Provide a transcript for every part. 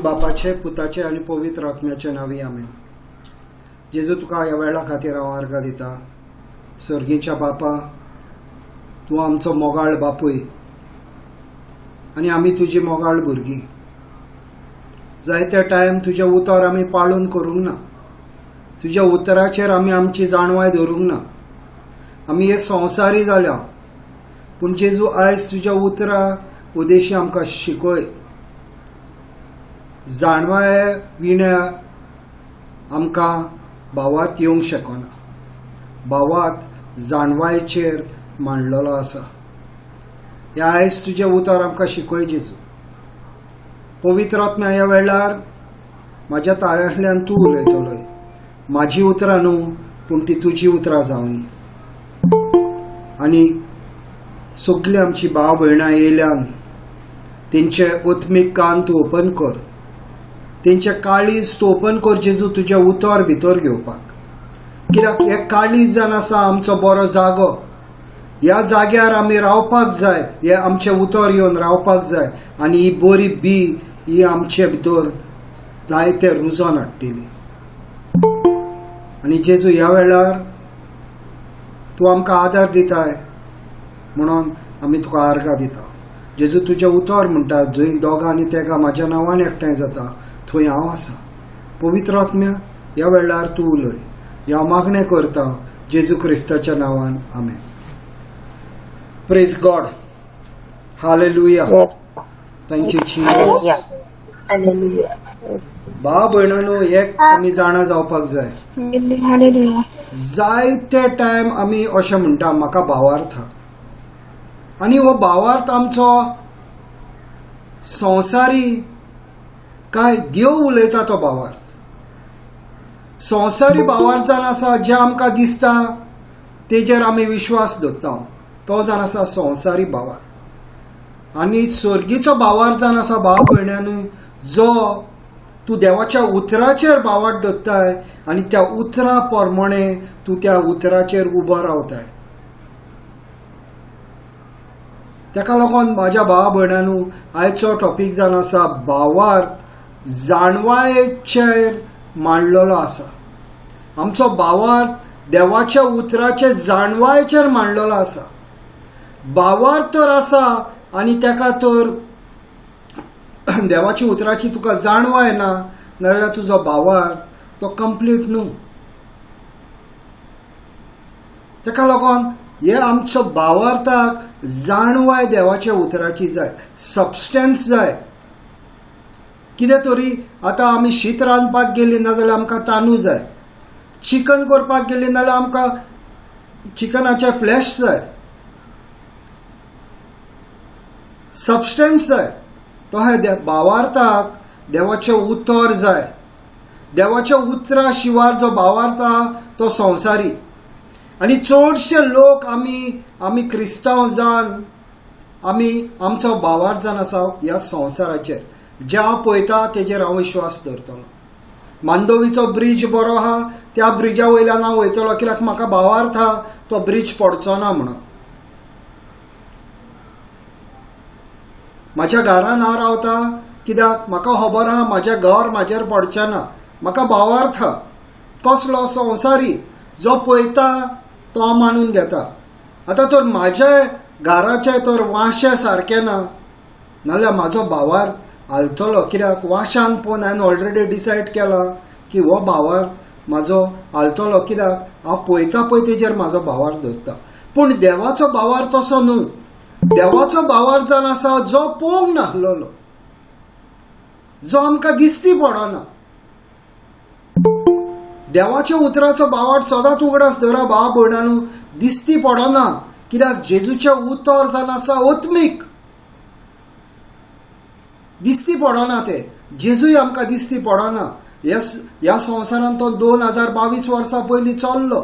बापाचे पुताचे आणि पवित्र आत्म्याचे नावी आमेन. जेजू तुका ह्या वेळा खातीर हांव आर्गां दिता. सर्गीच्या बापा, तूं आमचो मोगाळ बापूय आनी आमी तुजी मोगाळ भुरगीं. जायते टायम तुजे उतर आमी पाळून करूंक ना. तुज्या उतराचेर आमी आमची जाणवाय धरूंक ना. आमी हे संवसारी जाल्या, पूण जेजू आयज तुज्या उतरा उदेशी आमकां शिकय. जाणवाय विण्या आमकां भावार्थ येवंक शकना. भावार्थ जाणवायचेर मांडलेलो आसा. हे आयज तुजें उतर आमकां शिकय जेजू. पवित्र आत्म्या ह्या वेळार म्हाज्या ताळ्यांतल्यान तूं उलयतलोय. म्हाजी उतरां न्हू, पूण ती तुजी उतरां जावनी. आनी सगळीं आमची भाव भयणां येयल्यान तेंचे आत्मीक कान तूं ओपन कर. तेंचे काळीज तूं ओपन कर जेजू, तुजें उतर भितर घेवपाक. कित्याक हे काळीज जावन आसा आमचो बरो जागो. ह्या जाग्यार आमी रावपाक जाय. हे आमचे उतर येवन रावपाक जाय. आनी ही बरी बी ही आमचे भितर जायते रुजोन हाडटली. आनी जेजू ह्या वेळार तूं आमकां आदार दिताय म्हणून आमी तुका आर्गां दिता. जेजू तुजें उतर म्हणटा, जंय दोगां आनी तेगां म्हाज्या नांवान एकठांय जाता थंय हांव आसा. पवित्र आत्म्या ह्या वेळार तूं उलय. हांव मागणें करता जेजू क्रिस्ताच्या नांवान. Amen. Praise God. Hallelujah. Thank you Jesus. भाव भयणांनो, एक आमी जाणा जावपाक जाय. जायते टायम आमी अशें म्हणटा म्हाका भावार्थ. आनी हो भावार्थ आमचो संवसारी काय देव उलयता तो भावार्थ. संवसारी भावार्थ जावन आसा जे आमकां दिसता तेजेर आमी विश्वास दवरता, तो जावन आसा संवसारी भावार्थ. आनी स्वर्गीचो भावार्थ जावन आसा भाव भयणांनी, जो तूं देवाच्या उतराचेर भावार्थ दवरताय आनी त्या उतरा प्रमाणे तूं त्या उतराचेर उबो रावताय. ताका लागून म्हाज्या भावा भयणांनो, आयचो टॉपीक जावन आसा भावार्थ जाणवायेचेर मांडलेलो आसा. आमचो भावार्थ देवाच्या उतराचे जाणवायेचेर मांडलेलो आसा. भावार्थ तर आसा आनी ताका तर देवाची उतराची तुका जाणवाय ना, नाजाल्यार तुजो भावार्थ तो कंप्लीट न्हू. ताका लागून हे आमचो भावार्थाक जाणवाय देवाच्या उतराची जाय, सबस्टन्स जाय. कितें तरी आतां आमी शीत रांदपाक गेलीं नाजाल्यार आमकां तांदूळ जाय. चिकन करपाक गेलीं नाजाल्यार आमकां चिकनाचे फ्लॅश जाय, सबस्टन्स जाय. तशें भावार्थाक देवाचें उतर जाय. देवाच्या उतरा शिवाय जो भावार्थ तो संवसारी. आनी चडशे लोक आमी क्रिस्तांव जावन आमी आमचो भावार्थ जावन आसा ह्या संवसाराचेर. जे हांव पळयता तेजेर हांव विश्वास दवरतलो. मांडोवीचो ब्रिज बरो आहा, त्या ब्रिजा वयल्यान हांव वयतलो, कित्याक म्हाका भावार्थ आहा तो ब्रिज पडचो ना म्हणून. म्हाज्या घरान हांव रावता कित्याक म्हाका खबर आहा म्हाजें घर म्हाजेर पडचें ना. म्हाका भावार्थ कसलो संवसारी जो पळयता तो हांव मानून घेता. आतां तर म्हाज्या घराचे तर वांशे सारके ना, नाजाल्यार म्हाजो भावार्थ आलतलो. कित्याक वांशांक पळोवन हांवें ऑलरेडी डिसायड केला की हो भावार्थ म्हाजो आलतलो, कित्याक हांव पळयता पळय तेजेर म्हाजो भावार्थ दवरता. पूण देवाचो भावार्थ असो न्हू. देवाचो भावार्थ जावन आसा जो पळोवंक नाहलेलो, जो आमकां दिसती पडना. देवाच्या उतराचो भावार्थ सदांच उगडास दवरा भाव भयणांनो. दिसती पडना, कित्याक जेजूचें उतर जावन आसा आत्मीक. दिसती पडना ते. जेजूय आमकां दिसती पडना. ह्या संवसारांत तो 2022 वर्सां पयलीं चल्लो.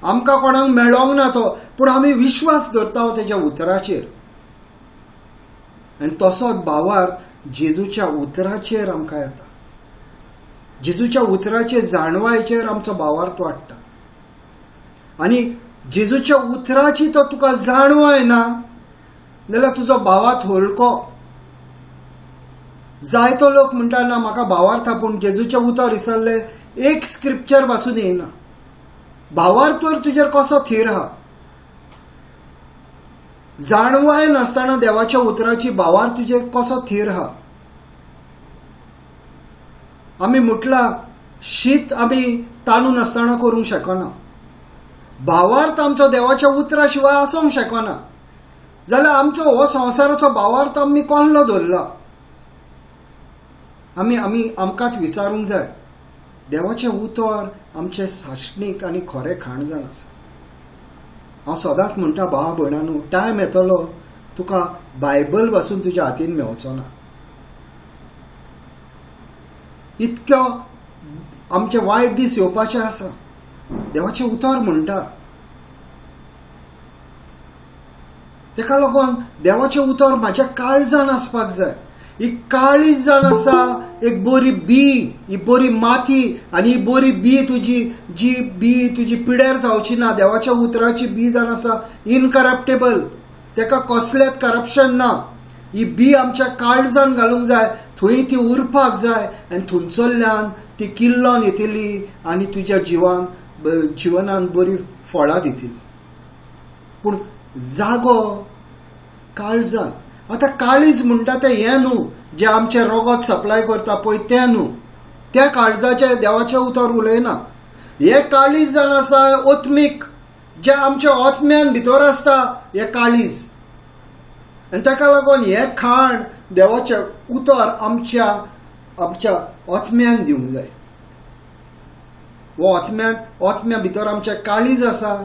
आमकां कोणाक मेळोंक ना तो, पूण आमी विश्वास दवरता तेज्या उतराचेर. आनी तसोच भावार्थ जेजूच्या उतराचेर आमकां येता. जेजूच्या उतराचे जाणवायचेर आमचो भावार्थ वाडटा. आनी जेजूच्या उतराची तो तुका जाणवाय ना जाल्यार तुजो भावार्थ होलको. जायतो लोक म्हणटा ना म्हाका भावार्थ पूण जेजूचे उतर विसरले, एक स्क्रिप्चर पासून येयना. भावार्थवर तुजेर कसो थीर हा? जाणवाय नासतना देवाच्या उतराची भावार्थ तुजेर कसो थीर हा? आमी म्हटला शीत आमी तांदूळ नासतना करूंक शकना. भावार्थ आमचो देवाच्या उतरा शिवाय आसूंक शकना. जाल्यार आमचो हो संवसाराचो भावार्थ आमी कसलो दवरला? आमकांच विचारूंक जाय. देवाचें उतर आमचें साश्णीक आनी खरें खाणजाण आसा. हांव सदांच म्हणटा भावा भयणांनो, टायम येतलो तुका बायबल पासून तुज्या हातीन मेळचो ना. इतको आमचे वायट दीस येवपाचे आसा. देवाचें उतर म्हणटा. तेका लागून देवाचें उतर म्हाज्या काळजान आसपाक जाय. ही काळीज जावन आसा, एक बरी बी, ही बरी माती, आनी ही बरी बी जी बी तुजी पिड्यार जावची ना. देवाच्या उतराची बी जावन आसा इनकरप्टेबल, तेका कसलेंच करप्शन ना. ही बी आमच्या काळजान घालूंक जाय, थंय ती उरपाक जाय, आनी थंयसरल्यान ती किल्लोन येतली आनी तुज्या जिवनान बरी फळां दितली. पूण जागो काळजान. आतां काळीज म्हणटा तें हें न्हू जें आमचें रगत सप्लाय करता पळय तें न्हू. त्या काळजाचें देवाचें उतर उलयना. हें काळीज जावन आसा ओत्मीक, जें आमच्या ओत्म्यान भितर आसता हें काळीज. आनी ताका लागून हें खाण देवाचें उतर आमच्या ओत्म्यान दिवंक जाय. वो ओत्म्या भितर आमचें काळीज आसा,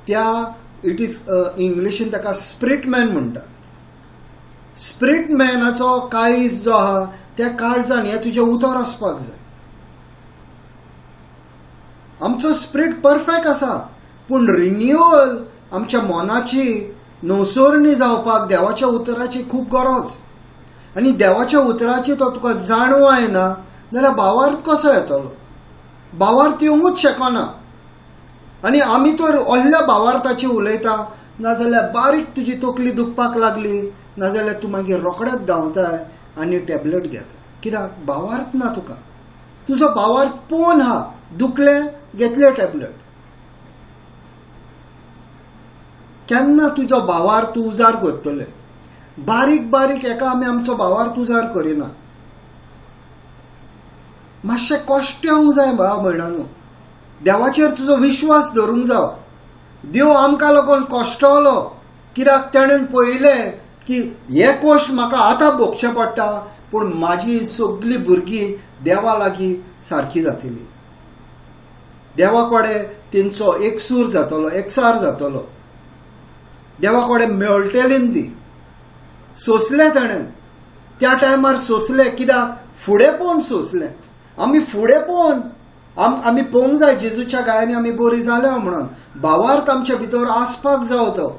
त्या इट इज इंग्लिशीन ताका स्पिरीट मॅन म्हणटा. स्पिरीट मॅनाचो काळीज जो आहा त्या काळजान हें तुजें उतर आसपाक जाय. आमचो स्पिरीट परफेक्ट आसा, पूण रिन्युअल आमच्या मनाची नवसोरणी जावपाक देवाच्या उतराची खूब गरज. आनी देवाच्या उतराची तो तुका जाणवा येना जाल्यार भावार्थ कसो येतलो? भावार्थ येवंकूच शकना. आनी आमी तर व्हडल्या भावार्थाची उलयता, नाजाल्यार बारीक तुजी तकली दुखपाक लागली नाजाल्यार तूं मागीर रोखडेंच धांवताय आनी टॅबलेट घेता. कित्याक भावार्थ ना तुका. तुजो भावार्थ पोवन हा, दुखलें घेतले टॅबलेट. केन्ना तुजो भावार्थ तूं उजार करतले? बारीक बारीक हेका आमी आमचो भावार्थ उजार करिना. मातशें कश्ट येवंक जाय भावा भयणांनो. देवाचेर तुजो विश्वास धरूंक जाय. देव आमकां लागून कश्टलो, कित्याक ताणें पळयलें की हे कश्ट म्हाका आतां भोगचे पडटा, पूण म्हाजी सगळीं भुरगीं देवा लागीं सारकी जातलीं. देवा कडेन तेंचो एकसूर जातलो, एकसार जातलो. देवा कडेन मेळटलीं ती. सोंसलें ताणें, त्या टायमार सोंसलें. कित्याक फुडें पळोवन सोंसलें. आमी फुडें पळोवन आमी पळोवंक जाय जेजूच्या गायांनी आमी बरी जाल्या म्हणून. भावार्थ आमच्या भितर आसपाक जावो तो.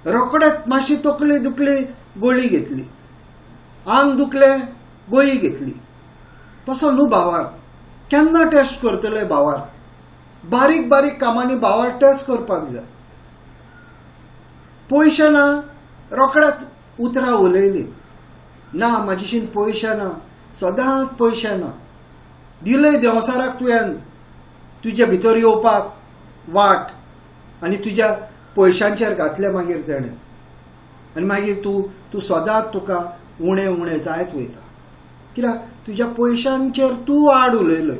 रोखडेंच मातशी तकली दुखली गोळी घेतली, आंग दुखलें गोळी घेतली, तसो न्हू भावार्थ. केन्ना टेस्ट करतले भावार्थ? बारीक बारीक कामांनी भावार्थ टेस्ट करपाक जाय. पयशे ना, रोखडेंच उतरां उलयली ना म्हाजेशीन पयशे ना, सदांच पयशे ना. दिलय देंवसाराक तुवें तुजे भितर येवपाक वाट, आनी तुज्या पयशांचेर घातले मागीर तेणें, आनी मागीर तूं सदांच तुका उणें उणें जायत वयता. कित्याक तुज्या पयशांचेर तूं आड उलयलय,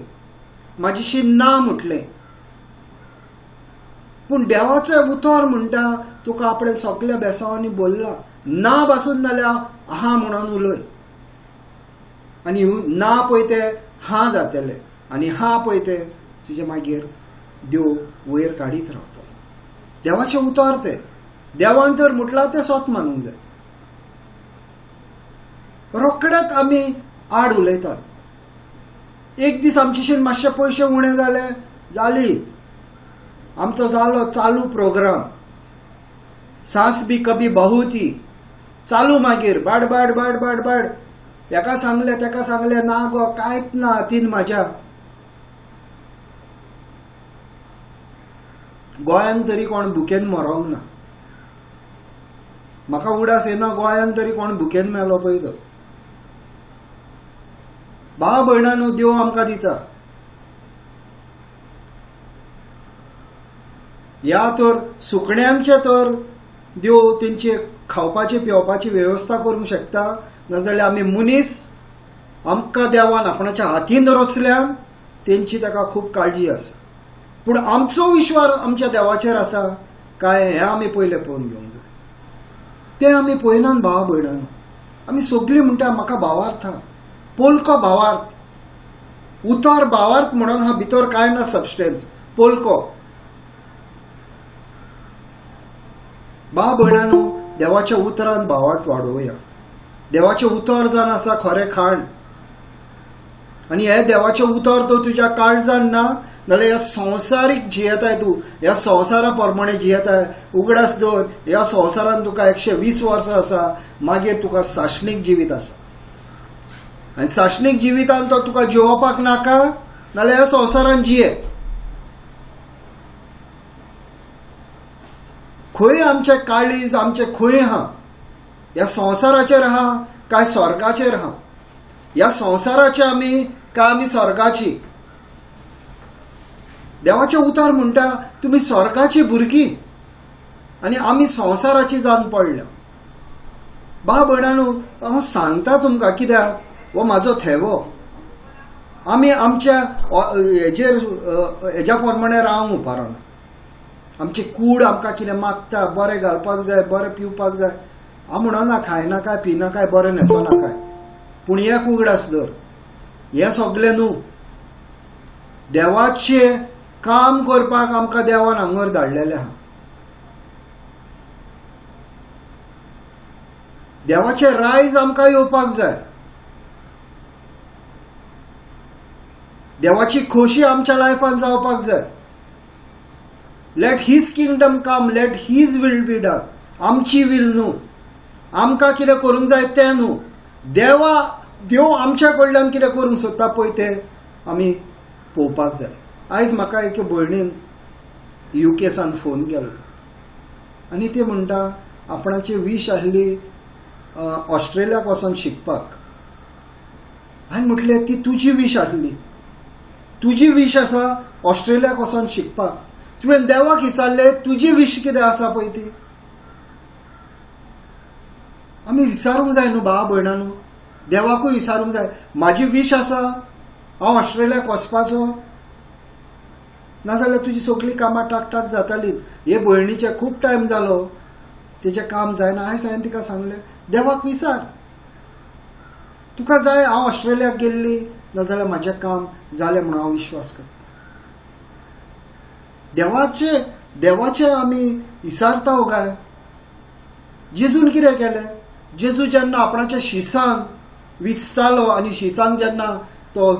म्हाजेशीन ना म्हटलें. पूण देवाचें उतर म्हणटा तुका आपणे सगळ्या बेसांवांनी बोल्ला. ना पासून नाल्यार हा म्हणून उलय, आनी ना पळय तें हा जातलें, आनी हा पळय तें तुजें मागीर देव वयर काडीत रावतलो. देवाचें उतर तें. देवान तर म्हटलां तें स्वत मानूंक जाय. रोखडेच आमी आड उलयतात. एक दीस आमचेशीन मातशे पयशे उणे जाले, जाली आमचो जालो चालू प्रोग्राम. सास भी कभी बहू थी चालू. मागीर बाड बाड बाड बाड बाड. हेका सांगलें तेका सांगलें, ना गो कांयच ना हातीन म्हाज्या. गोंयान तरी कोण भुकेन मरोंक ना. म्हाका उडास येना गोंयान तरी कोण भुकेन मेलो पळय तो. भाव भयणांनो, देव आमकां दिता. ह्या तर सुकण्यांचे तर देव तेंचे खावपाची पिवपाची वेवस्था करूंक शकता. नाजाल्यार आमी मनीस आमकां देवान आपणाच्या हातीन रचल्यान तेंची ताका खूब काळजी आसा. पूण आमचो विश्वास आमच्या देवाचेर आसा काय हें आमी पयलें पळोवन घेवंक जाय. तें आमी पळयनात भावा भयणांनो. आमी सगळीं म्हणटा म्हाका भावार्थ हा, पोलको भावार्थ, उतर भावार्थ म्हणून हा भितर कांय ना सबस्टेन्स, पोलको. भाव भयणांनो, देवाच्या उतरान भावार्थ वाडोवया. देवाचें उतर जावन आसा खरें खाण. आनी हे देवाचें उतर तो तुज्या काळजान ना जाल्यार ह्या संवसारीक जियेताय तूं, ह्या संवसारा प्रमाणे जियेताय. उगडास दवर, ह्या संवसारान तुका 120 वर्सां आसा, मागीर तुका साशणीक जिवीत आसा. आनी साशणीक जिवितान तो तुका जेवपाक नाका नाल्यार ह्या संवसारान जिये. खंय आमचें काळीज आमचें खंय आहा? ह्या संवसाराचेर आहा काय स्वर्गाचेर आहा? ह्या संवसाराचे आमी काय आमी स्वर्गाची? देवाचें उतर म्हणटा तुमी स्वर्गाची भुरगीं आनी आमी संवसाराची जावन पडल्या. भाव भयणांनो, हांव सांगता तुमकां कित्याक हो म्हाजो थेवो. आमी आमच्या हेज्या प्रमाणे रावंक उपारना. आमची कूड आमकां कितें मागता, बरें घालपाक जाय, बरें पिवपाक जाय. हांव म्हणना खायना काय पिना काय बरें न्हेसना काय, पूण एक उगडास धर, हें सगळें न्हू. देवाचें काम करपाक आमकां देवान हांगर धाडलेलें आहा. देवाचें रायज आमकां येवपाक जाय. देवाची खोशी आमच्या लायफान जावपाक जाय. Let his kingdom come, let his will be done. आमची वील न्हू, आमकां कितें करूंक जाय तें न्हू. देव आमच्या कडल्यान कितें करूंक सोदता पळय तें आमी पळोवपाक जाय. आयज म्हाका एके भयणीन UK फोन केल्लो आनी ती म्हणटा आपणाची वीश आसली ऑस्ट्रेलियाक वचोन शिकपाक. हांवें म्हटलें ती तुजी वीश आसली, तुजी वीश आसा ऑस्ट्रेलियाक वचोन शिकपाक. तुवें देवाक विचारलें तुजी वीश कितें आसा पळय ती? आमी विचारूंक जाय न्हू भावा भयणांनो, देवाकूय विचारूंक जाय. म्हाजी वीश आसा हांव ऑस्ट्रेलियाक वचपाचो, नाजाल्यार तुजी सगळीं कामां टाक जातालीं. हे भयणीचे खूब टायम जालो, तेजें काम जायना. हांवें तिका सांगलें देवाक विचार, तुका जाय हांव ऑस्ट्रेलियाक गेल्ली, नाजाल्यार म्हाजें काम जालें म्हणून हांव विश्वास करता. देवाचे आमी विचारता काय? जेजून कितें केलें? जेजू जेन्ना आपणाच्या शिसांक विचतालो आनी शिसांक जेन्ना तो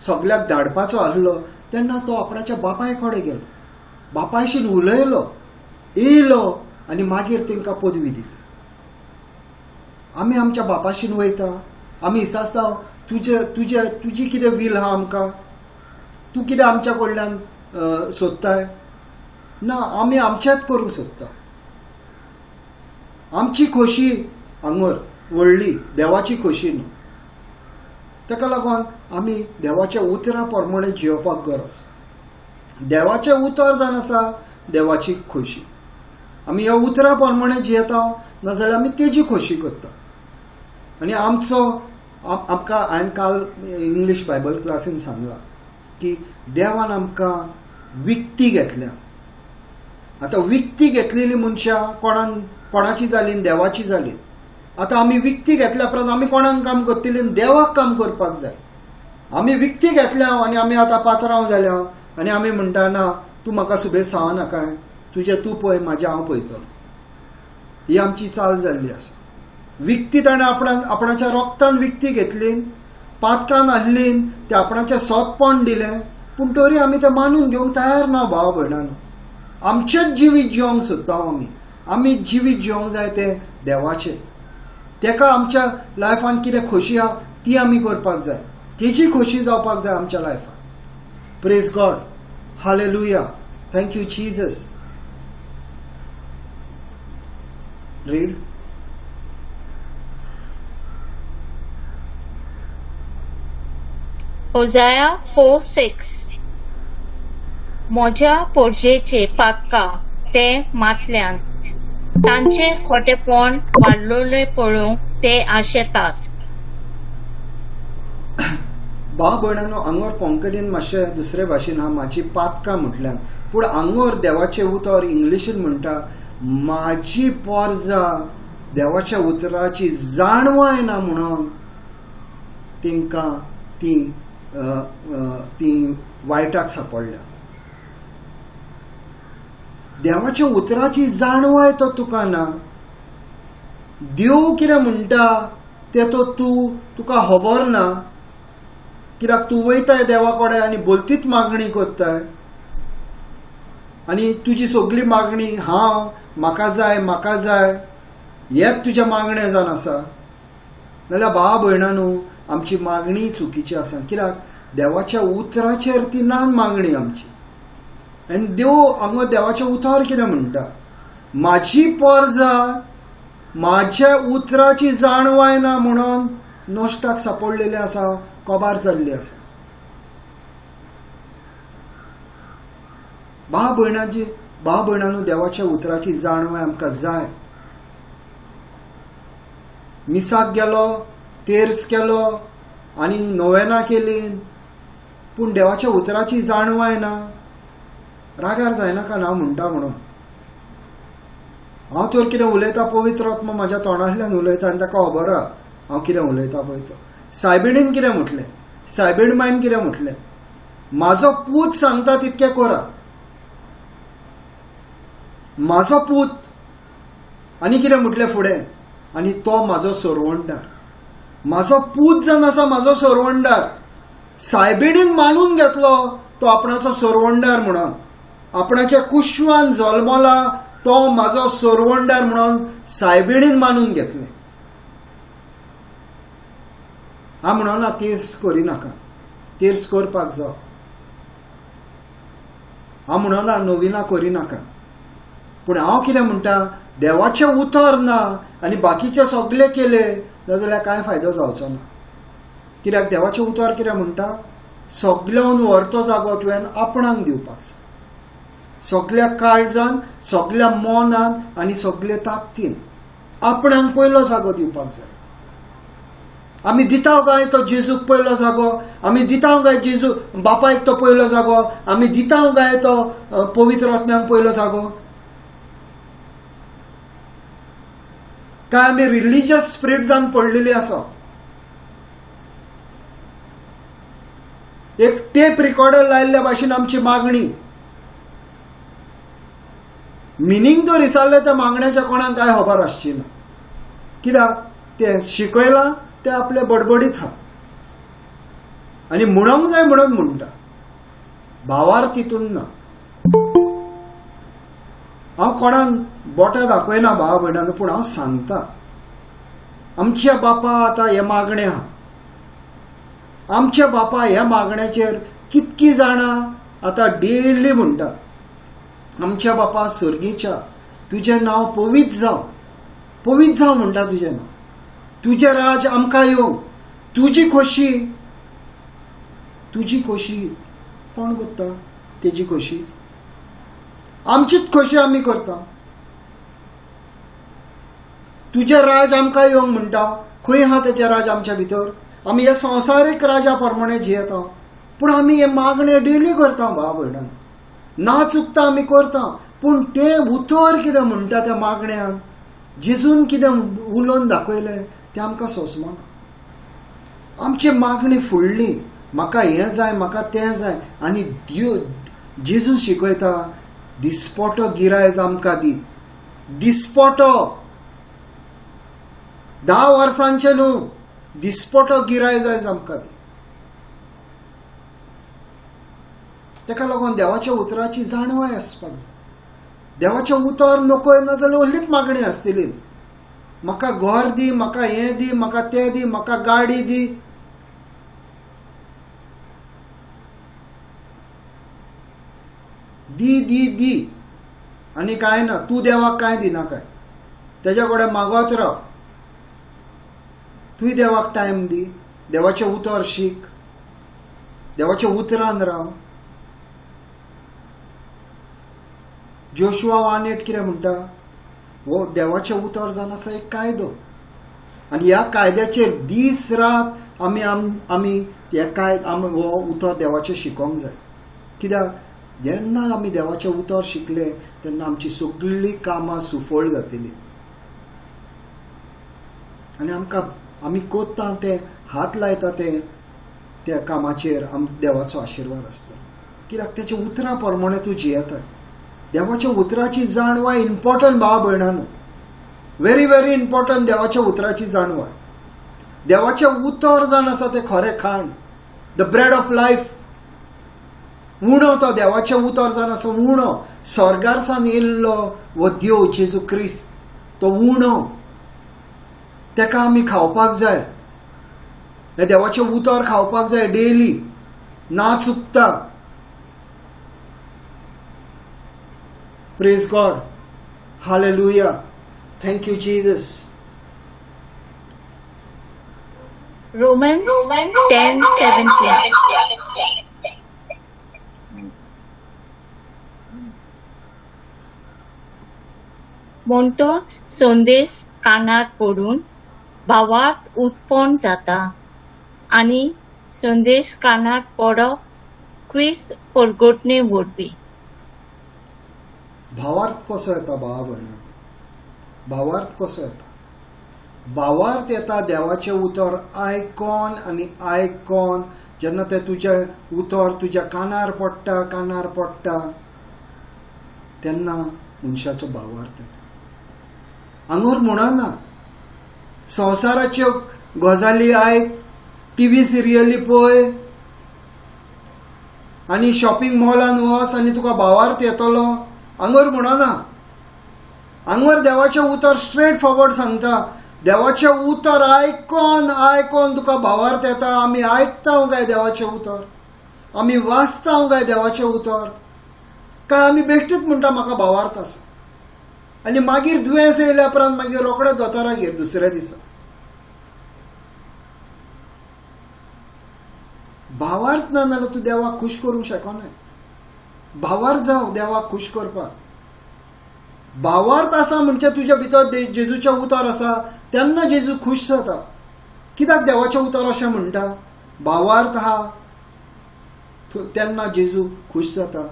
सगळ्याक धाडपाचो आसलो तेन्ना तो आपणाच्या बापाय कडेन गेलो, बापायशीन उलयलो, येयलो आनी मागीर तांकां पदवी दिली. आमी आमच्या बापाशीन वयता, आमी विचारता तुजी कितें वील आहा आमकां, तूं कितें आमच्या कडल्यान सोदताय? ना, आमी आमचेंच करूंक सोदता. आमची खोशी हांगर व्हडली, देवाची खोशी न्हू. ताका लागून आमी देवाच्या उतरा प्रमाणे जियोवपाक गरज. देवाचें उतर जावन आसा देवाची खोशी. आमी ह्या उतरा प्रमाणे जियेता नाजाल्यार आमी तेजी खोशी करता. आनी आमकां हांवें काल इंग्लीश बायबल क्लासीन सांगलां की देवान आमकां विकती घेतल्या. आतां विकती घेतलेली मनशां कोणाची जालीं? देवाची जालीं. आतां आमी विकती घेतल्या उपरांत आमी कोणाक काम करतली? देवाक काम करपाक जाय. आमी विकती घेतल्या आनी आमी आतां पात्रांव जाल्या आनी आमी म्हणटा ना तूं म्हाका सुबेज सांगनाकाय, तुजें तूं पळय, म्हाजें हांव पळयतलो. ही आमची चाल जाल्ली आसा. विकती ताणें आपणाच्या रोगतान विकती घेतली, पातकान आसली, ते आपणाचें सोतपण दिलें, पूण तरी आमी तें मानून घेवंक तयार ना भाव भयणांनो. आमचेंच जिवीत जिवंक सोदता आमी जिवीत जिवंक जाय तें देवाचें. तेका आमच्या लायफान कितें खोशी आहा ती आमी करपाक जाय, तेजी खोशी जावपाक जाय आमच्या लायफान. Praise God, hallelujah, thank you Jesus. Read. Hosea 4:6 म्हज्या पोरजेचे पातकां ते मातल्यान तांचे खोटेपण वाडलोले पळोवंक ते आशेतात. भाव भयणांनो, हांगोर कोंकणीन मातशें दुसरे भाशेन हा म्हाजी पातकां म्हटल्यान, पूण हांगोर देवाचें उतर इंग्लिशीन म्हणटा म्हाजी पोरजां देवाच्या उतराची जाणवाय ना म्हणून तांकां ती वायटाक सांपडल्या. देवाच्या उतराची जाणवाय तो तुका ना. देव कितें म्हणटा तें तो तुका खबर ना. कित्याक तूं वयताय देवा कडेन आनी बोलतीच मागणी कोत्ताय आनी तुजी सगळी मागणी हांव म्हाका जाय हेच तुज्या मागणें जावन आसा. नाल्यार भाव भयणांनो, आमची मागणी चुकीची आसा. कित्याक देवाच्या उतराचेर ती ना मागणी आमची. आनी देव हांगा देवाचें उतर कितें म्हणटा, म्हाजी पोरजां म्हाज्या उतराची जाणवाय ना म्हणून नश्टाक सांपडलेली आसा, कोबार जाल्ली आसा. भाव भयणांनो, देवाच्या उतराची जाणवाय आमकां जाय. मिसाक गेलो, तेर्स केलो आनी नोवेना केली, पूण देवाच्या उतराची जाणवाय ना. रागार जायनाका ना म्हणटा म्हणून. हांव तर कितें उलयता पवित्र आत्मा म्हाज्या तोंडांतल्यान उलयता आनी ताका खबर आहा हांव कितें उलयता पळय तो. सायबिणीन कितें म्हटलें, सायबीण मायन कितें म्हटलें, म्हाजो पूत सांगता तितकें करात. म्हाजो पूत आनी कितें म्हटलें फुडें, आनी तो म्हाजो सोरवंडार. म्हाजो पूत जावन आसा म्हाजो सोरवंडार. सायबिणीन मानून घेतलो तो आपणाचो सोरवंडार म्हणून. आपणाच्या कुशवान जल्मला तो म्हाजो सोरवंडार म्हणून सायबिणीन मानून घेतलें. हांव म्हणना तिर्स करिनाका, तिर्स करपाक जाय. हांव म्हणना नोविना करिनाका, पूण हांव कितें म्हणटा, देवाचें उतर ना आनी बाकीचे सगळे केले जाल्यार कांय फायदो जावचो ना. कित्याक देवाचें उतर कितें म्हणटा, सगळ्यान व्हरतो जागो तुवें आपणाक दिवपाक जाय. सगळ्या काळजान, सगळ्या मोनान आनी सगळे ताकतीन आपणाक पयलो जागो दिवपाक जाय. आमी दिता काय तो जेजूक पयलो जागो, आमी दिता काय जेजू बापायक तो पयलो जागो, आमी दिता काय तो पवित्र आत्म्याक पयलो जागो, काय आमी रिलिजियस स्पिरीट जावन पडलेली आसा. एक टेप रिकॉर्डर लायल्ल्या भाशेन आमची मागणी. मिनींग जर विचारले त्या मागण्याच्या कोणाक काय खबर आसची ना. कित्याक ते शिकयलां ते आपले बडबडीत हा आनी म्हणूंक जाय म्हणून म्हणटा, भावार तितून ना. हांव कोणाक बोटां दाखयना भाव भयणांनो, पूण हांव सांगता, आमच्या बापा आतां हे मागणें आहा. आमच्या बापा ह्या मागण्याचेर कितकी जाणां आतां डेली म्हणटात, आमच्या बापा सर्गीच्या तुजें नांव पवित्र जावं, पवित्र जावं म्हणटा तुजें नांव. तुजें राज आमकां येवंक. तुजी खोशी कोण करता, तेजी खोशी. आमचीच खोशी आमी करता. तुजें राज आमकां येवंक म्हणटा, खंय आहा तेजें राज आमच्या भितर. आमी हे संवसारीक राजा प्रमाणे जियेता, पूण आमी हे मागणे डेली करता भाव भयणांनो. ना चुकता आमी करता, पूण तें उतर कितें म्हणटा त्या मागण्यान, जेजून कितें उलोवन दाखयलें तें आमकां सोंसमना. आमची मागणी फुडली, म्हाका हें जाय, म्हाका तें जाय. आनी जेजू शिकयता, दिसपोटो गिरायज आमकां दी. दिसपोटो 10 वर्सांचे न्हू, दिसपोटो गिरायज आयज आमकां दी. ताका लागून देवाच्या उतराची जाणवाय आसपाक जाय. देवाचें उतर नोको नाजाल्यार व्हडलीच मागणी आसतली. म्हाका घर दी, म्हाका हें दी, म्हाका तें दी, म्हाका गाडी दी. दी दी दी आनी कांय ना. तूं देवाक कांय दिना काय, तेज्या कडेन मागत राव. तुय देवाक टायम दी, देवाचें उतर शीक. देवाच्या उतरान राव. जोशुआ 1:8 कितें म्हणटा, हो देवाचें उतर जावन आसा एक कायदो, आनी ह्या कायद्याचेर दीस रात आमी आमी हो उतर देवाचें शिकोवंक जाय. कित्याक जेन्ना आमी देवाचें उतर शिकले तेन्ना आमची सगळीं कामां सुफळ जातलीं, आनी आमी कोत्ता ते हात लायता त्या कामाचेर देवाचो आशिर्वाद आसता. कित्याक तेच्या उतरां प्रमाणे तूं जियेता. देवाच्या उतराची जाणवाय इम्पॉर्टंट भाव भयणानो, व्हेरी व्हेरी इम्पॉर्टंट देवाच्या उतराची जाणवाय. देवाचें उतर जावन आसा तें खरें खाण, द ब्रेड ऑफ लायफ. उणो तो देवाचें उतर जावन आसा, उणो स्वर्गारसान येयल्लो वो देव जेजू क्रिस्त, तो उणो तेका आमी खावपाक जाय. हे देवाचें उतर खावपाक जाय डेली, ना चुकता. Praise God, hallelujah, thank you Jesus. Romans 10:17. म्हणटोच संदेश कानार पडून भावार्थ उत्पन्न जाता, आनी संदेश कानार पडप क्रिस्त परगटणे वरवीं. भावार्थ कसो येता भावा भयणां? भावार्थ कसो येता? भावार्थ येता देवाचें उतर आयकोन आनी आयकोन. जेन्ना ते तुजें उतर तुज्या कानार पडटा तेन्ना मनशाचो भावार्थ येता. हांगर म्हणना संवसाराच्यो गजाली आयक, टीव्ही सिरियली पळय आनी शॉपिंग मॉलान वच आनी तुका भावार्थ येतलो, हांगर म्हणना. हांगर देवाचें उतर स्ट्रेट फॉरवर्ड सांगता. देवाचें उतर आयकोन तुका भावार्थ येता. आमी आयकता काय देवाचें उतर, आमी वाचता काय देवाचें उतर, काय आमी बेश्टीच म्हणटा म्हाका भावार्थ आसा, आनी मागीर दुयेंस येयल्या उपरांत मागीर रोखडे दोतोराक घेत दुसऱ्या दिसा. भावार्थ ना जाल्यार तूं देवाक खूश करूंक शकना. भावार्थ जाव देवाक खूश करपाक. भावार्थ आसा म्हणजे तुज्या भितर जेजूचें उतर आसा, तेन्ना जेजू खूश जाता. कित्याक देवाचें उतर अशें म्हणटा, भावार्थ आहा तेन्ना जेजू खूश जाता.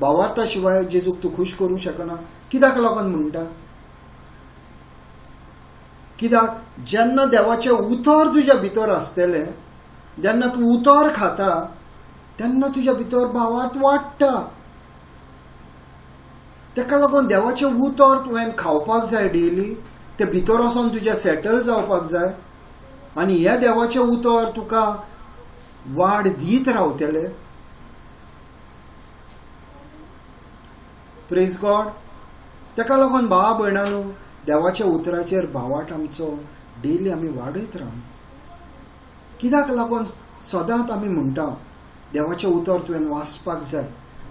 भावार्था शिवाय जेजूक तूं खूश करूंक शकना. कित्याक लागून म्हणटा? कित्याक जेन्ना देवाचें उतर तुज्या भितर आसतलें, जेन्ना तूं उतर खाता तेन्ना तुज्या भितर भावार्थ वाडटा. तेका लागून देवाचें उतर तुवें खावपाक जाय डेली, ते भितर वचोन तुजें सेटल जावपाक जाय, आनी हें देवाचें उतर तुका वाड दीत रावतलें. Praise God. तेका लागून भावा भयणांनो, देवाच्या उतराचेर भावार्थ आमचो डेली आमी वाडयत रावंक जाय. कित्याक लागून सदांच आमी म्हणटा देवाचें उतर तुवें वाचपाक जाय,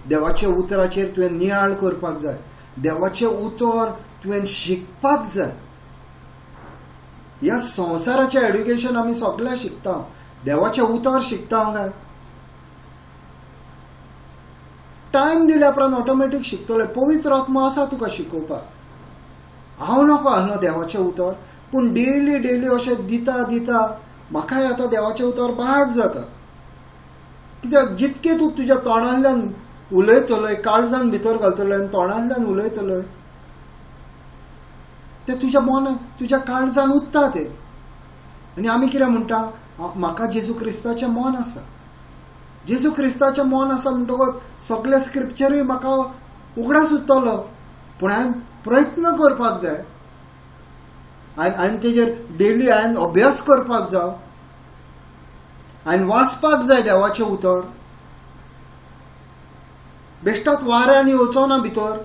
देवाच्या उतराचेर तुवें नियाळ करपाक जाय, देवाचें उतर तुवें शिकपाक जाय. ह्या संवसाराचें एड्युकेशन आमी सगळें शिकता, देवाचें उतर शिकता काय? टायम दिल्या उपरांत ऑटोमॅटीक शिकतले. पवित्र आत्मा आसा तुका शिकोवपाक. हांव नाका आहलो देवाचें उतर, पूण डेली अशें दिता म्हाकाय आतां देवाचें उतर पाठ जाता. कित्याक जितके तूं तुज्या तोंडांतल्यान उलयतलोय, काळजान भितर घालतलोय आनी तोंडांतल्यान उलयतलोय, ते तुज्या मनान तुज्या काळजान उत्ता ते. आनी आमी कितें म्हणटा, म्हाका जेजू क्रिस्ताचें मन आसा. जेजू क्रिस्ताचें मन आसा म्हणटकच सगळे स्क्रिप्चरूय म्हाका उगडास सुचतलो, पूण हांवें प्रयत्न करपाक जाय. हांवें तेजेर डेली हांवें अभ्यास करपाक जाय, हांवें वाचपाक जाय देवाचें उतर. बेश्टात वाऱ्यांनी वचोना भितर.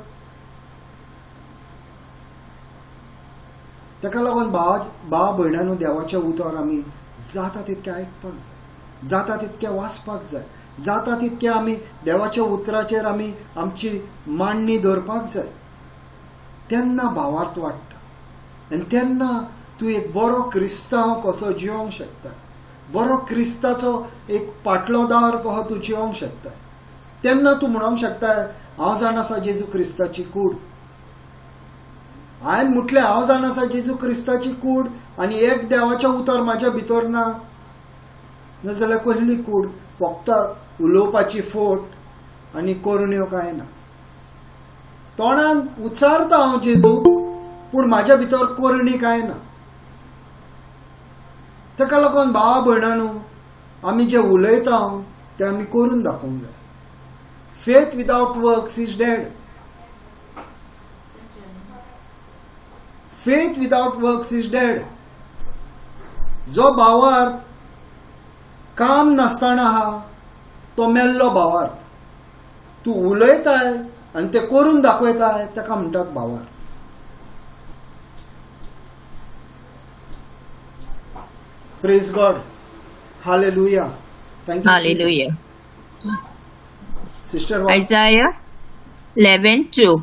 तेका लागून भाव भयणांनो, देवाचें उतर आमी जाता तितकें आयकपाक जाय, जाता तितकें वाचपाक जाय, जाता तितकें आमी देवाच्या उतराचेर आमी आमची मांडणी दवरपाक जाय. तेन्ना भावार्थ वाडटा आनी तेन्ना तूं एक बरो क्रिस्तांव कसो जिवंक शकता. बरो क्रिस्ताचो एक पाटलोदार कहो तूं जिवंक शकता. तेन्ना तूं म्हणूंक शकता हांव जावन आसा जेजू क्रिस्ताची कूड. हांवें म्हटलें हांव जावन आसा जेजू क्रिस्ताची कूड आनी एक देवाचें उतर म्हाज्या भितर ना नाजाल्यार कसली कूड. फक्त उलोवपाची फोट आनी करुण्यो कांय ना. तोंडान उच्चारता हांव जेजू पूण म्हाज्या भितर करणी कांय ना. ताका लागून भावा भयणांनो, आमी जे उलयता ते आमी करून दाखोवंक जाय. Faith without works is dead. Faith without works is dead. जो भावार्थ काम नासतना आहा तो मेल्लो भावार्थ. तूं उलयताय आनी ते करून दाखयताय ताका म्हणटात भावार्थ. Praise God. Hallelujah. Thank you. Hallelujah. Sister Isaiah 11:2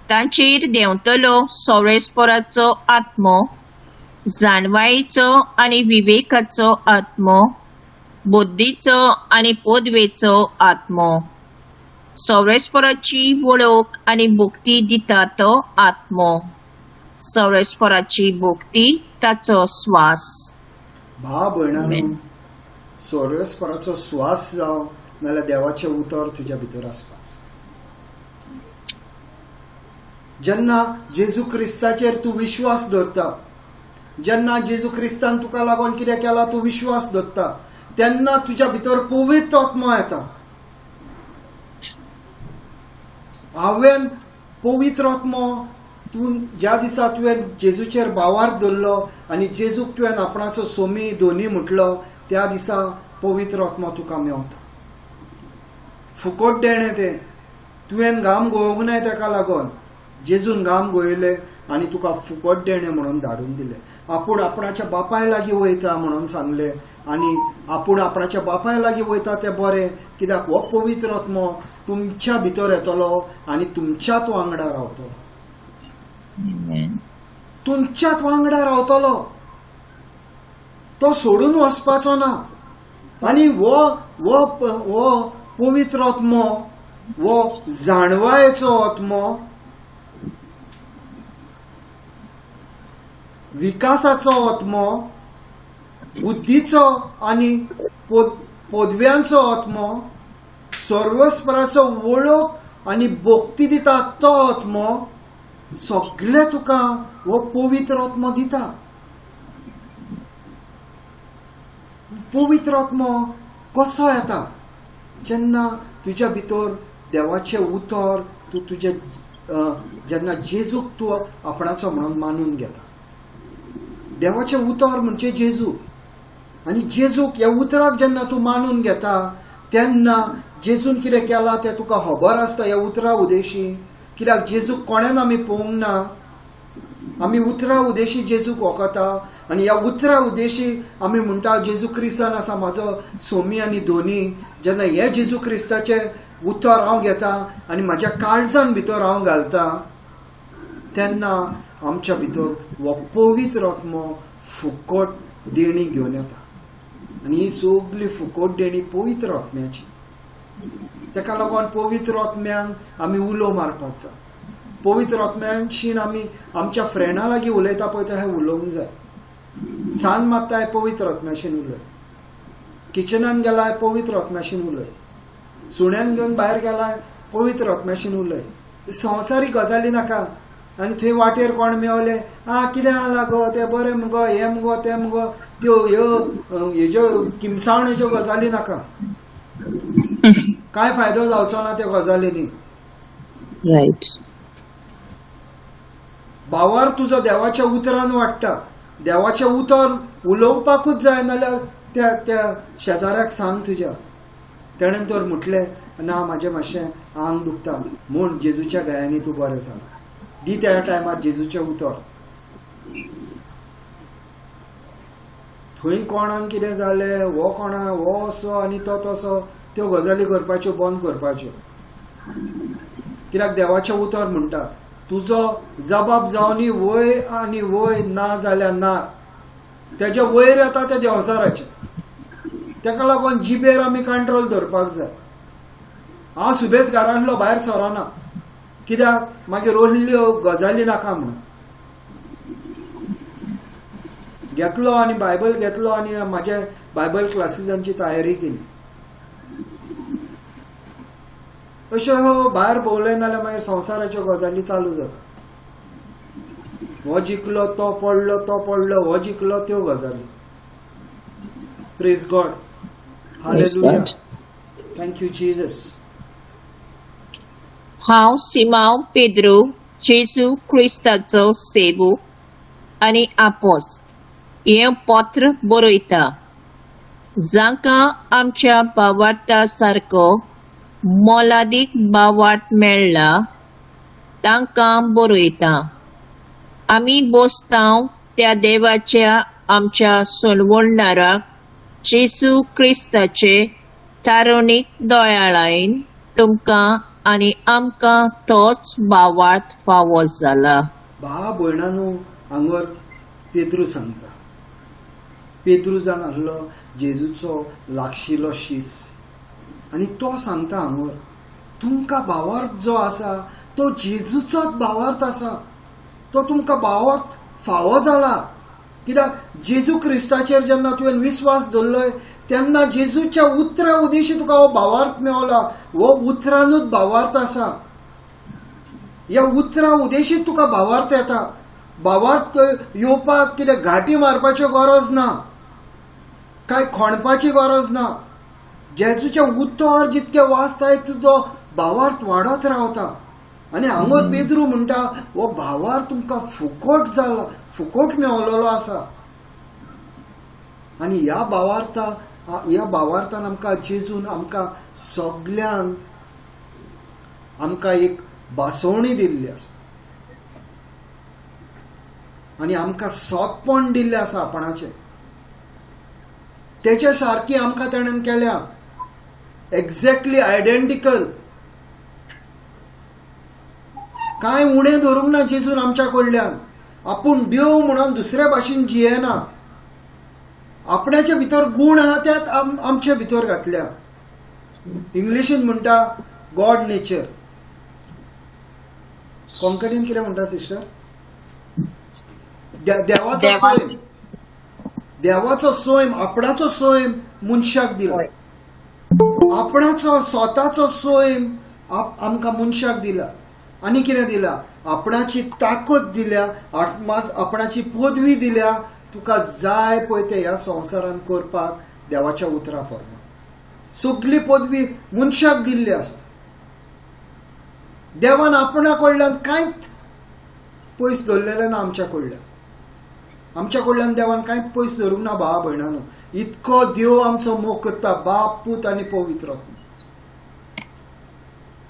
तांचेर देंवतलो सोरेस्पराचो आत्मो, जाणवायेचो आनी विवेकाचो आत्मो, बुद्धीचो आनी पोदवेचो आत्मो, सोरेस्पराची वळख आनी भुक्ती दिता तो आत्मो, सोरेस्पराची भुक्ती ताचो स्वास. भाव भयणांनो, Amen. सोरेस्पराचो स्वास जावं नाल्यार देवाचें उतर तुज्या भितर आसपाक जाय. जेन्ना जेजू क्रिस्ताचेर तूं विश्वास दवरता, जेन्ना जेजू क्रिस्तान तुका लागून कितें केलां तूं विश्वास दवरता, तेन्ना तुज्या भितर पवित्र आत्मो येता. हांवें पवित्र आत्मो तूं ज्या दिसा तुवें जेजूचेर भावार्थ दवरलो आनी जेजूक तुवें आपणाचो सोमी दोनी म्हटलो त्या दिसा पवित्र आत्मो तुका मेवता. फुकट देणें तें. तुवें घाम गोवंक नाय ताका लागून. जेजून घाम गोयले आनी तुका फुकट देणें म्हणून धाडून दिलें. आपूण आपणाच्या बापाय लागीं वयता म्हणून सांगलें आनी आपूण आपणाच्या बापाय लागीं वयता तें बरें, कित्याक हो पवित्र आत्मो तुमच्या भितर येतलो आनी तुमच्याच वांगडा रावतलो. Amen. तुमच्याच वांगडा रावतलो. तो सोडून वचपाचो ना. आनी वो पवित्र आत्मो, वो जाणवायेचो आत्मो, विकासाचो आत्मो, बुद्धीचो आनी पोदव्यांचो आत्मो, सर्वस्पराचो वळख आनी भोक्ती दिता तो आत्मो, सगळे तुका हो पवित्र आत्मो दिता. पवित्र आत्मो कसो येता? जेन्ना तुज्या भितर देवाचें उतर तूं तुजे जेन्ना जेजूक तूं आपणाचो म्हणून मानून घेता. देवाचें उतर म्हणजे जेजू आनी जेजूक ह्या उतराक जेन्ना तूं मानून घेता तेन्ना जेजून कितें केलां तें तुका खबर आसता ह्या उतरा उदेशी. कित्याक जेजूक कोणेन आमी पळोवंक ना. आमी उतरा उदेशी जेजूक वखता आनी ह्या उतरा उदेशी आमी म्हणटा जेजू क्रिस्तान आसा म्हाजो सोमी आनी दोनी. जेन्ना हे जेजू क्रिस्ताचें उतर हांव घेता आनी म्हाज्या काळजान भितर हांव घालता तेन्ना आमच्या भितर हो पवित्र आत्मो फुकट देणी घेवन येता. आनी ही सगळी फुकट देणी पवित्र आत्म्याची. ताका लागून पवित्र आत्म्यांक आमी उलो मारपाक जाय. पवित्र आत्म्याशीन आमी आमच्या फ्रेंडा लागीं उलयता पळय तशें उलोवंक जाय. सान मारताय पवित्र आत्म्याशीन उलय. किचनान गेलाय पवित्र आत्म्याशीन उलय. सुण्यान घेवन भायर गेलाय पवित्र आत्म्याशीन उलय. संवसारीक गजाली नाका. आनी थंय वाटेर कोण मेवले कितें जाला गो तें बरें मुगो हें मुगो तें मुगो त्यो हेज्यो किमसावण्यो गजाली नाका. काय फायदो जावचो ना त्या गजालींनी. Right. भावार तुजो देवाच्या उतरान वाडटा. देवाचें उतर उलोवपाकूच जाय नाल्यार त्या शेजाऱ्याक सांग तुज्या. तेणेन तर म्हटलें ना म्हाजें मातशें आंग दुखता म्हूण जेजूच्या गायांनी तूं बरें जाला. दी त्या टायमार जेजूचें उतर. थंय कोणाक कितें जालें हो कोणा हो असो आनी तो तसो त्यो गजाली करपाच्यो बंद करपाच्यो. कित्याक देवाचें उतर म्हणटा तुजो जबाब जावनी वय आनी वय ना जाल्यार ना. तेजे वयर येता ते देंवसाराचे. ताका लागून जिबेर आमी कंट्रोल दवरपाक जाय. हांव सुबेज घरांतलो भायर सरना, कित्याक मागीर रोहल्ल्यो गजाली नाका म्हणून. घेतलो आनी बायबल घेतलो आनी म्हाज्या बायबल क्लासिसांची तयारी केली. अश्यो भायर भोंवले नाल्यार मागीर संवसाराच्यो गजाली चालू जाता. हो जिखलो तो पडलो हो जिखलो त्यो गजाली. Praise God. Hallelujah. Thank you Jesus. हांव सिमांव पेद्रो जेजू क्रिस्ताचो सेवक आनी आपोस हें पत्र बरयता, जांकां आमच्या भावार्था सारको मोलादीक भावार्थ मेळ्ळा तांकां बरयता. आमी बोसतांव त्या देवाच्या आमच्या सोलवणाराक जेजू क्रिस्ताचे तारुणीक दयाळायेन तुमकां आनी आमकां तोच भावार्थ फावो जाला. भाव भयणांनो, हांगर पेद्रू सांगता. पेद्रू जावन आसलो जेजूचो लागशिल्लो शिस आनी तो सांगता हांगर तुमकां भावार्थ जो आसा तो जेजूचोच भावार्थ आसा. तो तुमकां भावार्थ फावो जाला. कित्याक जेजू क्रिस्ताचेर जेन्ना तुवें विस्वास दवरलोय तेन्ना जेजूच्या उतरा उदेशी तुका हो भावार्थ मेळला. हो उतरानूच भावार्थ आसा. ह्या उतरा उदेशीत तुका भावार्थ येता. भावार्थ येवपाक कितें घाटी मारपाची गरज ना, काय खोणपाची गरज ना. जेजूचे उतर जितके वाचताय तो भावार्थ वाडत रावता. आनी हांगर पेद्रू म्हणटा हो भावार्थ तुमकां फुकट जाला, फुकट मेळलेलो आसा. आनी ह्या भावार्थान आमकां जेजून आमकां सगल्यांक आमकां एक भासवणी दिल्ली आसा आनी आमकां सोंपपण दिल्लें आसा आपणाचें. तेच्या सारकी आमकां ताणें केल्या, एक्झॅक्टली आयडेंटिकल. कांय उणें धरूंक ना जेजून आमच्या कडल्यान. आपूण देव म्हणून दुसऱ्या भाशेन जियेना. आपणाच्या भितर गूण आहा त्यात आमच्या भितर घातल्या. इंग्लिशीन म्हणटा गॉड नेचर. कोंकणीन कितें म्हणटा सिस्टर? देवाचो सोयम. देवाचो सोयम, आपणाचो सोयम मनशाक दिला. आपणाचो स्वताचो सोयम आमकां मनशाक दिला. आनी कितें दिला? आपणाची ताकद दिल्या, आपणाची पदवी दिल्या. तुका जाय पळय ते ह्या संवसारान करपाक देवाच्या उतरा प्रमाण सगळी पदवी मनशाक दिल्ली आसा. देवान आपणा कडल्यान कांयच पयस धरलेलें ना. आमच्या कडल्यान देवान कांयच पयस धरूंक ना. भावा भयणांनो, इतको देव आमचो मोग करता. बाप, पूत आनी पवित्र आत्मा.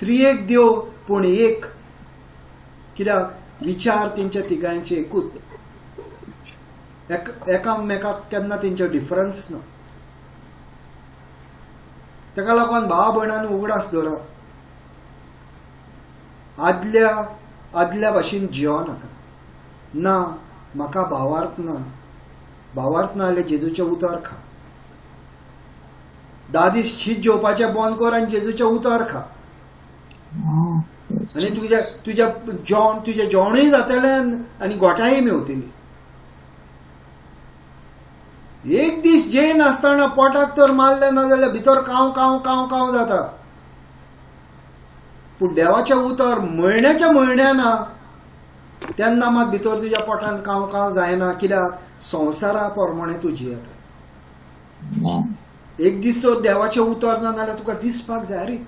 त्रिएक देव पूण एक. कित्याक विचार तेंच्या तिगांयचे एकूच. एकामेकाक केन्ना तेंचे डिफरन्स ना. ताका लागून भावा भयणांनो उगडास धरा. आदल्या भाशेन जियो नाका. ना म्हाका भावार्थ ना. भावार्थ ना जाल्यार जेजूचें उतर खा. 10 दीस शीत जेवपाचें बंद कर आनी जेजूचें उतर खा. आनी तुजें जेवणूय जातलें आनी घोटाय मेवतली. एक दीस जेय नासतना पोटाक तर मारलें ना जाल्यार भितर काव काव काव काव जाता. पूण देवाचें उतर म्हयन्याच्या म्हयन्याना तेन्ना मात भितर तुज्या पोटान काव काव जायना. कित्याक संवसारा प्रमाणे तूं जियेता. एक दीस तो देवाचें उतर ना जाल्यार तुका दिसपाक जाय रे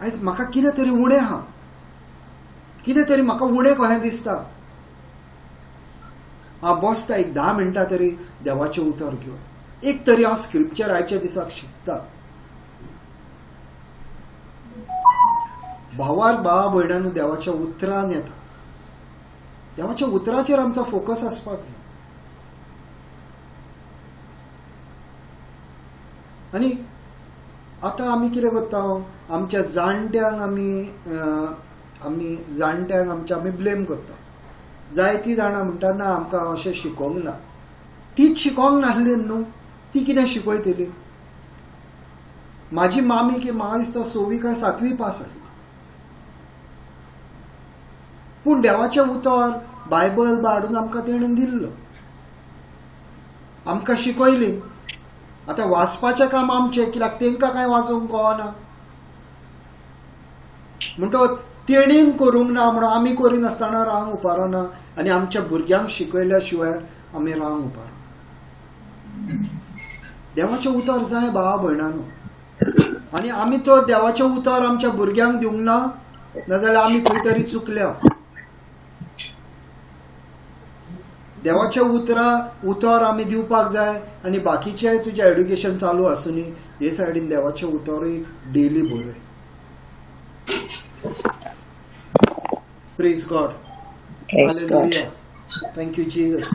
आयज म्हाका कितें तरी उणें आहा. कितें तरी म्हाका उणें कशें दिसता. हांव बसता एक 10 मिनटां तरी देवाचें उतर घेवन. एक तरी हांव स्क्रिप्चर आयच्या दिसाक शिकता. भावा भयणांनो देवाच्या उतरान येता. देवाच्या उतराचेर आमचो फोकस आसपाक जाय. आनी आतां आमी कितें करता? आमच्या जाणट्यांक आमी ब्लेम करता. जायतीं जाणां म्हणटा ना आमकां अशें शिकोवंक ना. तीच शिकोवंक नासली न्हू. ती कितें शिकयतली? माझी मामी की म्हाका दिसता 6वी काय 7वी पास आहे. पूण देवाचें उतर बायबल हाडून आमकां तेणेन दिल्लो, आमकां शिकयली. आतां वाचपाचें काम आमचें, कित्याक तेंकां कांय वाचूंक कळना म्हणटच तेणीन करूंक ना म्हणून आमी करिनासतना रावंक उपारना आनी आमच्या भुरग्यांक शिकयल्या शिवाय आमी रावंक उपारना. देवाचें उतर जाय भावा भयणांनो, आनी आमी तो देवाचें उतर आमच्या भुरग्यांक दिवंक ना, नाजाल्यार आमी खंय तरी चुकल्या. देवाचें उतर आमी दिवपाक जाय आनी बाकीचें तुजें एड्युकेशन चालू आसुनी हे सायडीन देवाचें उतरूय डेली बरय. Praise God. Hallelujah. Thank you Jesus.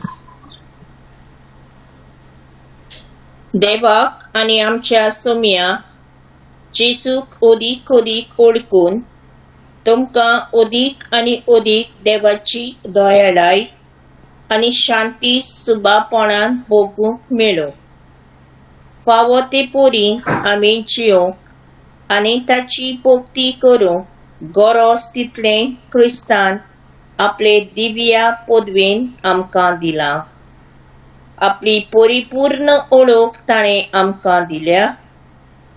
देवाक आनी आमच्या सोम्या जेसूक ओदीक ओदीक ओळखून तुमकां ओदीक आनी ओदीक देवाची दयाळाय आनी शांती सुबापणान भोगूंक मेळो. फावो ते पोरी आमी जियोंक आनी ताची भोक्ती करूंक गरज तितलें क्रिस्तान आपले दिव्या पदवेन आमकां दिलां. आपली परिपूर्ण ओळख ताणें आमकां दिल्या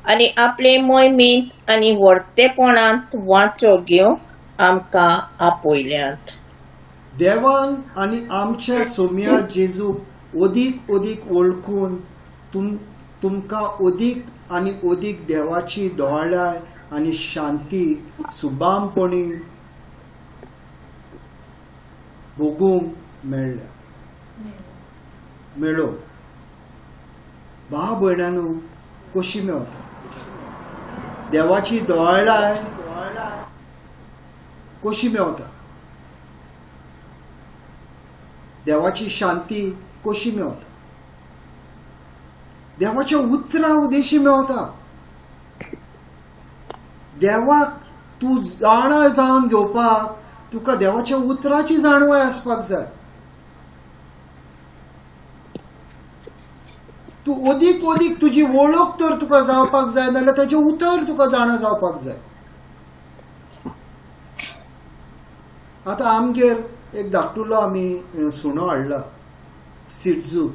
आनी आपले मोहिमेंत आनी व्हडटेपणांत वांटो घेवंक आमकां आपयल्यात. देवान आनी आमच्या सोम्या जेजूक ओदीक ओदीक वळखून तुमकां ओदीक आनी ओदीक देवाची दोळाय आनी शांती सुबामपणी भोगूंक मेळो. भाव भयणांनो, कशी मेळटा देवाची दोळाय? कशी मेळटा देवाची शांती? कशी मेळटा? देवाच्या उतरा उदेशी मेळटा. देवाक तूं जाणा जावन घेवपाक तुका देवाच्या उतराची जाणवाय आसपाक जाय. तूं ओदीक ओदीक तुजी वळख तर तुका जावपाक जाय, नाल्यार ताचें उतर तुका जाणा जावपाक जाय. आतां आमगेर एक धाकटुलो आमी सुणो हाडला, सिड्जू,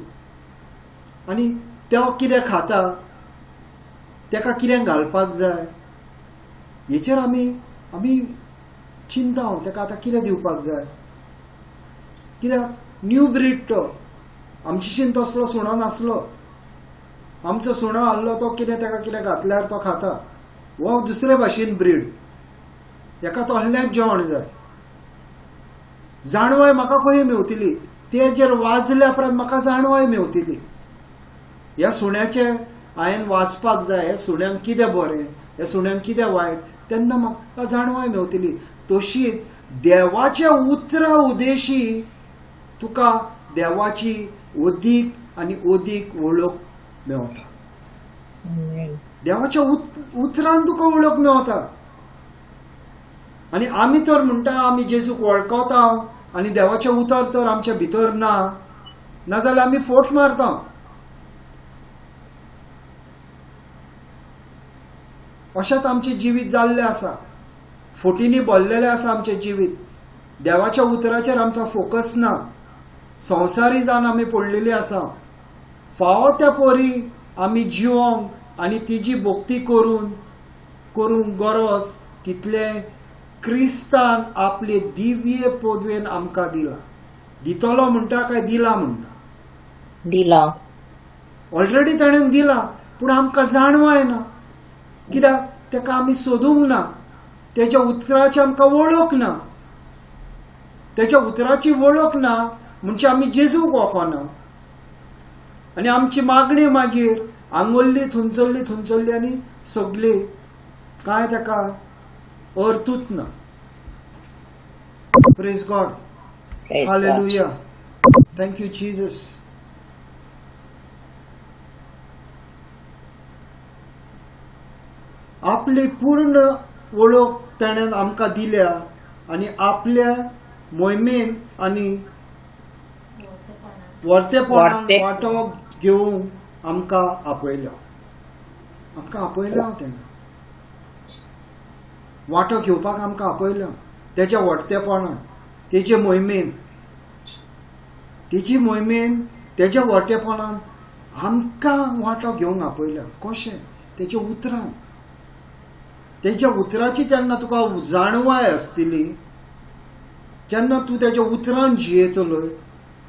आनी तो कितें खाता, ताका कितें घालपाक जाय हेचेर आमी चिंता ताका आतां कितें दिवपाक जाय. कित्याक न्यू ब्रीड तो, आमचेशीन तसलो सुणो नासलो. आमचो सुणो आहलो तो कितें ताका कितें घातल्यार तो खाता. वो दुसरे भाशेन ब्रीड, हेका तसलेंच जेवण जाय. जाणवाय म्हाका कशी मेवतली, तेजेर वाजल्या उपरांत म्हाका जाणवाय मेवतली. ह्या सुण्याचें हांवें वाचपाक जाय, हे सुण्यांक कितें बरें, हे सुण्यांक कितें वायट, तेन्ना म्हाका जाणवाय मेवतली. तशीच देवाच्या उतरा उदेशी तुका देवाची ओदीक आनी ओदीक वळख मेवता. देवाच्या उतरान तुका वळख मेवता. आनी आमी तर म्हणटा आमी जेजूक वळखता आनी देवाचें उतर तर आमच्या भितर ना, नाजाल्यार आमी फोट मारता. अशेंच आमचें जिवीत जाल्लें आसा, फोटींनी भरलेलें आसा आमचें जिवीत. देवाच्या उतराचेर आमचो फोकस ना, संवसारी जावन आमी पडलेलीं आसा. फावो त्या परी आमी जिवोंक आनी तिजी भोक्ती करूंक गरज कितलें क्रिस्तान आपले दिव्य पदवेन आमकां दिला. दितलो म्हणटा काय दिला म्हणटा? दिला. ऑलरेडी ताणें दिला, पूण आमकां जाणवाय ना. कित्याक ताका आमी सोदूंक ना, तेच्या उतराची आमकां वळख ना. तेच्या उतराची वळख ना म्हणजे आमी जेजूक वळखना. आनी आमची मागणी मागीर आंगोल्ली थुंचल्ली आनी सगली, कांय ताका अर्थूच ना. Praise God. Hallelujah. Thank you Jesus. आपली पूर्ण वळख ताणें आमकां दिल्या आनी आपल्या मोहिमेन आनी वर्तेपणान वांटो घेवंक आमकां आपयल्या. आमकां आपयल्या तेणें वांटो घेवपाक आमकां आपयल्या तेज्या व्हडटेपणान तेजे मोहिमेन तेज्या व्हडटेपणान आमकां वांटो घेवंक आपयल्या. कशें? तेज्या उतराची जेन्ना तुका जाणवाय आसतली, जेन्ना तूं तेज्या उतरान जियेतलो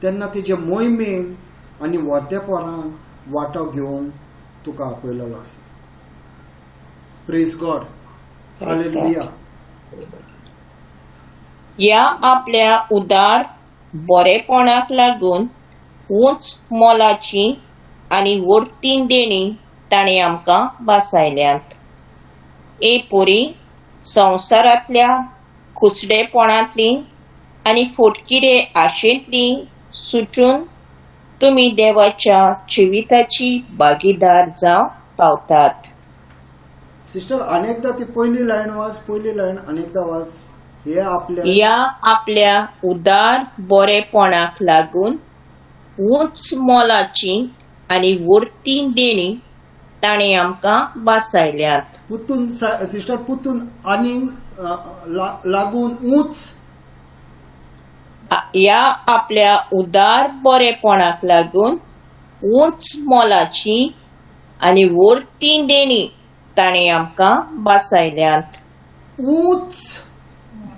तेन्ना तेजे मोहिमेन आनी व्हडटेपणान वांटो घेवंक तुका आपयलेलो आसा. Praise God. हालेलुया. ह्या आपल्या उदार बरेपणाक लागून उंच मोलाची आनी वर्तीन देणी ताणें आमकां बासायल्यात. पोरी, संवसारांतल्या कुसडेपणांतली आनी फोटकिरे आशेंतली सुटून तुमी देवाच्या जिविताची भागीदार जावंक पावतात. सिस्टर अनेकदा ती पहिली लायन अनेकदा वाच. ह्या आपल्या उदार बरेपणाक लागून उंच मोलाची आनी वर्तीन देणी ताणें आमकां बासायल्यात. सिस्टर पुतून आनी लागून उंच. ह्या आपल्या उदार बरेपणाक लागून उंच मोलाची आनी वर्तीन देणी ताणें आमकां बासायल्यात. उंच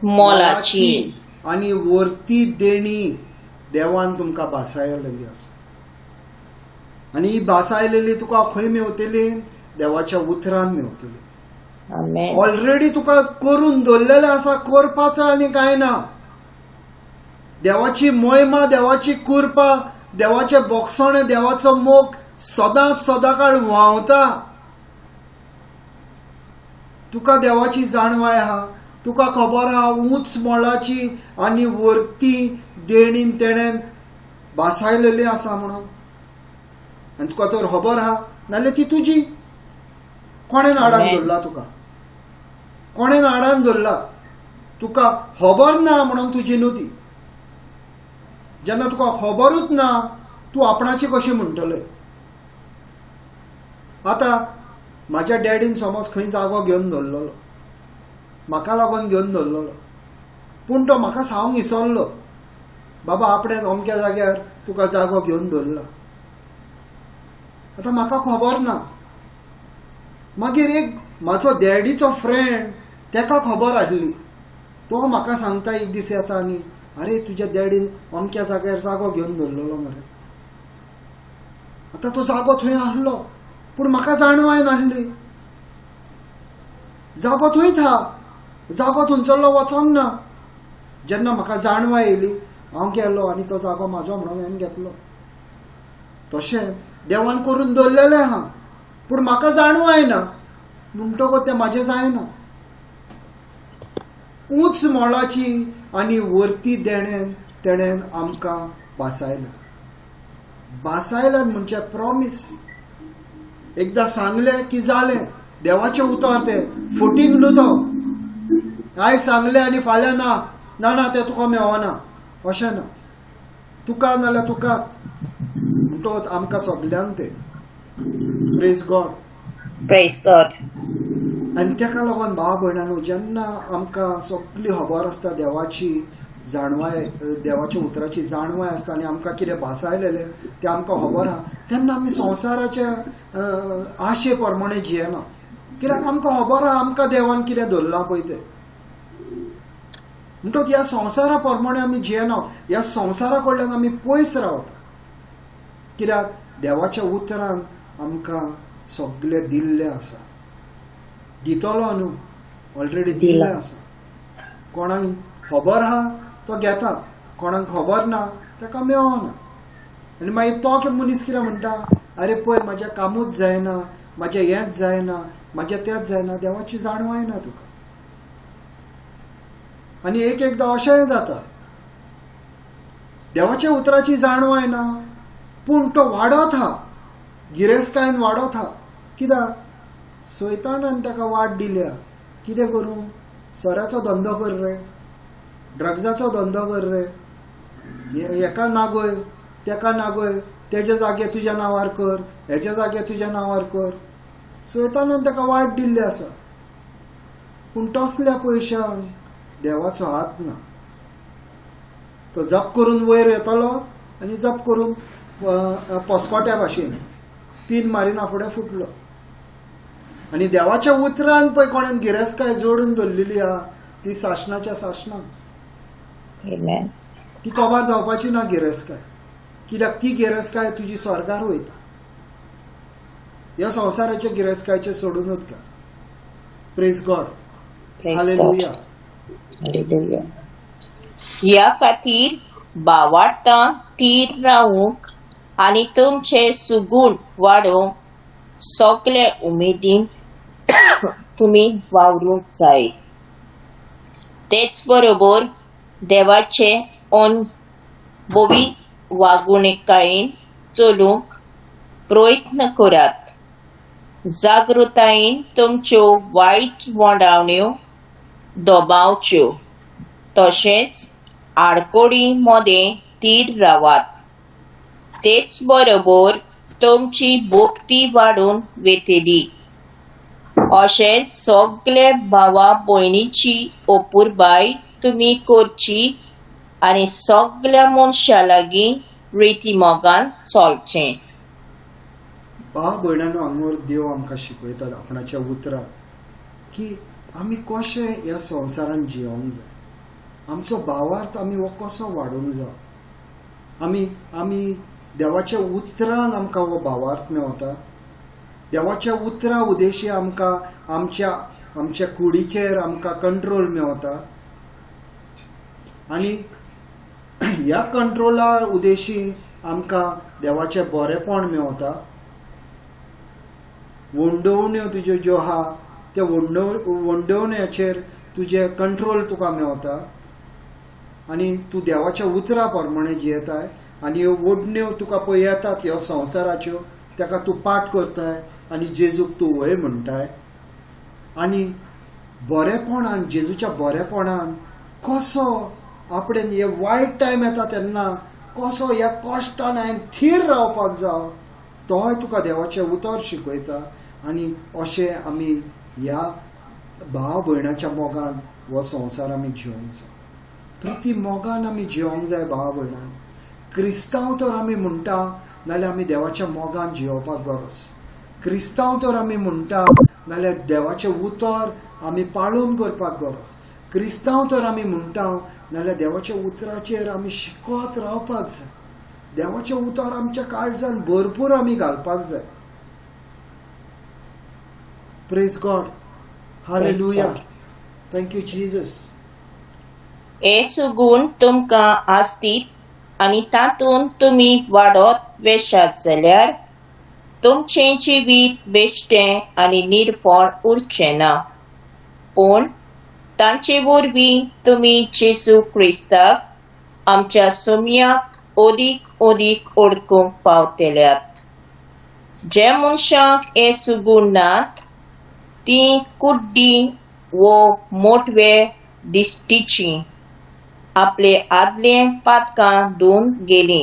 मोलाची आनी वर्ती देणी देवान तुमकां बासायलेली आसा. आनी ही बासायलेली तुका खंय मेवतली? देवाच्या उतरान मेवतली. आमेन. ऑलरेडी तुका करून दवरलेलें आसा. करपाचो आनी कांय ना. देवाची मोहिमा, देवाची कृपा, देवाचे बोगसणे, देवाचो मोग सदांच सदांकाळ व्हांवता. तुका देवाची जाणवाय आहा. तुका खबर आहा उंच मोलाची आनी वर्ती देणीन तेणेन बासायलेली आसा म्हणून. आनी तुका तर खबर आहा नाल्यार ती तुजी. कोणेन आडान दवरला तुका? कोणेन आडान दवरला? तुका खबर ना म्हणून तुजी न्हू ती. जेन्ना तुका खबरूच ना तूं आपणाची कशी म्हणटलें? आतां म्हाज्या डॅडीन समज खंय जागो घेवन दवरलेलो, म्हाका लागून घेवन दवरलेलो, पूण तो म्हाका सांगूंक विसरलो बाबा आपणें अमक्या जाग्यार तुका जागो घेवन दवरला. आतां म्हाका खबर ना. मागीर एक म्हाजो डॅडीचो फ्रेंड, तेका खबर आसली. तो म्हाका सांगता एक दीस येता आनी अरे तुज्या डॅडीन अमक्या जाग्यार जागो घेवन दवरलेलो मरे. आतां तो जागो थंय आसलो पूण म्हाका जाणवाय नासली. जागो थंयच आहा, जागो थंयचो वचोंक ना. जेन्ना म्हाका जाणवाय येयली हांव गेलो आनी तो जागो म्हाजो म्हणून हांवें घेतलो. तशें देवान करून दवरलेलें आहा पूण म्हाका जाणवाय ना म्हणटकूच तें म्हाजें जायना. उंच मोलाची आनी वर्ती देणेन तेणेन आमकां बासायला. बासायल्यान म्हणजे प्रॉमिस. एकदां सांगलें की जालें. देवाचें उतर तें फुटींग न्हू तो. आयज सांगलें आनी फाल्यां ना ना ना तें तुका मेळना अशें ना. तुका नाल्यार तुका म्हणटकूच आमकां सगल्यांक तें. Praise God. Praise God. आनी तेका लागून भाव भयणांनो जेन्ना आमकां सगळी खबर आसता देवाची जाणवाय, देवाच्या उतराची जाणवाय आसता आनी आमकां कितें भासायलेलें तें आमकां खबर आहा तेन्ना आमी संवसाराच्या आशे प्रमाणे जियेना. कित्याक आमकां खबर आहा आमकां देवान कितें दवरलां पळय तें. म्हणटकूच ह्या संवसारा प्रमाणे आमी जियेना. ह्या संवसारा कडल्यान आमी पयस रावता. कित्याक देवाच्या उतरान आमकां सगळें दिल्लें आसा. दितलो न्हू, ऑलरेडी दिल्लें आसा. कोणाक खबर आहा तो घेता, कोणाक खबर ना ताका मेळना. आनी मागीर तो मनीस कितें म्हणटा, अरे पळय म्हाजें कामूच जायना, म्हाजें हेंच जायना, म्हाजें तेंच जायना. देवाची जाणवाय ना तुका. आनी एक एकदां अशेंय जाता देवाच्या उतराची जाणवाय ना पूण तो वाडत आहा, गिरेस्तकायेन वाडत आहा. कित्याक? सैतानान ताका वाट दिल्या. कितें करूं? सोऱ्याचो धंदो कर रे, ड्रग्साचो धंदो कर रे, हेका नागय तेका नागय, तेजे जागे तुज्या नांवार कर, हेजे जागे तुज्या नांवार कर. सैतानान ताका वाट दिल्ली आसा. पूण तसल्या पयशांक देवाचो हात ना. तो जप करून वयर येतलो आनी जप करून पोसकोट्या भाशेन पीन मारिना फुडें फुटलो. आनी देवाच्या उतरान पळय कोणें गिरेस्तकाय जोडून दवरलेली आहा ती सासणाच्या सासणां. Amen. ती कबार जावपाची ना गिरेस्तकाय. कित्याक ती गिरेस्तकाय तुजी स्वर्गार वयता. ह्या संवसाराच्या गिरेस्तकायचे सोडूनच घाल. Praise God. Praise God. Hallelujah. Hallelujah. ह्या खातीर भावार्था थीर रावूंक आनी तुमचे सुगूण वाडोवंक सगळे उमेदीन तुमी वावरूंक जाय. तेच बरोबर देवाचे अनभवी वागणुकेन चलूंक प्रयत्न करात. जागृतायेन तुमच्यो वायट मोडावण्यो दबावच्यो. तशेंच आडकोडी मध्ये थीर रावात. तेच बरोबर तुमची भक्ती वाडून वेतली. अशेंच सगळे भावा भयणीची अपुरबाय तुमी करची आनी सगळ्या मनशां लागीं रितीमोगान चलचें. भाव भयणांनो, हांगोर देव आमकां शिकयता आपणाच्या उतरां की आमी कशे ह्या संवसारान जियोंक जाय. आमचो भावार्थ आमी हो कसो वाडोवंक जाय. आमी देवाच्या उतरान आमकां हो भावार्थ मेवता. देवाच्या उतरां उदेशी आमकां आमच्या कुडीचेर आमकां कंट्रोल मेवता. आनी ह्या कंट्रोला उदेशी आमकां देवाचें बरेपण मेवता. वंडोवण्यो तुज्यो ज्यो आहा त्या वंडोवण्याचेर तुजे कंट्रोल तुका मेवता. आनी तूं देवाच्या उतरा प्रमाणे जियेताय. आनी ह्यो वडण्यो तुका पळय येतात ह्यो संवसाराच्यो ताका तूं पाठ करताय आनी जेजूक तूं वय म्हणटाय. आनी बरेपणान जेजूच्या बरेपणान कसो आपणें हे वायट टायम येता तेन्ना कसो ह्या कश्टान हांवें थीर रावपाक जाय तोय तुका देवाचें उतर शिकयता. आनी अशें आमी ह्या भाव भयणाच्या मोगान हो संवसार आमी जियोंक जाय. प्रिती मोगान आमी जियोंक जाय भाव भयणान. क्रिस्तांव तर आमी म्हणटा नाल्यार आमी देवाच्या मोगान जियोवपाक गरज. क्रिस्तांव तर आमी म्हणटा नाल्यार देवाचें उतर आमी पाळून करपाक गरज. क्रिस्तांव तर आमी म्हणटा नाल्यार देवाच्या उतराचेर आमी शिकत रावपाक जाय. देवाचें उतर आमच्या काळजान भरपूर आमी घालपाक जाय. Praise God. Hallelujah. God. Thank you Jesus. हे सुगूण तुमकां आसतीत आनी तातूंत तुमी वाडत वेशात जाल्यार तुमचें जिवीत बेश्टें आनी निर्फळ उरचें ना. पूण तांचे वरवीं तुमी जेजू क्रिस्ताक आमच्या सुमयाक अदीक ओळखूंक पावतल्यात. जे मनशांक हे सुगूण नात ती कुड्डी वो मोटवे दिश्टीची आपले आदले पातकां धुवन गेली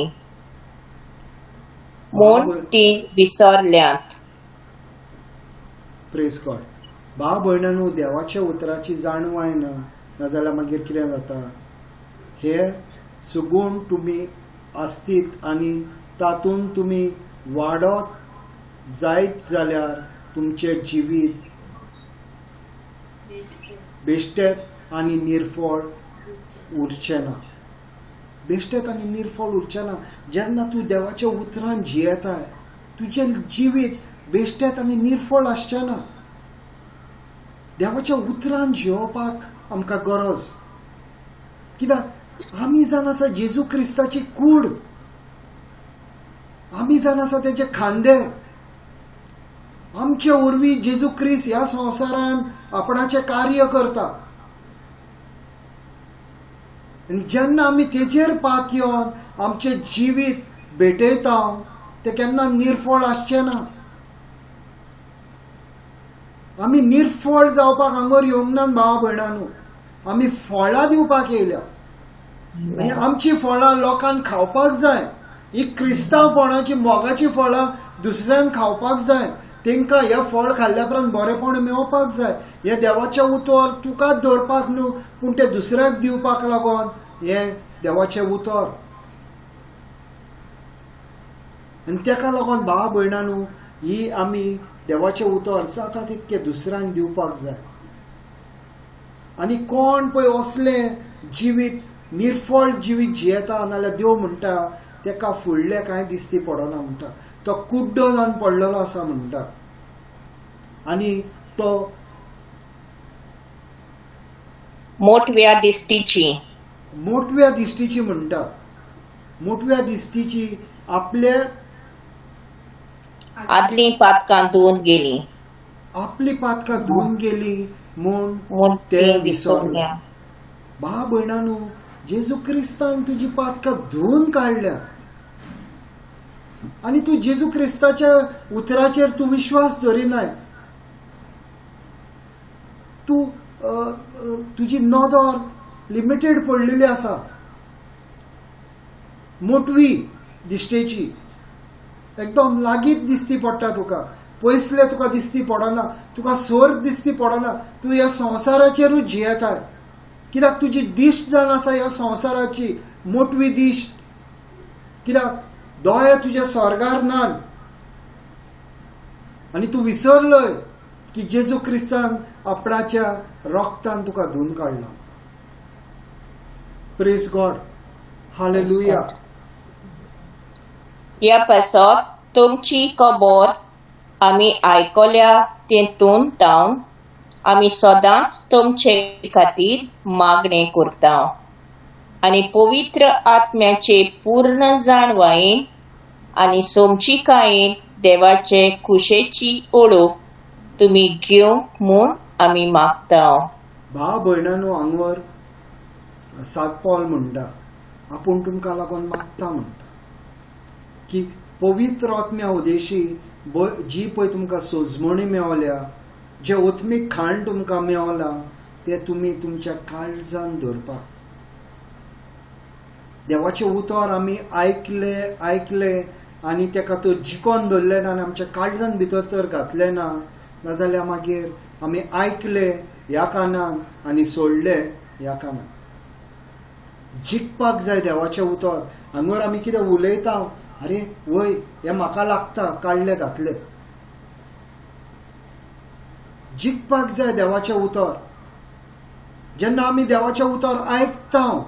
म्हूण ती विसरल्यांत. Praise God. भाव भयणांनो, देवाच्या उतराची जाणवाय ना नाजाल्यार मागीर कितें जाता. हे सुगूण तुमी आसतीत आनी तातूंत तुमी वाडत जायत जाल्यार तुमचें जिवीत बेश्टेत आनी निर्फळ उरचें ना. बेश्टेत आनी निर्फळ उरचें ना. जेन्ना तूं देवाच्या उतरान जियेताय तुजें जिवीत बेश्टेत आनी निर्फळ आसचें ना. देवाच्या उतरान जियोवपाक आमकां गरज. कित्याक आमी जावन आसा जेजू क्रिस्ताची कूड. आमी जावन आसा तेजे खांदे. आमचे उर्वी जेजू क्रिस्त ह्या संवसारान आपणाचें कार्य करता. आनी जेन्ना आमी तेजेर पात येवन आमचें जिवीत भेटयता तें केन्ना निर्फळ आसचें ना. आमी निर्फळ जावपाक हांगर येवंक ना भाव भयणांनो. आमी फळां दिवपाक येयल्या आनी आमची फळां लोकांक खावपाक जाय. ही क्रिस्तांवपणाची मोगाची फळां दुसऱ्यांक खावपाक जाय. तांकां हे फळ खाल्ल्या उपरांत बरेपण मेळपाक जाय. हे देवाचें उतर तुकाच धरपाक न्हू, पूण तें दुसऱ्याक दिवपाक लागून हें देवाचें उतर. आनी ताका लागून भाव भयणांनो, ही आमी देवाचें उतर जाता तितकें दुसऱ्यांक दिवपाक जाय. आनी कोण पळय असलें जिवीत निर्फळ जिवीत जियेता नाल्यार देव म्हणटा ताका फुडलें कांय दिश्टी पडना म्हणटा. तो कुड्डो जावन पडलेलो आसा म्हणटा. आनी तो मोठव्या दिश्टीची मोठव्या दिश्टीची म्हणटा. मोठव्या दिश्टीची आपले आदली पातकां धुवन गेली आपली पातकां धुवन गेली म्हूण म्हूण ते ती विसरले. विसरल्या. भाव भयणांनो, जेजू क्रिस्तान तुजी पातकां धुवन काडल्या आनी तूं जेजू क्रिस्ताच्या उतराचेर तूं विश्वास धरिनाय. तूं तुजी नदर लिमिटेड पडलेली आसा, मोटवी दिश्टेची, एकदम लागींच दिश्टी पडटा तुका. पयसले तुका दिश्टी पडना, तुका सोर दिश्टी पडना. तूं ह्या संवसाराचेरूच जियेताय. कित्याक तुजी दिश्ट जावन आसा ह्या संवसाराची मोटवी दिश्ट. कित्याक दोळे तुजे स्वर्गार नान आनी तूं विसरलय की जेजू क्रिस्तान आपणाच्या रोगतान तुका धुवन काडला. Praise God. हालेलुया. ह्या पासत तुमची खबर आमी आयकल्या तेतून तावन आमी सदांच तुमचे खातीर मागणें करता. आनी पवित्र आत्म्याचे पूर्ण जाणवायेन आनी सोमचिकायेन देवाचे खुशेची ओळख तुमी घेवंक म्हूण आमी मागता. भाव भयणांनो, हांगर सात पॉल म्हणटा आपूण तुमकां लागून मागता म्हणटा की पवित्र आत्म्या उदेशी जी पळय तुमकां सोजमणी मेवल्या, जे ओत्मीक खाण तुमकां मेवला, ते तुमी तुमच्या काळजान धरपाक. देवाचें उतर आमी आयकले आनी ताका तो जिकोन धरले ना आनी आमच्या काळजान भितर तर घातले ना, नाजाल्यार मागीर आमी आयकले ह्या कानान आनी सोडले ह्या कानान. जिखपाक जाय देवाचें उतर. हांगर आमी कितें उलयता, अरे वय हें म्हाका लागता, काडले घातले. जिखपाक जाय देवाचें उतर. जेन्ना आमी देवाचें उतर आयकता,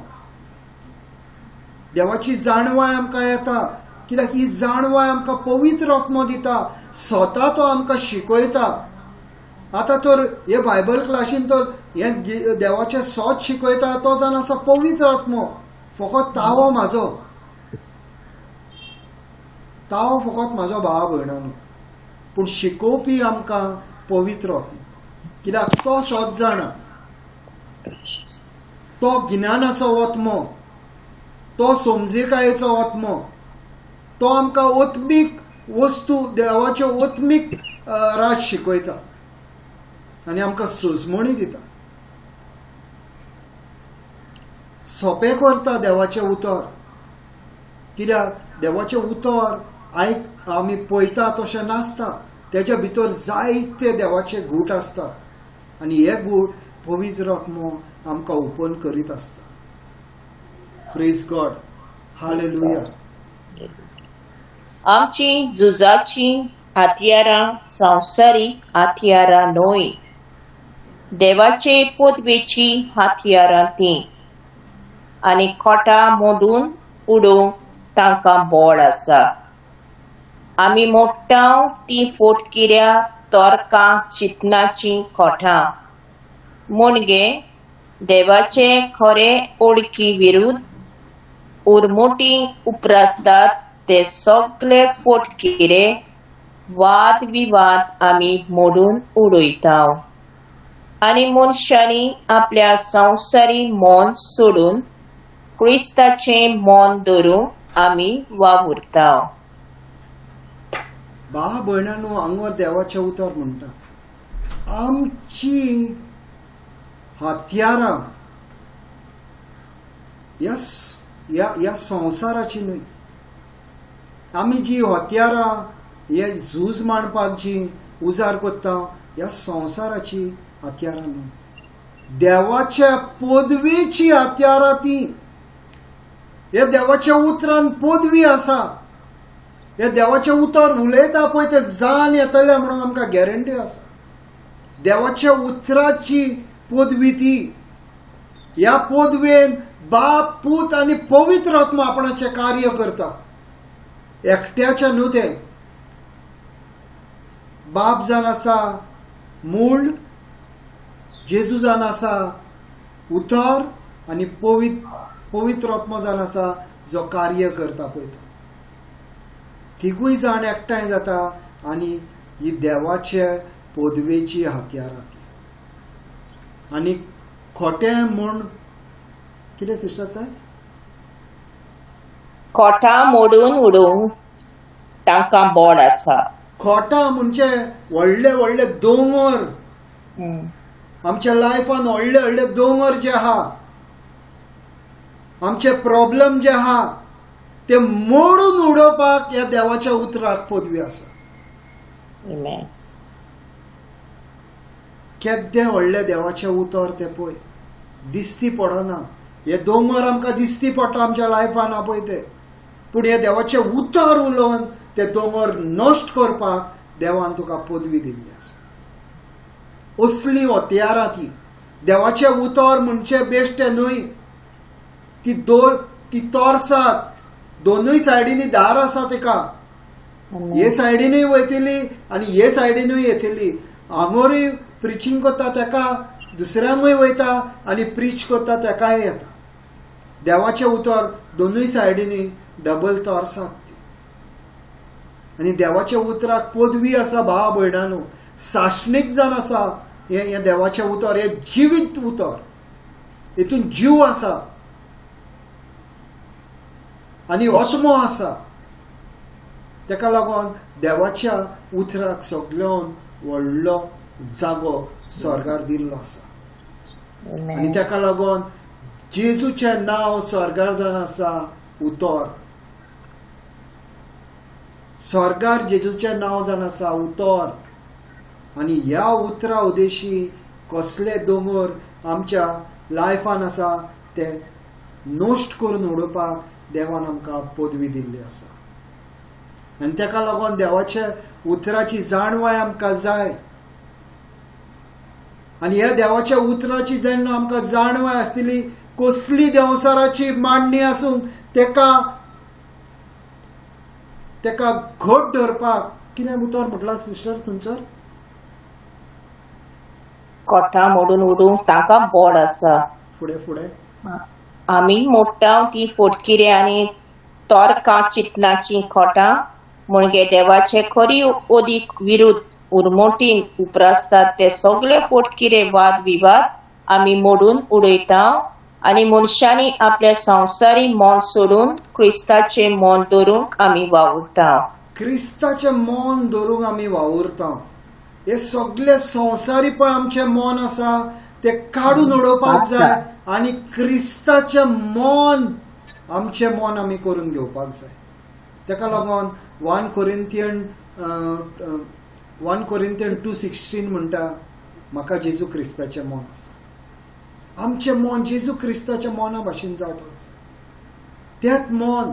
देवाची जाणवाय आमकां येता. कित्याक ही जाणवाय आमकां पवित्र आत्मो दिता. स्वता तो आमकां शिकयता. आतां तर हे बायबल क्लासीन तर हे देवाचें सोच शिकयता तो जावन आसा पवित्र आत्मो. फकत तावो म्हाजो भाव भयणांनो, पूण शिकोवपी आमकां पवित्र आत्मो. कित्याक तो सोच जाणा, तो गिन्यानाचो आत्मो, तो समजेकायेचो आत्मो, तो आमकां ओत्मीक वस्तू, देवाच्यो ओत्मीक राज शिकयता आनी आमकां सुजमणी दिता. सोंपें करता देवाचें उतर. कित्याक देवाचें उतर आमी पळयता तशें नासता. तेच्या भितर जायते देवाचे गूट आसता आनी हे गूट पवित्र आत्मो आमकां ओपन करीत आसता. Praise God. हालेलुया. आमची झुजाची हातयारां संवसारीक हातयारां न्हय, देवाचे पदवेची हातयारां ती, आनी खोटां मोडून उडोवंक तांकां बळ आसा. आमी मोडटाव ती फोटकिऱ्या तोरकां चिंतनाची खोटां, म्हणजे देवाचे खरे ओळखी विरुद्ध उर्मोटी उप्रासतात ते सगळे फोटकिरे वाद विवाद आमी मोडून उडयताव. आनी मनशांनी आपल्या संवसारी मोन सोडून क्रिस्ताचें मोन धरूंक आमी वावुरताव. भाव भयणांनो, हांगर देवाचें उतर म्हणटा आमची हातयारां ह्या संवसाराची न्हय. आमी जी हत्यारां हे झूज मांडपाक जी उजार कोत्ता ह्या संवसाराची हत्यारां न्हू, देवाच्या पदवेची हत्यारां ती. हे देवाच्या उतरान पदवी आसा. हे देवाचे उतर उलयता पळय ते जाण येतले म्हणून आमकां गॅरंटी आसा. देवाच्या उतराची पदवी ती. ह्या पदवेन बाप, पूत आनी पवित्र आत्मा आपणाचे कार्य करता. एकट्याचे न्हू ते. बाप जावन आसा मूळ, जेजू जावन आसा उतर, आनी पवित्र आत्मा जावन आसा जो कार्य करता पळय तो. तिगूय जाण एकठांय जाता आनी ही देवाचे पदवेची हत्यारां ती. आनी खोटें म्हूण कितें सिस्टर तें खोटां मोडून उडोवंक तांकां बोड आसा. खोटां म्हणजे व्हडले व्हडले दोंगर. आमच्या लायफान व्हडले व्हडले दोंगर जे आहा, आमचे प्रॉब्लेम जे आहा ते मोडून उडोवपाक ह्या देवाच्या उतराक पदवी आसा. Amen. केद्दे व्हडले देवाचे उतर ते पळय, दिसती पडना. हे दोंगर आमकां दिसती पडटा आमच्या लायफान आहा पळय ते, पूण हे देवाचे उतर उलोवन ते दोंगर नश्ट करपाक देवान तुका पदवी दिल्ली आसा. असली हत्यारां ती. देवाचे उतर म्हणजे बेश्टे न्हय. ती तोरसात, दोनूय सायडीनी धार आसा तिका. हे सायडीनूय वयतली आनी हे सायडीनूय येतली. हांगोरूय प्रिचींग करता तेका दुसऱ्यांकूय वयता आनी प्रीच करता तेकाय येता. देवाचे उतर दोनूय सायडीनी डबल तोरसात ती. आनी देवाच्या उतराक पदवी आसा भावा भयणांनो. साश्णीक जावन आसा हे देवाचे उतर. हे जिवीत उतर. हितून जीव आसा आनी आत्मो आसा. तेका लागून देवाच्या उतराक सगळ्यान व्हडलो जागो स्वर्गार दिल्लो आसा. आनी तेका लागून जेजूचें नांव स्वर्गार जावन आसा उतर. स्वर्गार जेजूचें नांव जावन आसा उतर. आनी ह्या उतरा उदेशी कसले दोंगर आमच्या लायफान आसा ते नश्ट करून उडोवपाक देवान आमकां पदवी दिल्ली आसा. आनी तेका लागून देवाच्या उतराची जाणवाय आमकां जाय. आनी ह्या देवाच्या उतराची जेन्ना आमकां जाणवाय आसतली, कसली देंवसाराची मांडणी आसूं तेका घट धरपाक कितें उतर म्हटला सिस्टर तुमचो? खोटां मोडून उडोवंक तांकां बोड आसा. फुडें आमी मोडटा ती फोटकिरे आनी तोरकां चिंतनाची खोटां मुळगे देवाचे खरी ओदीक विरुद्ध उर्मोटीन उप्रासतात ते सगळे फोटकिरे वाद विवाद आमी मोडून उडयता आनी मनशांनी आपले संवसारी मोन सोडून क्रिस्ताचे मोन धरूंक आमी वावुरता. क्रिस्ताचें मोन धरूंक आमी वावुरता. हे सगळे संवसारी पळय आमचें मोन आसा ते काडून उडोवपाक जाय आनी क्रिस्ताचें मोन आमचें मोन आमी करून घेवपाक जाय. तेका लागून 1 कोरिंथियन 2:16 म्हणटा म्हाका जेजू क्रिस्ताचें मोन आसा. आमचें मोन जेजू क्रिस्ताच्या मोना भाशेन जावपाक जाय. तेंच मोन,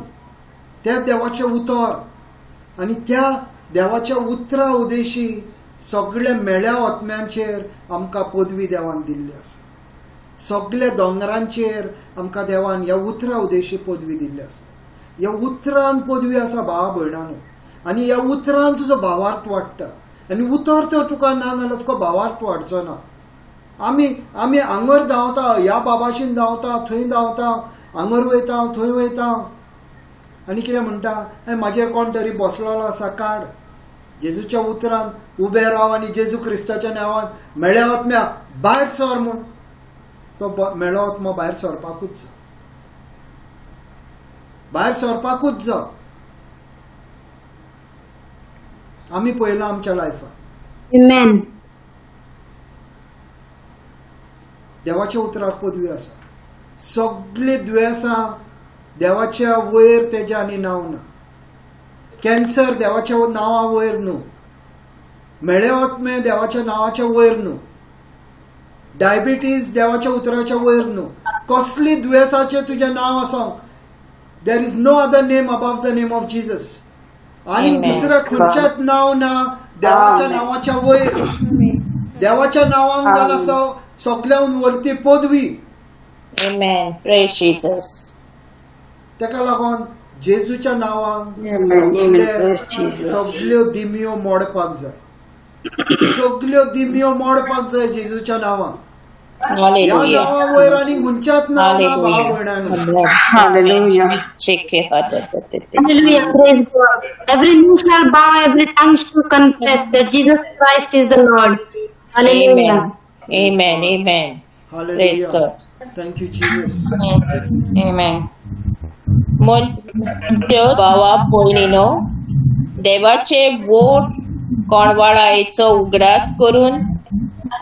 त्या देवाचें उतर आनी त्या देवाच्या उतरा उदेशी सगळे मेळ्या आत्म्यांचेर आमकां पदवी देवान दिल्ली आसा. सगळे दोंगरांचेर आमकां देवान ह्या उतरा उदेशी पदवी दिल्ली आसा. ह्या उतरान पदवी आसा भावा भयणांनो. आनी ह्या उतरान तुजो भावार्थ वाडटा. आनी उतर तो तुका ना जाल्यार तुका भावार्थ वाडचो ना. आमी हांगर धांवता, ह्या बाबाशीन धांवता, थंय धांवता, हांगर वयता, थंय वयता आनी कितें म्हणटा म्हाजेर कोण तरी बसलेलो आसा काड. जेजूच्या उतरान उबे राव आनी जेजू क्रिस्ताच्या नांवान मेळ्या आत्म्याक भायर सर म्हूण तो मेळो आत्मो भायर सरपाकूच जा. भायर सरपाकूच जा. आमी पळयलां आमच्या लायफान Amen. देवाच्या उतराक पदवी आसा. सगळी दुयेंसां देवाच्या वयर तेजे आनी नांव ना. कॅन्सर देवाच्या नांवा वयर न्हू. मेळे ओतमे देवाच्या नावाच्या वयर न्हू, डायबिटीज देवाच्या उतराच्या वयर न्हू, कसली दुयेसाचें तुजें नांव आसूं, there is no other name above the name of Jesus. आणि Amen. दुसरं खंयचेंच नांव ना देवाच्या नावाच्या वयर. देवाच्या नांवान जावन आसा सगळ्यान वरती पदवी. Amen. Praise Jesus. तेका लागून जेजूच्या नांवान Praise Jesus. सगळ्यो दिमयो मोडपाक जाय, सगळ्यो दिमयो मोडपाक जाय जेजूच्या नांवान. ह्या Hallelujah. नांवा वयर आनी खंयच्याच नांव ना भाव भयणांनो. Hallelujah. Hallelujah, praise God. Every knee shall bow, every tongue shall confess that Jesus Christ is the Lord. Hallelujah. Amen. Amen. Praise Hallelujah. God. Thank you, Jesus. Amen. म्हणजे भावा पयलीनो देवाचे वोट कोणवाळायेचो उगडास करून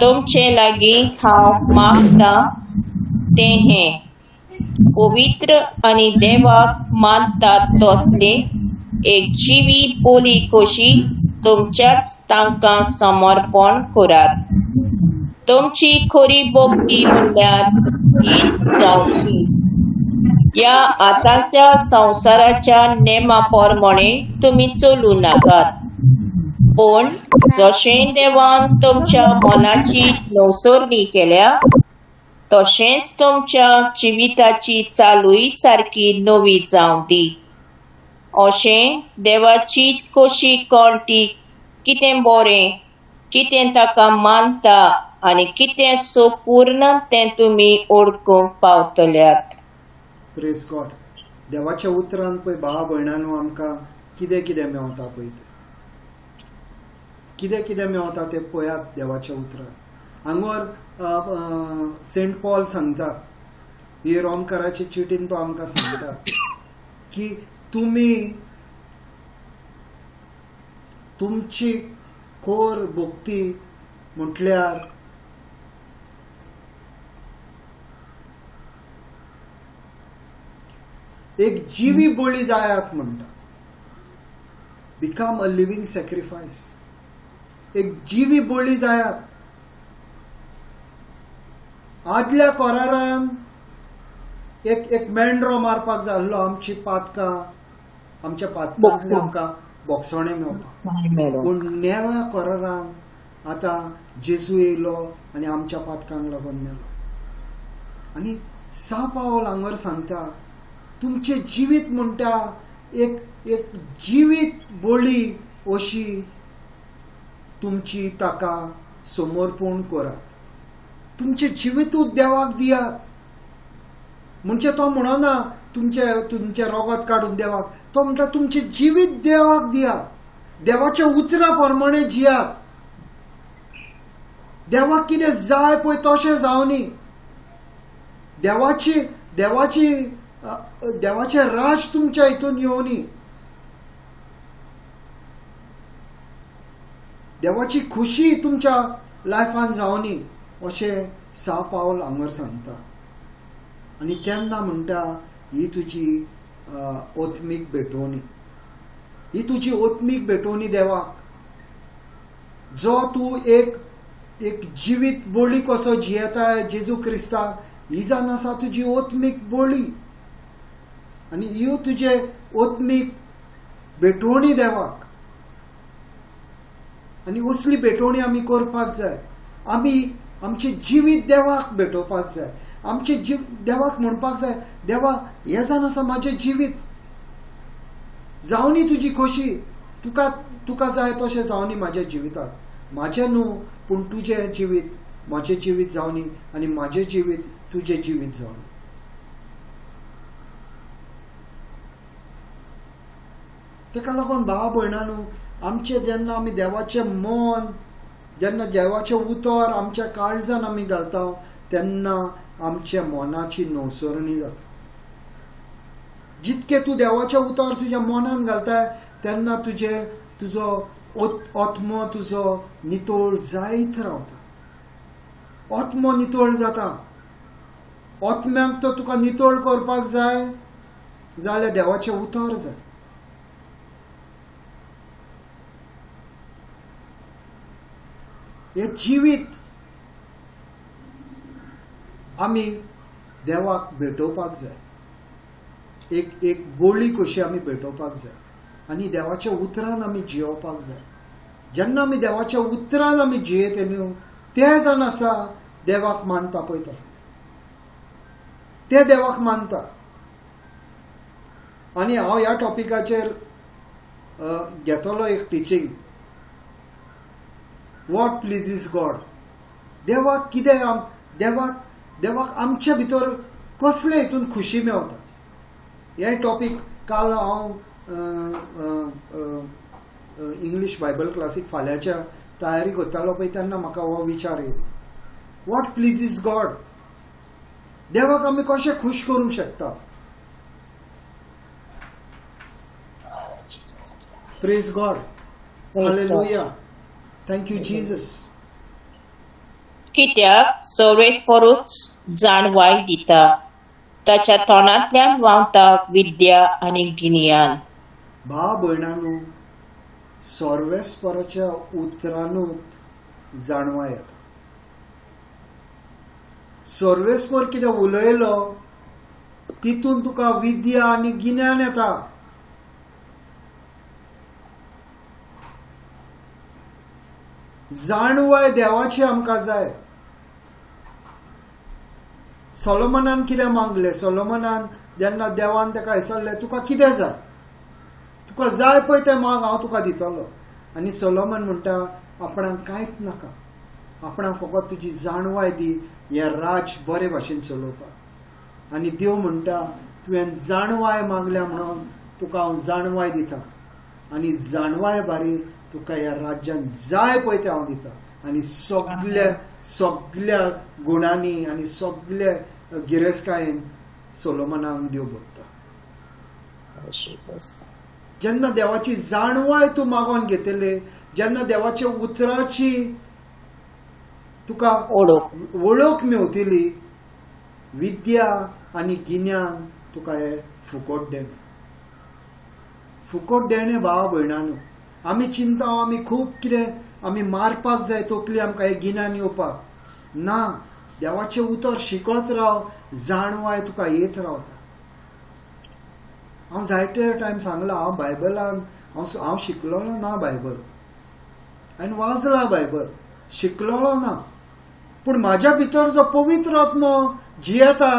तुमचे लागीं हांव मागता ते हे पवित्र आनी देवाक मानतात तसले एक जिवी बोली कशी तुमच्याच तांकां समर्पण करात. तुमची खरी भक्ती म्हणल्यार हीच जावची. या आतांच्या संसाराच्या नेमा प्रमाणे तुम्ही चलू नाकात, पण जशें देवान तुमच्या मनाची नवसरणी केल्या तशेंच तुमच्या जिविताची चालूय सारकी नवी जावं दी. अशें देवाची कशी कळटी, कितें बरें, कितें ताका मानता आनी कितें संपूर्ण तें तुमी ओळखूंक पावतल्यात. Praise God. देवाच्या उतरान पळय भाव भयणांनो आमकां कितें कितें मेवता पळय तें. कितें कितें मेवता तें पळयात देवाच्या उतरान. हांगर सेंट पॉल सांगता, ही रोमकाराच्या चिटीन तो आमकां सांगता की तुमी तुमची खोर भक्ती म्हटल्यार एक जिवी बळी जायात म्हणटा. Become a living sacrifice. एक जिवी बळी जायात. आदल्या करारान एक मेंढरो मारपाक जाय आसलो आमची पातकां, आमच्या पातकांक आमकां बोगसोणे मेळपाक. पूण नेव्या करारान आतां जेजू येयलो आनी आमच्या पातकांक लागून मेलो. आनी सा पावल हांगर सांगता तुमचे जिवीत म्हणटा एक जिवीत बळी अशी तुमची ताका समर्पण करात. तुमचे जिवीतूच देवाक दियात. म्हणजे तो म्हणना तुमचे रगत काडून देवाक, तो म्हणटा तुमचे जिवीत देवाक दियात. देवाच्या उतरा प्रमाणे जियात. देवाक कितें जाय पळय तशें जावनी. देवाचे राज तुमच्या हितून येवनी. देवाची खुशी तुमच्या लायफान जावनी अशें सा पावल हांगर सांगता. आनी केन्ना म्हणटा ही तुजी ओत्मीक भेटोवणी. ही तुजी ओत्मीक भेटोवणी देवाक, जो तूं एक जिवीत बळी कसो जियेताय जेजू क्रिस्ताक, ही जावन आसा तुजी ओत्मीक बळी. आनी ह्यो तुजे ओत्मीक भेटोवणी देवाक. आनी असली भेटोवणी आमी करपाक जाय. आमी आमचे जिवीत देवाक भेटोवपाक जाय. आमचे देवाक म्हणपाक जाय, देवा हें जावन आसा म्हाजें जिवीत. जावनी तुजी खोशी, तुका जाय तशें जावनी म्हाज्या जिवितांत. म्हाजें न्हू पूण तुजें जिवीत म्हाजें जिवीत जावनी आनी म्हाजें जिवीत तुजें जिवीत जावनी. तेका लागून भाव भयणांनो आमचे जेन्ना आमी देवाचें मन, जेन्ना देवाचें उतर आमच्या काळजान आमी घालता तेन्ना आमच्या मनाची नवसरणी जाता. जितके तूं देवाचें उतर तुज्या मनान घालताय तेन्ना तुजो आत्मो तुजो नितळ जायत रावता. आत्मो नितळ जाता. आत्म्याक तो तुका नितळ करपाक जाय जाल्यार देवाचें उतर जाय. हे जिवीत आमी देवाक भेटोवपाक जाय. एक बोळी कशी आमी भेटोवपाक जाय आनी देवाच्या उतरान आमी जियोवपाक जाय. जेन्ना आमी देवाच्या उतरान आमी जियेत न्हू ते जाण आसा देवाक मानता पळय ते देवाक मानता. आनी हांव ह्या टॉपिकाचेर घेतलो एक टिचींग. What pleases God. देवाक कितें देवाक आमच्या भितर कसले हितून खुशी मेवता. हे टॉपिक काल हांव इंग्लीश बायबल क्लासीक फाल्यांच्या तयारी करतालो पळय तेन्ना म्हाका हो विचार येयलो. What pleases God. देवाक आमी कशें खूश करूंक शकता. Praise God. Hallelujah. Thank you Jesus. कित्याक सर्वेस्परूच जाणवाय दिता. ताच्या तोंडांतल्यान व्हांवता विद्या आनी गिन्यान. भाव भयणांनो, सर्वेस्पराच्या उतरानूच जाणवा येता. सर्वेस्पर कितें उलयलो तितून तुका विद्या आनी गिन्यान येता. जाणवाय देवाची आमकां जाय. सोलोमनान कितें मागलें. सोलोमनान जेन्ना देवान ताका विचारलें तुका कितें जाय, तुका जाय पळय तें माग हांव तुका दितलो. आनी सोलोमन म्हणटा आपणाक कांयच नाका, आपणाक फकत तुजी जाणवाय दी हें राज बरे भाशेन चलोवपाक. आनी देव म्हणटा तुवें जाणवाय मागल्या म्हणून तुका हांव जाणवाय दिता आनी जाणवाय बारी तुका ह्या राज्यान जाय पळय तें हांव दिता. आनी सगळ्या गुणांनी आनी सगळ्या गिरेस्कायेन सोलोमनाक देव बोगता. जेन्ना देवाची जाणवाय तूं मागोन घेतले, जेन्ना देवाच्या उतराची तुका वळख मेवतली, विद्या आनी गिन्यान तुका हे फुकट देणें. फुकट देणें भाव भयणांनो. आमी चिंता आमी खूब कितें आमी मारपाक जाय तकली आमकां हें गिन्यान येवपाक. ना, देवाचें उतर शिकत राव, जाणवाय तुका येत रावता. हांव जायते टायम सांगलां हांव बायबलान हांव शिकलोलो ना बायबल. हांवें वाचला बायबल, शिकलोलो ना. पूण म्हाज्या भितर जो पवित्र आत्मो जियेता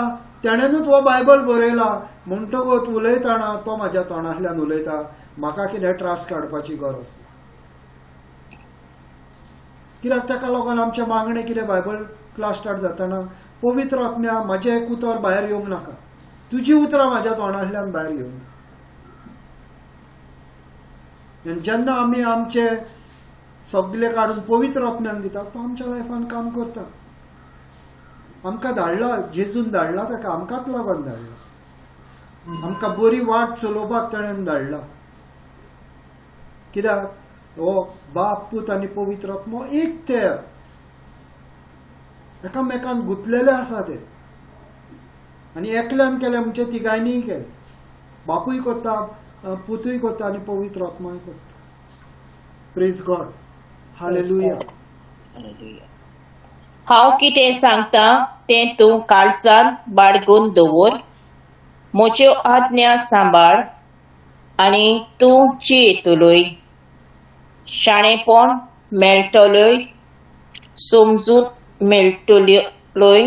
तेणेनूच हो बायबल बरयला. म्हणटकच उलयतना तो म्हाज्या तोंडांतल्यान उलयता. म्हाका कितें त्रास काडपाची गरज ना. कित्याक ताका लागून आमचे मागणें कितें बायबल क्लास स्टार्ट जातना पवित्र आत्म्या म्हाजें एक उतर भायर येवंक नाका, तुजी उतरां म्हाज्या तोंडांतल्यान भायर येवंक ना. जेन्ना आमी आमचे सगळे काडून पवित्र आत्म्याक दिता तो आमच्या लायफान काम करता. आमकां धाडला, जेजून धाडला, ताका आमकांच लागून धाडला. आमकां बरी वाट चलोवपाक ताणें धाडला. कित्याक हो बाप, पूत आनी पवित्र आत्मो एक ते एकामेकान गुंतलेले आसा ते. आनी एकल्यान केले म्हणजे तिगायनीय केले. बापूय करता, पुतूय करता आनी पवित्र आत्माय करता. Praise God. हालेलुया. हांव कितें सांगता तें तूं काळजांत बाळगून दवर. म्हज्यो आज्ञा सांबाळ आनी तूं जियेतलोय. शाणेपण मेळटलोय, समजूत मेळटलोय.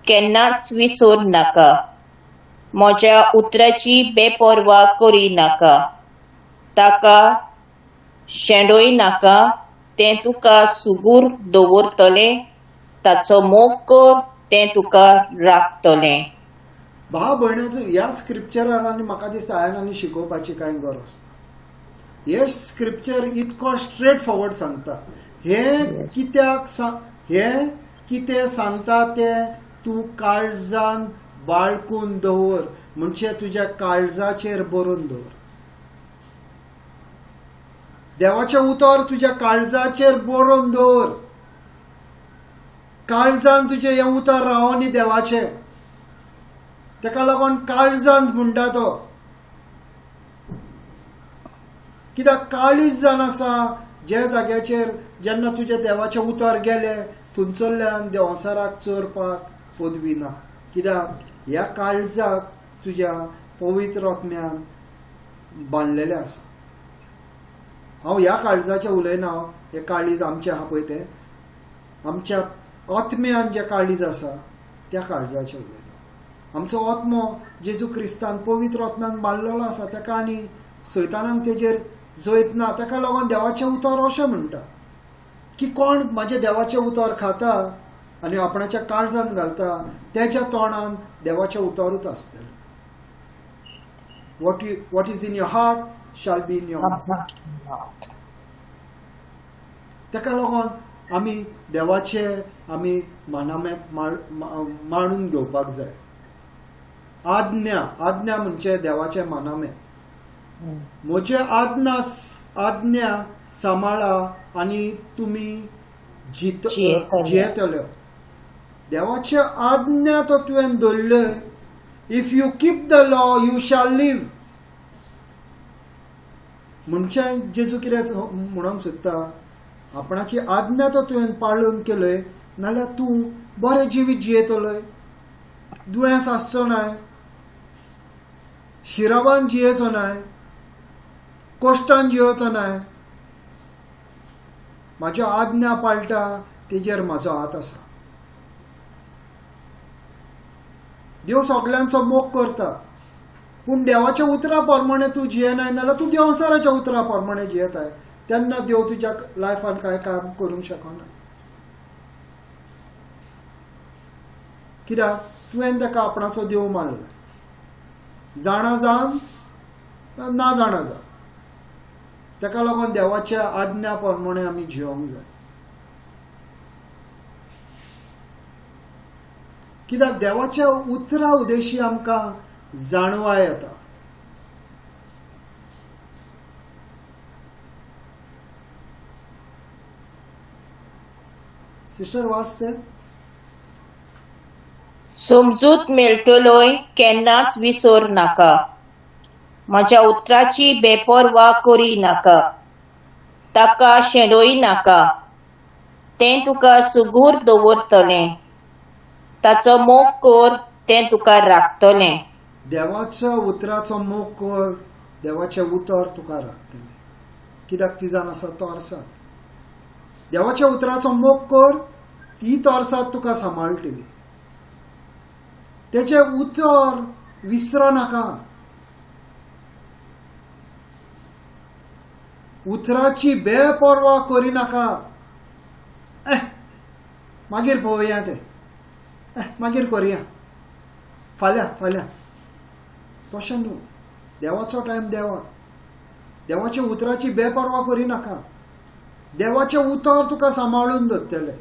केन्नाच विसर नाका. म्हज्या उतराची बेपर्वा करी नाका. ताका शेंडोय नाका. तें तुका सुगूर दवरतलें. ताचो मोग कर, तें तुका राखतलें. भाव भयणाचो ह्या स्क्रिप्चरान आनी म्हाका दिसता हांवें आनी शिकोवपाची कांय गरज ना. हे स्क्रिप्चर इतको स्ट्रेट फॉरवर्ड सांगता. हे कितें सांगता तें तूं काळजान बाळकून दवर, म्हणजे तुज्या काळजाचेर बरोवन दवर. देवाचें उतर तुज्या काळजाचेर बरोवन दवर. काळजान तुजें हें उतर रावो न्ही देवाचें. ताका लागून काळजांत म्हणटा तो. कित्याक काळीज जावन आसा जे जाग्याचेर जेन्ना तुजे देवाचे उतर गेले थंयसरल्यान देवसराक चोरपाक पदवी ना. कित्याक ह्या काळजाक तुज्या पवित्र आत्म्यान बांदलेले आसा. हांव ह्या काळजाचें उलयना. हे काळीज आमचें आहा पळय तें आमच्या आत्म्यान जे काळीज आसा त्या काळजाचें उलयता. आमचो आत्मो जेजू क्रिस्तान पवित्र आत्म्यान बांदलेलो आसा. ताका आनी सैतानान तेजेर जैत ना. ताका लागून देवाचें उतर अशें म्हणटा की कोण म्हाजे देवाचें उतर खाता आनी आपणाच्या काळजान घालता तेज्या तोंडान देवाचें उतरूच आसतलें. what is in your heart shall be in your mouth. ताका लागून आमी देवाचे आमी मानामेत मांडून घेवपाक जाय. आज्ञा म्हणजे देवाचे मानामेत. म्हजे आज्ञा सांबाळा आनी तुमी जियेतल्यो. देवाचे आज्ञा तो तुवें धरल्यो. If you keep the law you shall live. म्हणजे जेजू कितें म्हणूंक सोदता, आपणाची आज्ञा तो तुवें पाळून केलय नाल्यार तूं बरें जिवीत जियेतलोय. दुयेंस आसचो नाय, शिरावान जियेचो नाय, कश्टान जियेचो नाय. म्हाज्यो आज्ञा पाळटा तेजेर म्हाजो हात आसा. देव सगळ्यांचो मोग करता पूण देवाच्या उतरा प्रमाणे तूं जियेनाय नाल्यार तूं देवसराच्या उतरा प्रमाणे जियेताय तेन्ना देव तुज्या लायफान कांय काम करूंक शकना. कित्याक तुवें ताका आपणाचो देव मानला. जाणा जावन ना जाणा जावन ताका लागून देवाच्या आज्ञा प्रमाणे आमी जियोंक जाय. कित्याक देवाच्या उतरा उदेशी आमकां जाणवाय येता. सिस्टर वाचते. समजूत मेळटलोय केन्नाच विसर नाका. म्हज्या उतराची बेपरवा करी नाका. ताका शेणोय नाका. तें तुका सुगूर दवरतलें. ताचो मोग कर तें तुका राखतलें. देवाच्या उतराचो मोग कर. देवाचें उतर तुका राखतलें. कित्याक ती जाण आसा तोरसात. देवाच्या उतराचो मोग कर. ती तोरसात तुका सांबाळटली. तेचे उतर विसरो नाका. उतराची बेपर्वा करी नाका. मागीर पळोवया तें. मागीर करया. फाल्यां तशें न्हू. देवाचो टायम देवाक. देवाच्या उतराची बेपर्वा करी नाका. देवाचें उतर तुका सांबाळून दवरतलें.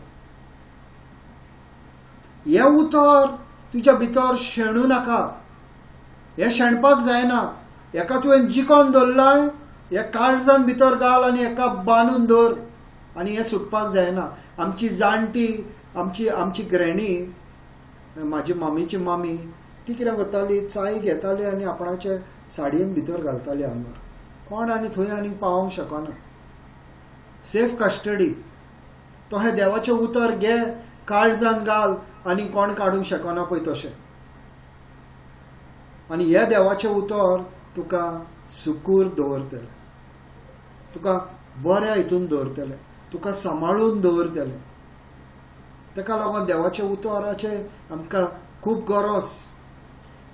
हे उतर तुज्या भितर शेणू नाका. हे शेणपाक जायना. हेका तुवें जिकोन दवरलाय हे काळजान भितर घाल आनी हेका बांदून दवर आनी हे सुटपाक जायना. आमची जाणटी आमची ग्रॅणी म्हाजी मामीची मामी ती कितें करताली चाय घेताली आनी आपणाचे साडयेन भितर घालताली आंगार. कोण आनी थंय आनी पावोंक शकना. Safe custody. तो हे देवाचें उतर घे काळजान घाल आनी कोण काडूंक शकना पळय तशें. आनी हे देवाचें उतर तुका सुकूर दवरतलें. तुका बऱ्या हितून दवरतलें. तुका सांबाळून दवरतलें. ताका लागून देवाच्या उतराचे आमकां खूब गरज.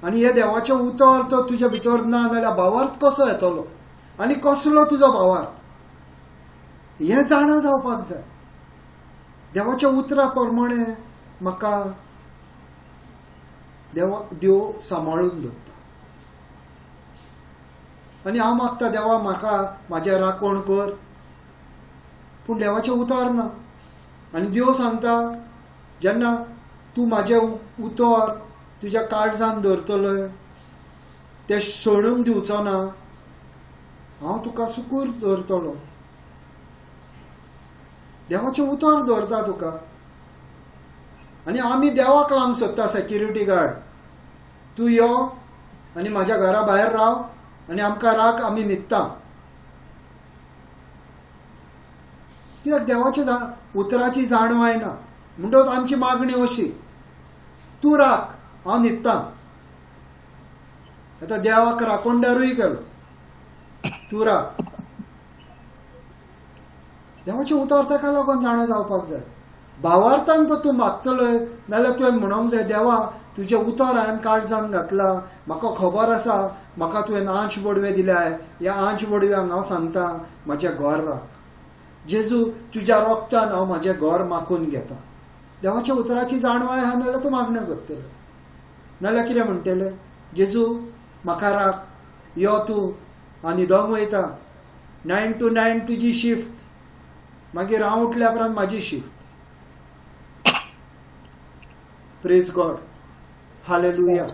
आनी हे देवाचें उतर तो तुज्या भितर ना जाल्यार भावार्थ कसो येतलो आनी कसलो तुजो भावार्थ हें जाणा जावपाक जाय. देवाच्या उतरा प्रमाणे म्हाका देव सांबाळून दवरता. आनी हांव मागता देवा म्हाका म्हाजें राखण कर. पूण देवाचें उतर ना. आनी देव सांगता जेन्ना तूं म्हाजें उतर तुज्या काळजान धरतलो तें सोडूंक दिवचो ना हांव तुका सुकूर दवरतलो. देवाचें उतर दवरता तुका. आनी आमी देवाक लावंक सोदता सेक्युरिटी गार्ड. तूं यो आनी म्हाज्या घरा भायर राव आनी आमकां राख आमी न्हिदता. कित्याक देवाच्या उतराची जाणवाय ना. म्हणटच आमची मागणी अशी, तूं राख, हांव न्हिदतां. आतां देवाक राखणदारूय केलो, तूं राख. देवाचें उतर ताका लागून जाणा जावपाक जाय. भावार्थान तो तूं मागतलोय नाल्यार तुवें म्हणूंक जाय, देवा तुजें उतर हांवें काळजान घातलां, म्हाका खबर आसा म्हाका तुवें आंच बोडवे दिल्याय, ह्या आंच बोडव्यांक हांव सांगता म्हाजें घर राख. जेजू तुज्या रोगतान हांव म्हाजें घर मागून घेता. देवाच्या उतराची जाणवाय आहा नाल्यार तूं मागणें करतलो. नाल्यार कितें म्हणटलें, जेजू म्हाका राख, यो तूं, हांव न्हिदोंक वयता, 9 to 9 तुजी शिफ्ट, मागीर हांव उठल्या उपरांत म्हाजी शिफ्ट. Praise God, hallelujah.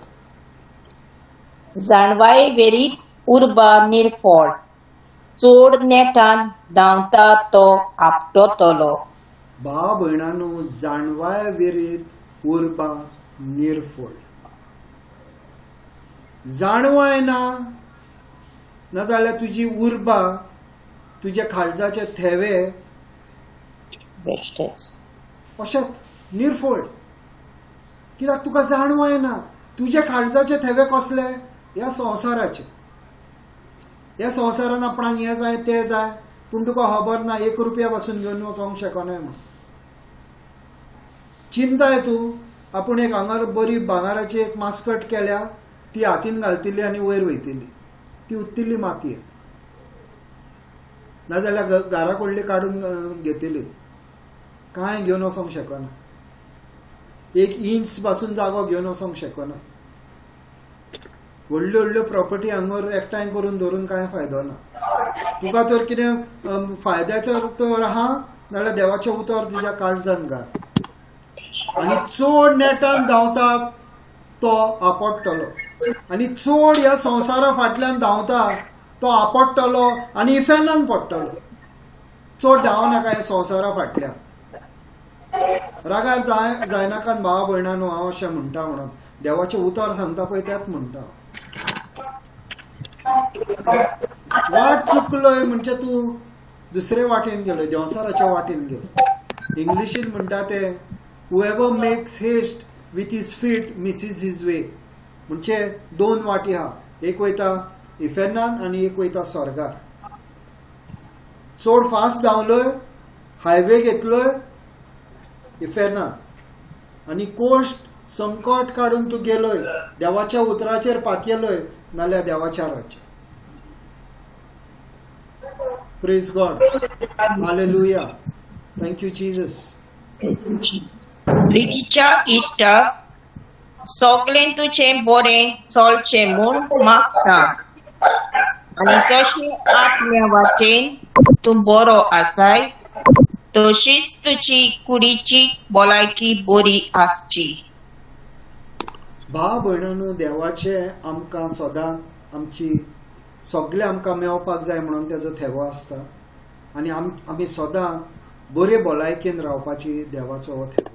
जाणवाय वेरीत उर्बा निरफोड, चोड नेटान धांवता तो आपटतलो. भाव भयणांनो, जाणवाय वेरीत उर्बा निरफोड. जाणवाय ना नाजाल्यार तुजी उर्बा, तुजे काळजाचे थेवे बेश्टेच. अशेंच निरफोड. कित्याक तुका जाणवाय ना. तुजे काळजाचे थेवे कसले, ह्या संवसाराचे. ह्या संवसारान आपणाक हें जाय तें जाय, पूण तुका खबर ना 1 रुपया पासून घेवन वचोंक शकनाय म्हूण. चिंताय तूं, आपूण एक हांगा बरी भांगाराची एक मास्कट केल्या, ती हातीन घालतली आनी वयर वयतली, ती उत्तिल्ली मातयेन. नाजाल्यार घरा कडली काडून घेतली, कांय घेवन वचोंक शकना. 1 इंच पासून जागो घेवन वचोंक शकना. व्हडल्यो व्हडल्यो प्रॉपर्टी हांगर एकठांय करून धरून कांय फायदो ना. तुका तर कितें फायद्याचेर तर आहा नाल्यार देवाचें उतर तुज्या काळजान घाल. आनी चड नेटान धांवता तो आपडटलो, आनी चड ह्या संवसारा फाटल्यान धांवता तो आपडटलो आनी इफेनान पडटलो. चड धांवनाका ह्या संवसारा फाटल्यान. रागार जायनाका भावा भयणांनो, हांव अशें म्हणटा म्हणून. देवाचें उतर सांगता पळय तेंच म्हणटा. वाट चुकलोय म्हणजे तूं दुसरे वाटेन गेलोय, देवसाराच्या वाटेन गेलो. इंग्लिशीन म्हणटा ते, whoever makes haste with his feet misses his way. म्हणजे 2 वाटी आहा, एक वयता इफेनान आनी एक वयता स्वर्गार. चड फास्ट धांवलोय, हायवे घेतलोय इफेनान, आनी कोश्ट संकट काडून तूं गेलोय, देवाच्या उतराचेर पातयेलोय नाल्यार देवाच्या राज्यात. Praise God, hallelujah. Thank you Jesus. प्रितीच्या इश्टा, सगळें तुजें बरें चलचें म्हूण मागता, आनी जशें आत्म्या वाटेन तूं बरो आसाय तशीच तुजी कुडीची भलायकी बरी आसची. भाव भयणांनो, देवाचें आमकां सदांच आमची सगळें आमकां मेळपाक जाय म्हणून तेजो थेवो आसता. आनी आमी सदां बरे भलायकेन रावपाची देवाचो हो थेवो.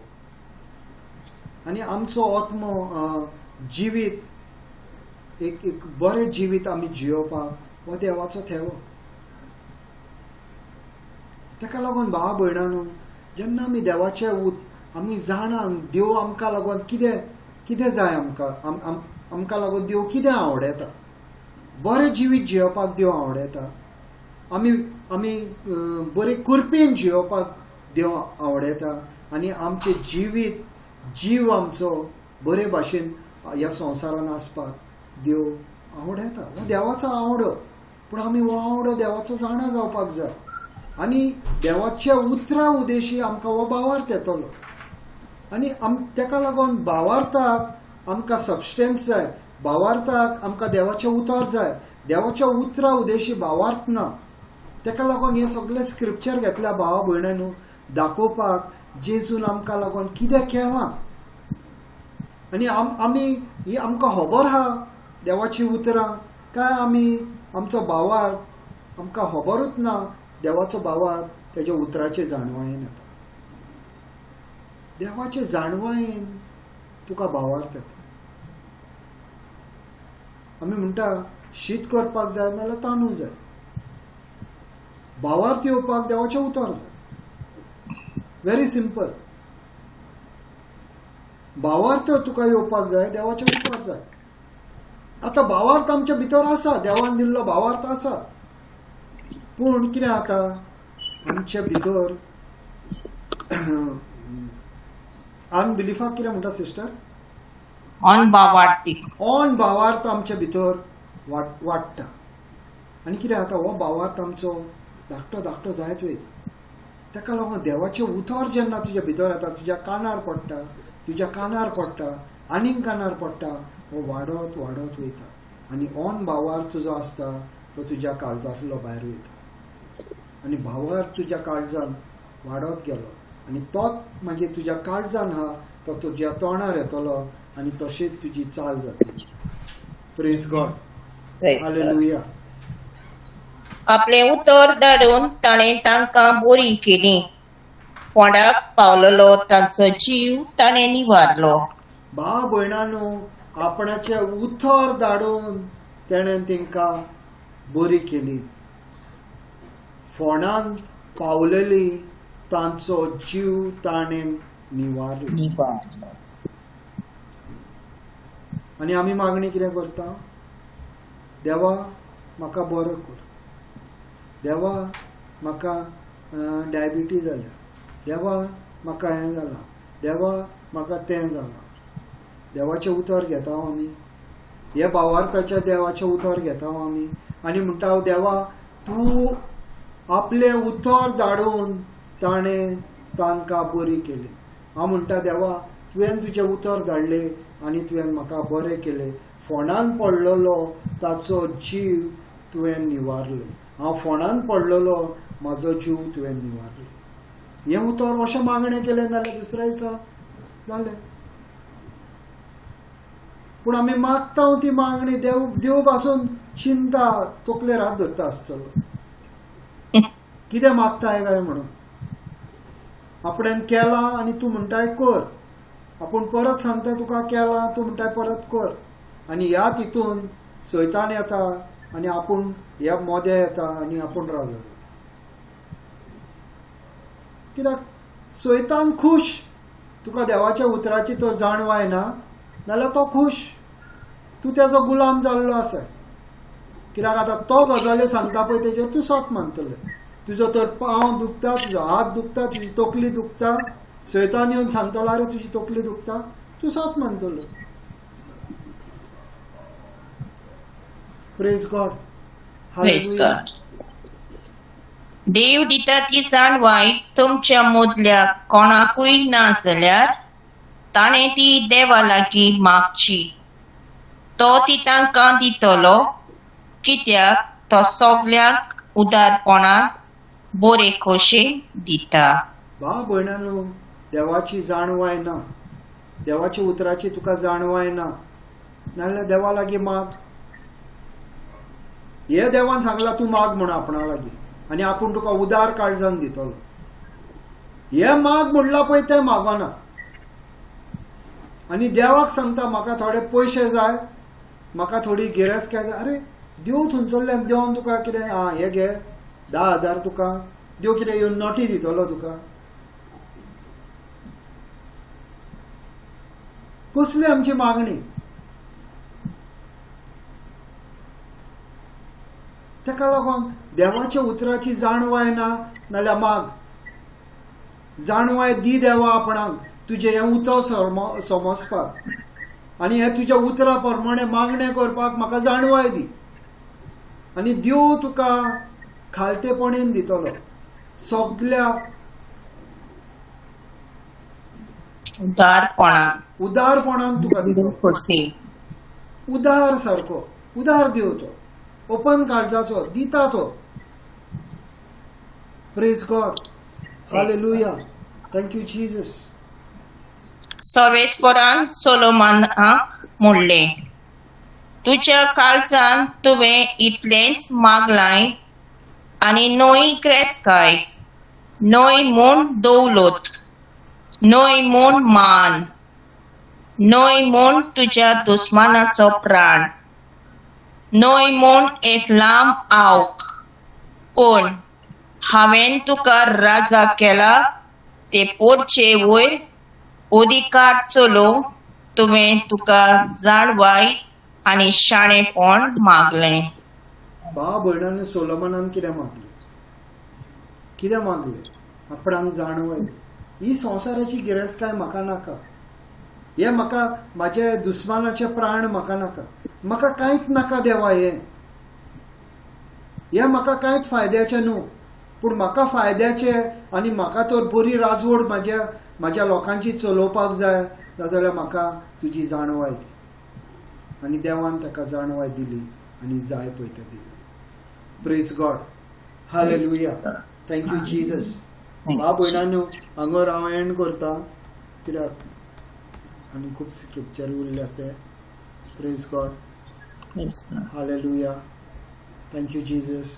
आनी आमचो आत्मो जिवीत एक बरें जिवीत आमी जियोवपाक हो देवाचो थेवो. ताका लागून भाव भयणांनो, जेन्ना आमी देवाचे आमी जाणा देव आमकां लागून कितें जाय, आमकां लागून देव कितें आवडटा, बरें जिवीत जियोवपाक देव आवडटा. आमी बरे कुरपेन जियोवपाक देव आवडटा. आनी आमचें जीव आमचो बरे भाशेन ह्या संवसारान आसपाक देव आवडटा. हो देवाचो आवडो. पूण आमी हो आवडो देवाचो जाणा जावपाक जाय. आनी देवाच्या उतरा उदेशी आमकां हो भावार्थ येतलो. आनी ताका लागून भावार्थाक आमकां सबस्टेन्स जाय. भावार्थाक आमकां देवाचें उतर जाय. देवाच्या उतरा उदेशी भावार्थ ना. ताका लागून हे सगळे स्क्रिप्चर घेतल्या भावा भयणांनो, दाखोवपाक जेजून आमकां लागून कितें केलां. आनी ही आमकां खबर आहा देवाची उतरां, काय आमी आमचो भावार्थ आमकां खबरूच ना. देवाचो भावार्थ तेज्या उतराचे जाणवायेन येता. देवाचे जाणवायेन तुका भावार्थ येता. आमी म्हणटा शीत करपाक जाय नाल्यार तांदूळ जाय. भावार्थ येवपाक देवाचें उतर जाय. Very simple. भावार्थ तुका येवपाक जाय, देवाच्या उतर जाय. आता भावार्थ आमच्या भितर आसा, देवान दिल्लो भावार्थ आसा, पूण कितें जाता आमच्या भितर अनबिलिफाक कितें म्हणटा सिस्टर, अनभावार्थी ऑन भावार्थ आमच्या भितर वाडटा. आनी कितें जाता हो भावार्थ आमचो धाकटो धाकटो जायत वयता. ताका लागून देवाचें उतर जेन्ना तुज्या भितर येता, तुज्या कानार पडटा, तुज्या कानार पडटा, आनीक कानार पडटा, हो वाडत वाडत वयता. आनी ऑन भावार्थ जो आसता तो तुज्या काळजांतलो भायर वयता. आनी भावार्थ तुज्या काळजान वाडत गेलो आनी तोच मागीर तुज्या काळजान आहा तो तुज्या तोंडार येतलो आनी तशीच तुजी चाल जातली. Praise God. हालेलुया. आपले उतर धाडून ताणें तांकां बरी केली. फोंडाक पावलेलो तांचो जीव ताणें निवारलो. भाव भयणांनो, आपणाचे उतर धाडून तेणें तांकां बरी केली. फोंडान पावलेली तांचो जीव ताणें निवारलो. आनी आमी मागणी कितें करता, देवा म्हाका बरो कर, देवा म्हाका डायबिटीज जाल्या, देवा म्हाका हें जालां, देवा म्हाका तें जालां. देवाचें उतर घेता आमी, हे भावार्थाच्या देवाचें उतर घेता आमी आनी म्हणटा देवा तूं आपलें उतर धाडून ताणें तांकां बरी केली. हांव म्हणटा देवा तुवें तुजें उतर धाडलें आनी तुवें म्हाका बरें केलें. फोंडान पडलेलो ताचो जीव तुवें निवारलो. हांव फोंडान पडलेलो, म्हाजो जीव तुवें निवारलो. हें उतर अशें मागणें केलें जाल्यार दुसऱ्या दिसा जालें. पूण आमी मागता ती मागणी देव पासून चिंता तकलेर हात धरता आसतलो. कितें मागताय काय म्हणून आपणें केलां आनी तूं म्हणटाय कर. आपूण परत सांगता तुका केलां, तूं म्हणटाय परत कर. आनी ह्या तितून सैतान येता आनी आपूण ह्या मोद्या येता आनी आपूण राजा जाता. कित्याक सैतान खूश तुका देवाच्या उतराची तो जाणवाय ना जाल्यार तो खूश, तूं तेजो गुलाम जाल्लो आसा. कित्याक आतां तो गजाली सांगता पळय तेजेर तूं सत मानतलें. तुजो तर पांव दुखता, तुजो हात दुखता, तुजी तकली दुखता, सैतान येवन सांगतलो अरे तुजी तकली दुखता, तूं सत मानतलो. Praise God. हालेलुया. देव दिता ती जाणवाय तुमच्या मदल्या कोणाकूय ना जाल्यार ताणें ती देवा लागीं मागची. तो ती तांकां दितलो, कित्याक तो सगल्यांक उदारपणान बरे खोशेन दिता. भाव भयणांनो, देवाची जाणवाय ना, देवाच्या उतराची तुका जाणवाय ना नाल्यार देवा लागीं माग. हे देवान सांगला तूं माग म्हण आपणा लागीं आनी आपूण तुका उदार काळजान दितलो. हे माग म्हणला पळय तें मागना. आनी देवाक सांगता म्हाका थोडे पयशे जाय, म्हाका थोडी गिरेस्त जाय. अरे देव थंयसरल्यान देवन तुका कितें हे घे 10,000 तुका देव कितें येवन नोटी दितलो तुका. कसली आमची मागणी. ताका लागून देवाच्या उतराची जाणवाय ना नाल्यार माग. जाणवाय दी देवा आपणाक तुजें हें उतर समजपाक आनी हें तुज्या उतरा प्रमाणे मागणें करपाक म्हाका जाणवाय दी. आनी देव तुका खालतेपणीन दितलो. सगल्या उदारपणान तुका दितलो. उदार सारको उदार देव तो, ओपन काळजाचो दिता तो. Praise God. Hallelujah. Thank you Jesus. सर्वेस्परान सोलोमनाक म्हणलें, तुज्या काळजान तुवें इतलेंच मागलाय आनी न्हय क्रेस्काय, न्हय म्हूण दौलत, न्हय म्हूण मान, न्हय म्हूण तुज्या दुस्मानाचो प्राण, न्हय म्हूण एक लांब आवक, पूण हांवें तुका राजा केला ते पोरचे वयर अधिकार चलो तुवें तुका जाणवाय आनी शाणेपण मागलें. भाव भयणांनी सोलोमनान कितें मागलें? कितें मागलें? आपणाक जाणवाय दी. ही संवसाराची गिरेस्तकाय म्हाका नाका. हे म्हाका म्हाजे दुस्मानाचे प्राण म्हाका नाका. म्हाका कांयच नाका देवा हे म्हाका कांयच फायद्याचें न्हू. पूण म्हाका फायद्याचें आनी म्हाका तर बरी राजवड म्हाज्या लोकांची चलोवपाक जाय जाल्यार म्हाका तुजी जाणवाय दी. आनी देवान ताका जाणवाय दिली आनी जाय पळय तें दिलें. Praise God. Hallelujah. Thank you Jesus. भाव भयणांनो, हांगर हांव एंड करता कित्याक आनी खूब स्क्रिप्चर उरल्या ते. Praise God. Hallelujah. Thank you Jesus.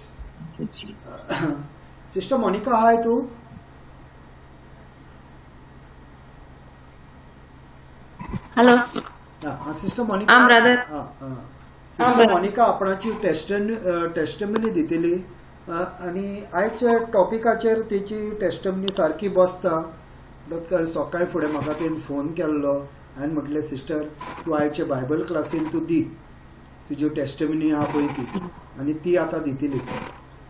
Sister Monica हाय तू? Hello. Sister Monica. Sister Monica आपणाची टेस्टमनी दितली आनी आयच्या टॉपिकाचेर तेची टेस्टमनी सारकी बसता. सकाळी फुडें म्हाका तेणें फोन केल्लो. हांवें म्हटलें सिस्टर तूं आयचे बायबल क्लासीन तूं दी तुजी टेस्टमनी आहा पळय ती, आनी ती आतां दितली.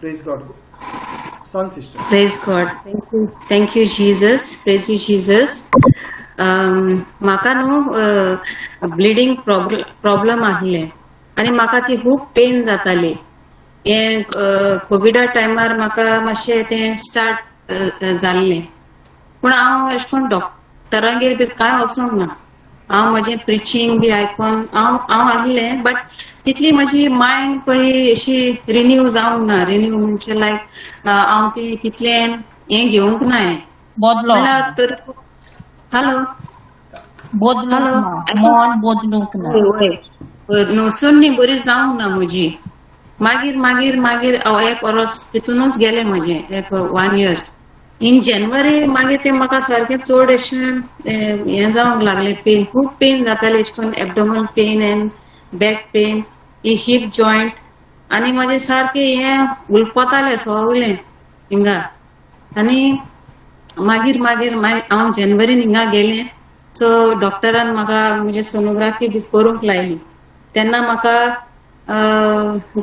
Praise God. सांग sister. Praise God. Thank you, Jesus. Praise you, Jesus. म्हाका न्हू ब्लिडींग प्रॉब्लम आहले आनी म्हाका ती खूब पेन जाताली. हे कोविडा टायमार म्हाका मातशें तें स्टार्ट जाल्लें. पूण हांव अशें करून डॉक्टरांगेर बी कांय वचोंक ना. हांव म्हजें प्रिचींग बी आयकोन हांव आहलें. बट तितली म्हजी मायंड पळय अशी रिन्यू जावंक ना. रिन्यू म्हणजे लायक हांव ती तितलें हें घेवंक ना. बदलो तर हॅलो मन बदलूंक ना. नोसोन्नी बरी जावंक ना म्हजी. मागीर मागीर मागीर एक वर्स तितूनच गेलें म्हजें. एक 1 year. इन जानेवारी मागीर ते म्हाका सारकें चड अशें हें जावंक लागलें. पेन खूब पेन जातालें. अशें करून abdomen pain and back pain, hip joint आनी म्हजें सारकें हें उलपतालें सगळें हिंगा. आनी मागीर मागीर हांव जानेवारीन हिंगा गेलें. सो डॉक्टरान म्हाका म्हणजे सोनोग्राफी बी करूंक लायली. तेन्ना म्हाका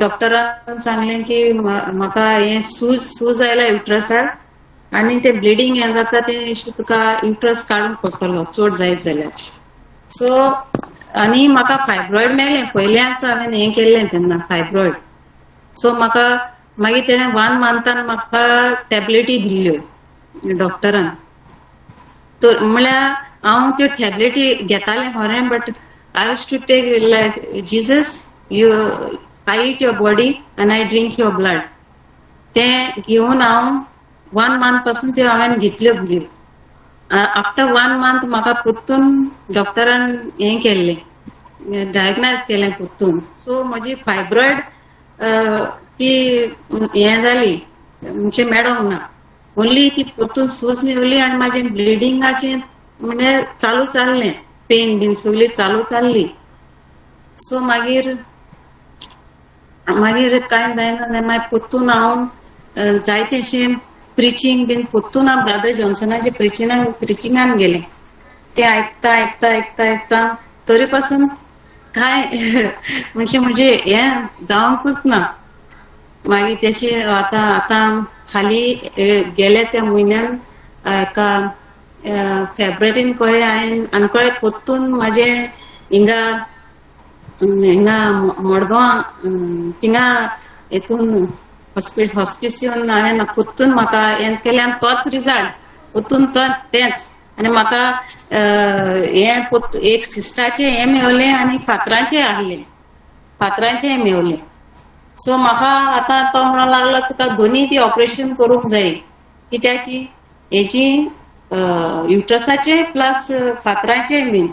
डॉक्टरान सांगलें की म्हाका हें सूज आयला युट्रसाक आनी तें ब्लिडींग हें जाता तें तुका युट्रस काडूंक पडटलो चड जायत जाल्यार. सो आनी म्हाका फायब्रॉयड मेळ्ळें. पयल्याच हांवें हें केल्लें तेन्ना फायब्रॉयड. सो म्हाका मागीर तेणें 1 month म्हाका टॅबलेटी दिल्ल्यो डॉक्टरान. तर म्हळ्यार हांव त्यो टॅबलेटी घेतालें खरें. But I use to take like Jesus I eat your body आनी आय ड्रिंक युअर ब्लड. तें घेवन हांव 1 month पासून त्यो हांवें घेतल्यो गुळयो. आफ्टर 1 month म्हाका परतून डॉक्टरान हें केल्लें डायग्नायज केलें परतून. सो म्हजी फायब्रॉयड ती हें जाली म्हणजे मेळोंक ना. ओन्ली ती परतून सूज मेवली आनी म्हाजें ब्लिडिंगाचें म्हणजे चालू जाल्लें. पेन बीन सगळी चालू जाल्ली. सो मागीर कांय जायना. मागीर परतून हांव जायतें अशें प्रिचींग बीन परतून हांव ब्रदर जॉन्सनाचे प्रिचिंगान गेलें. ते आयकता तरी पासून काय म्हणजे हें जावंकूच ना. मागीर तेशें आतां हालीं गेल्या त्या म्हयन्यान फेब्रुवारीन कळ्ळें हांवें आनी कळ्ळें परतून म्हाजें हिंगा मडगांव थिंगा हेतून हॉस्पिसियोन हांवें परतून म्हाका हें केलें आनी तोच रिजल्ट परतून तेंच. आनी म्हाका हें एक सिस्टाचें हें मेवलें आनी फातराचें आहलें. फातराचें मेवलें. सो म्हाका आतां तो म्हणूंक लागलो तुका दोनी ती ऑपरेशन करूंक जाय. कित्याची हेची युट्रसाचे प्लस फातराचें बीन.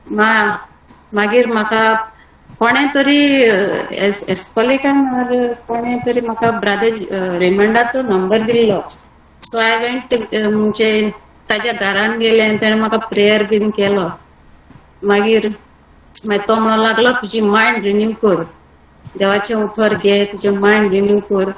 मागीर म्हाका कोणें तरी एस्कोलेटान कोणें तरी म्हाका ब्रदर रेमंडाचो नंबर दिल्लो. सो आय वेंट म्हणजे ताज्या घरान गेलें आनी ताणें म्हाका प्रेयर बीन केलो. मागीर तो म्हणूंक लागलो तुजी मायंड रिन्यू कर. देवाचें उतर घे, तुजें मायंड रिन्यू कर.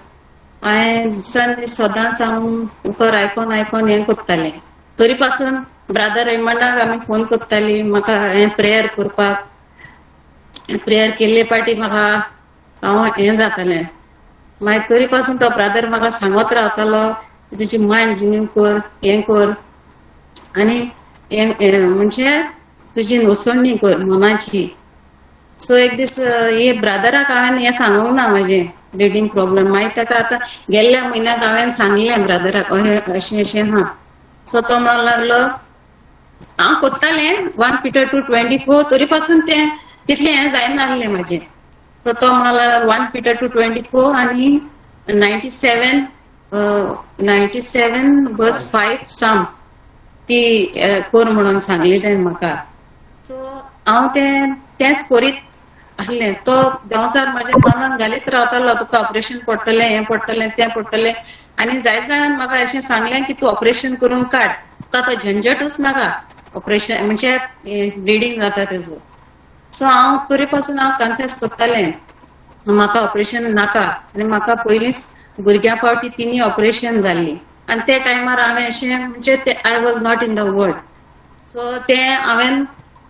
हांवें दिसांनी सदांच हांव उतर आयकोन हें करतालें. तरी पासून ब्रादर रेमंडाक आमी फोन करताली म्हाका हें प्रेयर करपाक. प्रेयर केल्ले पाटी म्हाका हांव हें जातालें. मागीर तरी पासून तो ब्रादर म्हाका सांगत रावतालो तुजी मायंड रिन्यू कर, हें कर आनी म्हणजे तुजी नोसोणी कर मनाची. सो एक दीस हे ब्रादराक हांवें हें सांगूंक ना म्हाजें ब्लिडींग प्रॉब्लेम. मागीर ताका आतां गेल्ल्या म्हयन्याक हांवें सांगलें ब्रादराक अशें अशें हा. सो तो म्हणूंक लागलो हांव कोत्तालें 1 Peter 2:24 तरी पासून तें तितलें हें जायनासलें म्हाजें. सो तो म्हणूंक लागलो 1 Peter 2:24 आनी 97 verse 5 Psalm ती कर म्हणून सांगली तें म्हाका. सो हांव तेंच करीत आसलें. तो देंवचार म्हाज्या मनान घालीत रावतालो तुका ऑपरेशन पडटलें, हें पडटलें, तें पडटलें. आनी जायत जाणांन म्हाका अशें सांगलें की तूं ऑपरेशन करून काड, तुका तो झंझटूच नाका ऑपरेशन म्हणजे ब्लिडींग जाता तेजो. सो हांव तरी पासून हांव कन्फेस करतालें म्हाका ऑपरेशन नाका. आनी म्हाका पयलींच भुरग्यां फावटी 3 ऑपरेशन जाल्लीं आनी त्या टायमार हांवें अशें म्हणजे I was not in the world. So तें हांवें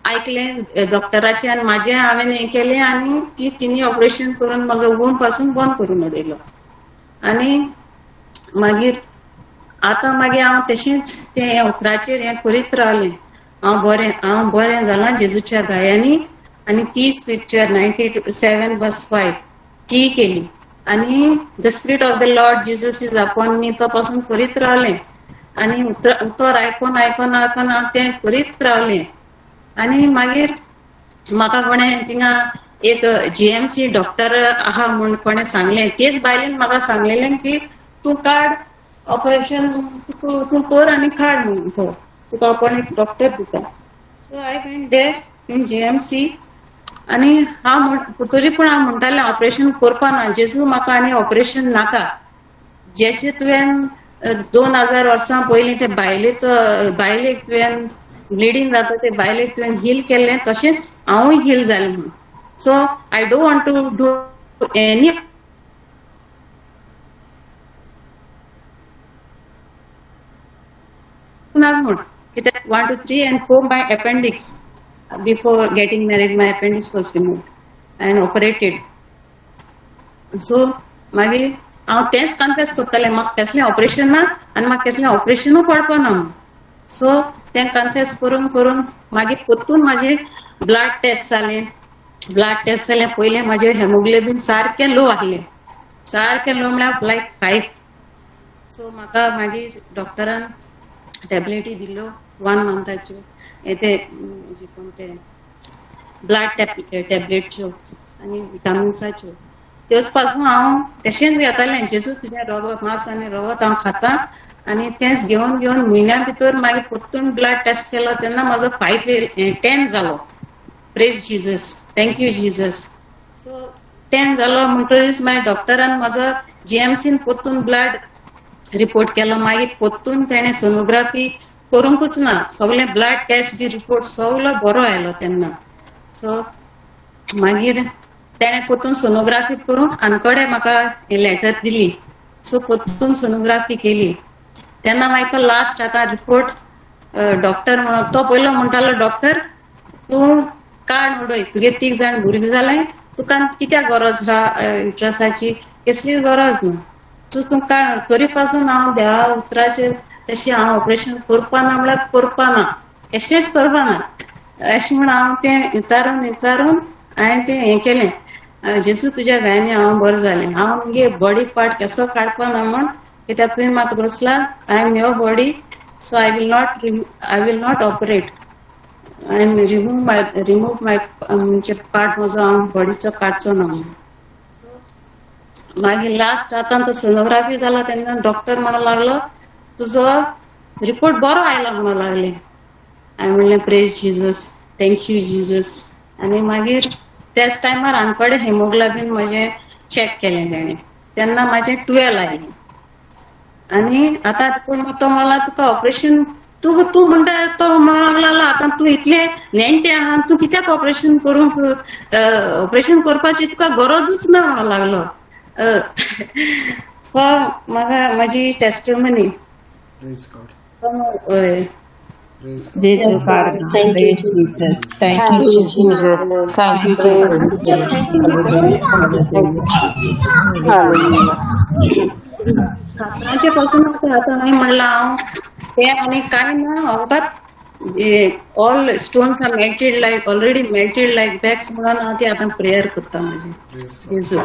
ऐकलें डॉक्टराचें आनी म्हाजें हांवें हें केलें आनी ती 3 ऑपरेशन करून म्हाजो वूम पासून बंद करून उडयलो. आनी मागीर आतां मागीर हांव तशेंच तें उतराचेर हें करीत रावलें. हांव बरें जालां जेजूच्या गायांनी. आनी ती स्क्रिप्चर 97 verse 5 ती केली. आनी the spirit of the Lord Jesus is upon मी तो पासून करीत रावलें. आनी उतर आयकोन हांव तें करीत रावलें. आनी मागीर म्हाका कोणें थिंगा एक GMC डॉक्टर आहा म्हूण कोणें सांगलें. तेच बायलेन म्हाका सांगलेलें की तूं काड ऑपरेशन तूं कर आनी काड म्हणून तो तुका कोण एक डॉक्टर दिता. So I went there in GMC आनी हांव तरी पूण हांव म्हणटालें ऑपरेशन करपा ना. जेजू म्हाका आनी ऑपरेशन नाका. जशें तुवें 2000 वर्सां पयलीं ते बायलेक तुवें ब्लिडींग जाता ते बायलेक तुवें हील केल्लें तशेंच हांवूय हील जालें म्हणून. So I don't want to do any म्हूण कित्याक 1, 2, 3 and 4 my appendix before getting married my appendix was removed and operated. So मागीर हांव तेंच कन्फेस करतालें म्हाका कसलें ऑपरेशन ना आनी म्हाका कसलें ऑपरेशनूय पडपा ना म्हणून. सो तें कन्फेस करून मागीर परतून म्हाजें ब्लड टेस्ट जालें. ब्लड टेस्ट जालें पयलें म्हाजें हेमोग्लोबीन सारकें लो आसलें. सारकें लो म्हळ्यार like 5. सो म्हाका मागीर डॉक्टरान टॅबलेटी दिल्यो 1 monthच्यो ते ब्लड टॅबलेटच्यो आनी विटामिन्साच्यो. तेच पासून हांव तशेंच घेतालें. जेजू तुजें रगत मांस आनी रगत हांव खाता आनी तेंच घेवन म्हयन्या भितर मागीर परतून ब्लड टेस्ट केलो तेन्ना म्हाजो 10 जालो. Praise Jesus, thank you Jesus. So 10 जालो म्हणटरीच मागीर डॉक्टरान म्हाजो GMCन परतून ब्लड रिपोर्ट केलो. मागीर परतून तेणें सोनोग्राफी करूंकूच ना. सगळें ब्लड टेस्ट बी रिपोर्ट सगळो बरो आयलो तेन्ना. सो मागीर तेणें परतून सोनोग्राफी करून आनकडे म्हाका लेटर दिली. सो परतून सोनोग्राफी केली तेन्ना मागीर तो लास्ट आतां रिपोर्ट डॉक्टर तो पयलो म्हणटालो डॉक्टर तूं काड उडय तुगे 3 जाण भुरगीं जालाय तुका कित्याक गरज आहा युट्रसाची कसलीच गरज ना. सो तूं काड. तरी पासून हांव देवा उतराचेर तशें हांव ऑपरेशन करपा ना म्हळ्यार करपा ना कशेंच करपा ना अशें म्हूण हांव तें विचारून हांवें तें हें केलें. जेजू तुज्या गायांनी हांव बरें जालें. हांव मुगे बॉडी पार्ट केसो काडपा ना म्हूण कित्याक तुवें म्हाका बसला I am your body so I will not operate I remove my म्हणजे पार्ट म्हजो हांव बॉडीचो काडचो ना म्हणून. मागीर लास्ट आतां तो सोनोग्राफी जाला तेन्ना डॉक्टर म्हणूंक लागलो तुजो रिपोर्ट बरो आयला म्हणूंक लागलें. हांवें म्हणलें प्रेज जीजस, थँक्यू जीजस. आनी मागीर त्याच टायमार हांगकडे हेमोग्लोबीन म्हजें चॅक केलें तेणें तेन्ना म्हाजें 12 आयलें. आनी आतां पूण तो म्हणला तुका ऑपरेशन तूं म्हणटा तो म्हणूंक लागलो आतां तूं इतलें नेणटें आहा तूं कित्याक ऑपरेशन करूंक ऑपरेशन करपाची तुका गरजूच ना म्हणूंक लागलो. सर म्हाका माझी टेस्टिमनी प्रेज गॉड हय praise God Jesus, Father, praise Jesus. Thank you, Jesus. Thank you, Jesus. कातरांचे पासून आता नाही म्हणलं हांव ते आणि काय ना अवघात ऑल स्टोन्स आर मेल्टेड लायक ऑलरेडी मेल्टेड लायक बॅग्स म्हणून हांव ते आतां प्रेयर करता माझी प्रेज गॉड जेजू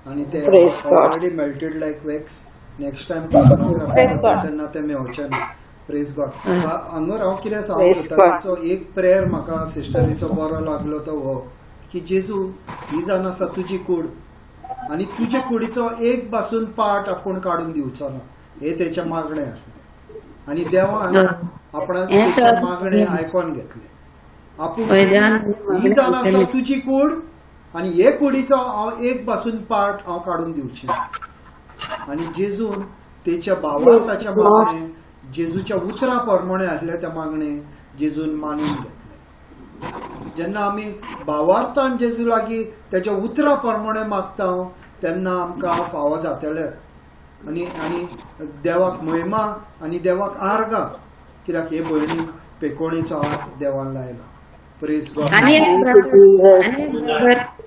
आणि ते Praise God. ऑलरेडी मेल्टेड लायक वॅक्स नेक्स्ट टाइम सोनोग्राफी करता तेन्ना ते मेवचे ना प्रेज गॉड हांगर हांव कितें सांगूंक Praise सोदता God. तो एक प्रेयर म्हाका सिस्टरीचो बरो लागलो तो हो की जेजू ही जावन आसा तुजी कूड आणि तुजे कुडीचो एक पासून पार्ट आपण काढून दिवचो ना हे तेचे मागणे आसले आणि देवान आपणाक हें तेचे सर. मागणे आयकोन घेतले आपूण हय, देवान ही जावन आसा तुजी कूड आणि हे कुडीचो हांव एक पासून पार्ट हांव काढून दिवची ना आणि जेजून तेच्या भावान ताच्या मागणे जेजूच्या उतरा प्रमाणे आसले ते मागणे जेजून मानून घेतले जेन्ना आमी भावार्थान जेजू लागीं तेच्या उतरा प्रमाणे मागता तेन्ना आमकां फावो जातले आणि देवाक महिमा आणि देवाक आर्गां कित्याक हे भयणीक पेकोणीचो हात देवान लायला प्रेज गॉड आणि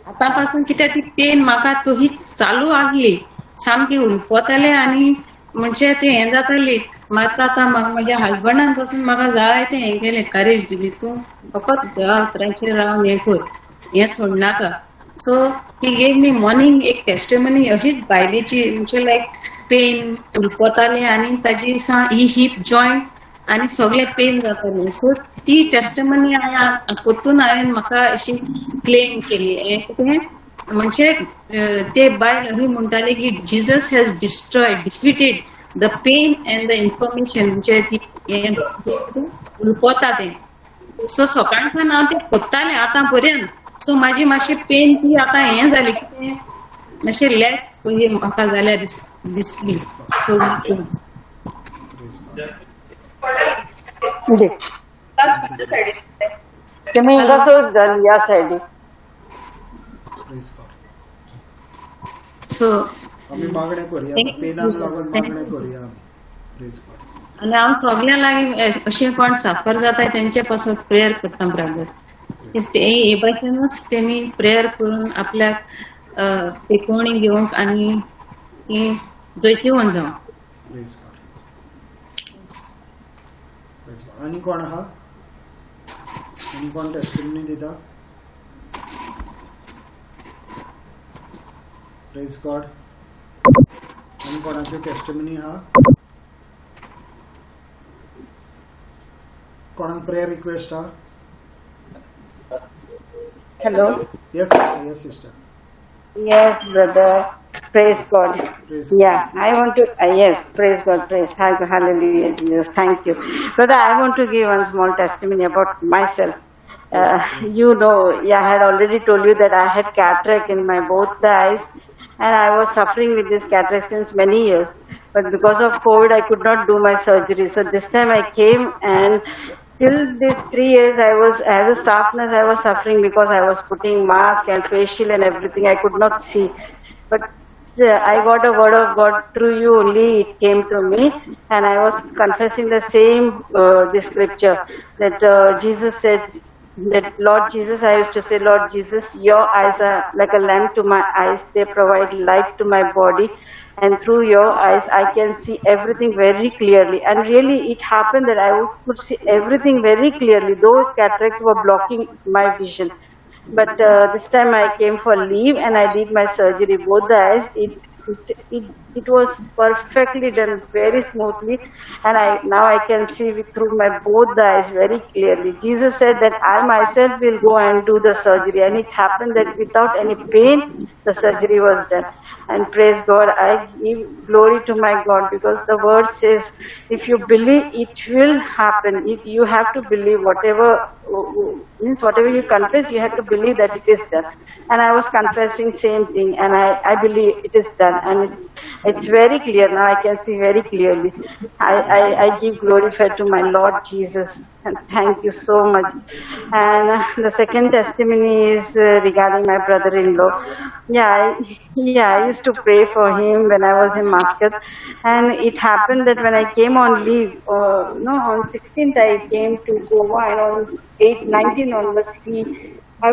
आतापासून कित्याक ती पेन म्हाका तशीच चालू आसली सामकी उलपताले आणि म्हणजे ते हें जाताली मात आतां म्हाका म्हज्या हजबंडान पासून म्हाका जाय ते हें केलें करेज दिली तूं फकत देवा उतरांचेर रावन हें कर हें सोडनाका so he gave me morning एक टेस्टिमनी अशीच बायलेची म्हणजे लायक पेन उलपताले आणि ताजी ही हिप जॉयंट आणि सगळे पेन जाताले सो ती टेस्टिमनी पोतून हांवें म्हाका अशी क्लेम केली हें कितें म्हणजे ते बायल अशी म्हणटाले की Jesus has defeated the pain and the information म्हणजे ती उलपता ते सो सकाळच्यान हांव ते कोत्तालें आतां पर्यंत सो म्हाजी मातशी पेन ती आतां हें जाली की मातशें लेस म्हाका जाल्यार दिसली सो तुम्ही कसो या सायडीक प्रेज गॉड सो आमी मागणे करूया पेनाक लागून मागणे करूया आमी प्रेज गॉड आणि हांव सगळ्या लागीं अशें कोण सफर जाताय तेंचे पासून प्रेयर करता ब्रादर ते हे भाशेनूच तेमी प्रेयर करून आपल्याक पेकोवणी घेवंक आनी ती जैतिवंत जावं प्रेज गॉड प्रेज गॉड आनी कोण आहा आनी कोण टेस्टिमनी दिता प्रेज गॉड आनी कोणाची टेस्टिमनी आहा कोणाक प्रेयर रिक्वेस्ट आहा Hello. Yes sister. Yes, brother. Praise God. Praise Yeah, I want to. Yes, praise God. Praise Hallelujah, Jesus. Thank you, brother. I want to give one small testimony about myself. You know, yeah, I had already told you that I had cataract in my both the eyes, and I was suffering with this cataract since many years. But because of COVID, I could not do my surgery. So this time I came, and till these 3 years I was, as a staff nurse, I was suffering because I was putting mask and facial and everything. I could not see. But I got a word of God through you only. It came to me, and I was confessing the same the scripture that Jesus said that Lord Jesus, I used to say, Lord Jesus, your eyes are like a lamp to my eyes. They provide light to my body, and through your eyes I can see everything very clearly. And really it happened that I could see everything very clearly, though cataracts were blocking my vision. But this time I came for leave and I did my surgery, both the eyes. It was perfectly done, very smoothly, and now I can see through my both the eyes very clearly. Jesus said that I myself will go and do the surgery, and it happened that without any pain the surgery was done. And praise God, I give glory to my God, because the word says if you believe, it will happen. If you have to believe, whatever you confess, you have to believe that it is done. And I was confessing same thing, and I believe it is done. and it's very clear now. I can see very clearly. I give glory to my Lord Jesus, and thank you so much. And the second testimony is regarding my brother-in-law. I used to pray for him when I was in Muscat, and it happened that when I came on leave, on 16th I came to Goa, and on 19 onwards I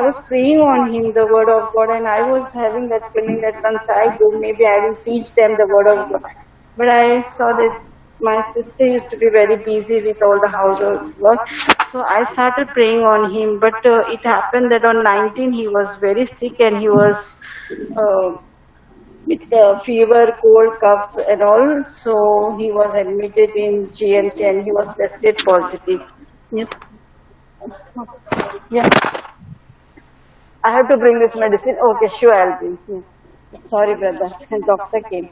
was praying on him the word of God, and I was having that feeling that once I go, maybe I will teach them the word of God. But I saw that my sister used to be very busy with all the household work, so I started praying on him. But it happened that on 19 he was very sick, and he was with fever, cold, cough, and all. So he was admitted in GNC, and he was tested positive. Yes. Yeah. I have to bring this medicine. Okay, sure, I'll bring. Yeah. Sorry, brother. Doctor came.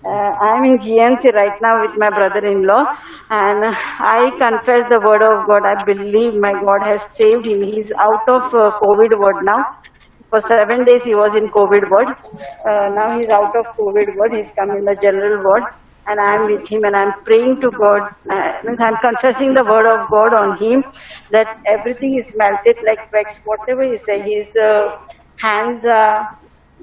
I'm in GNC right now with my brother-in-law, and I confess the word of God. I believe my God has saved him. He's out of COVID ward now. For 7 days he was in COVID ward. Now he's out of COVID ward. He's come in the general ward, and I'm with him, and I'm praying to God. I'm confessing the word of God on him, that everything is melted like wax. Whatever is there, his hands are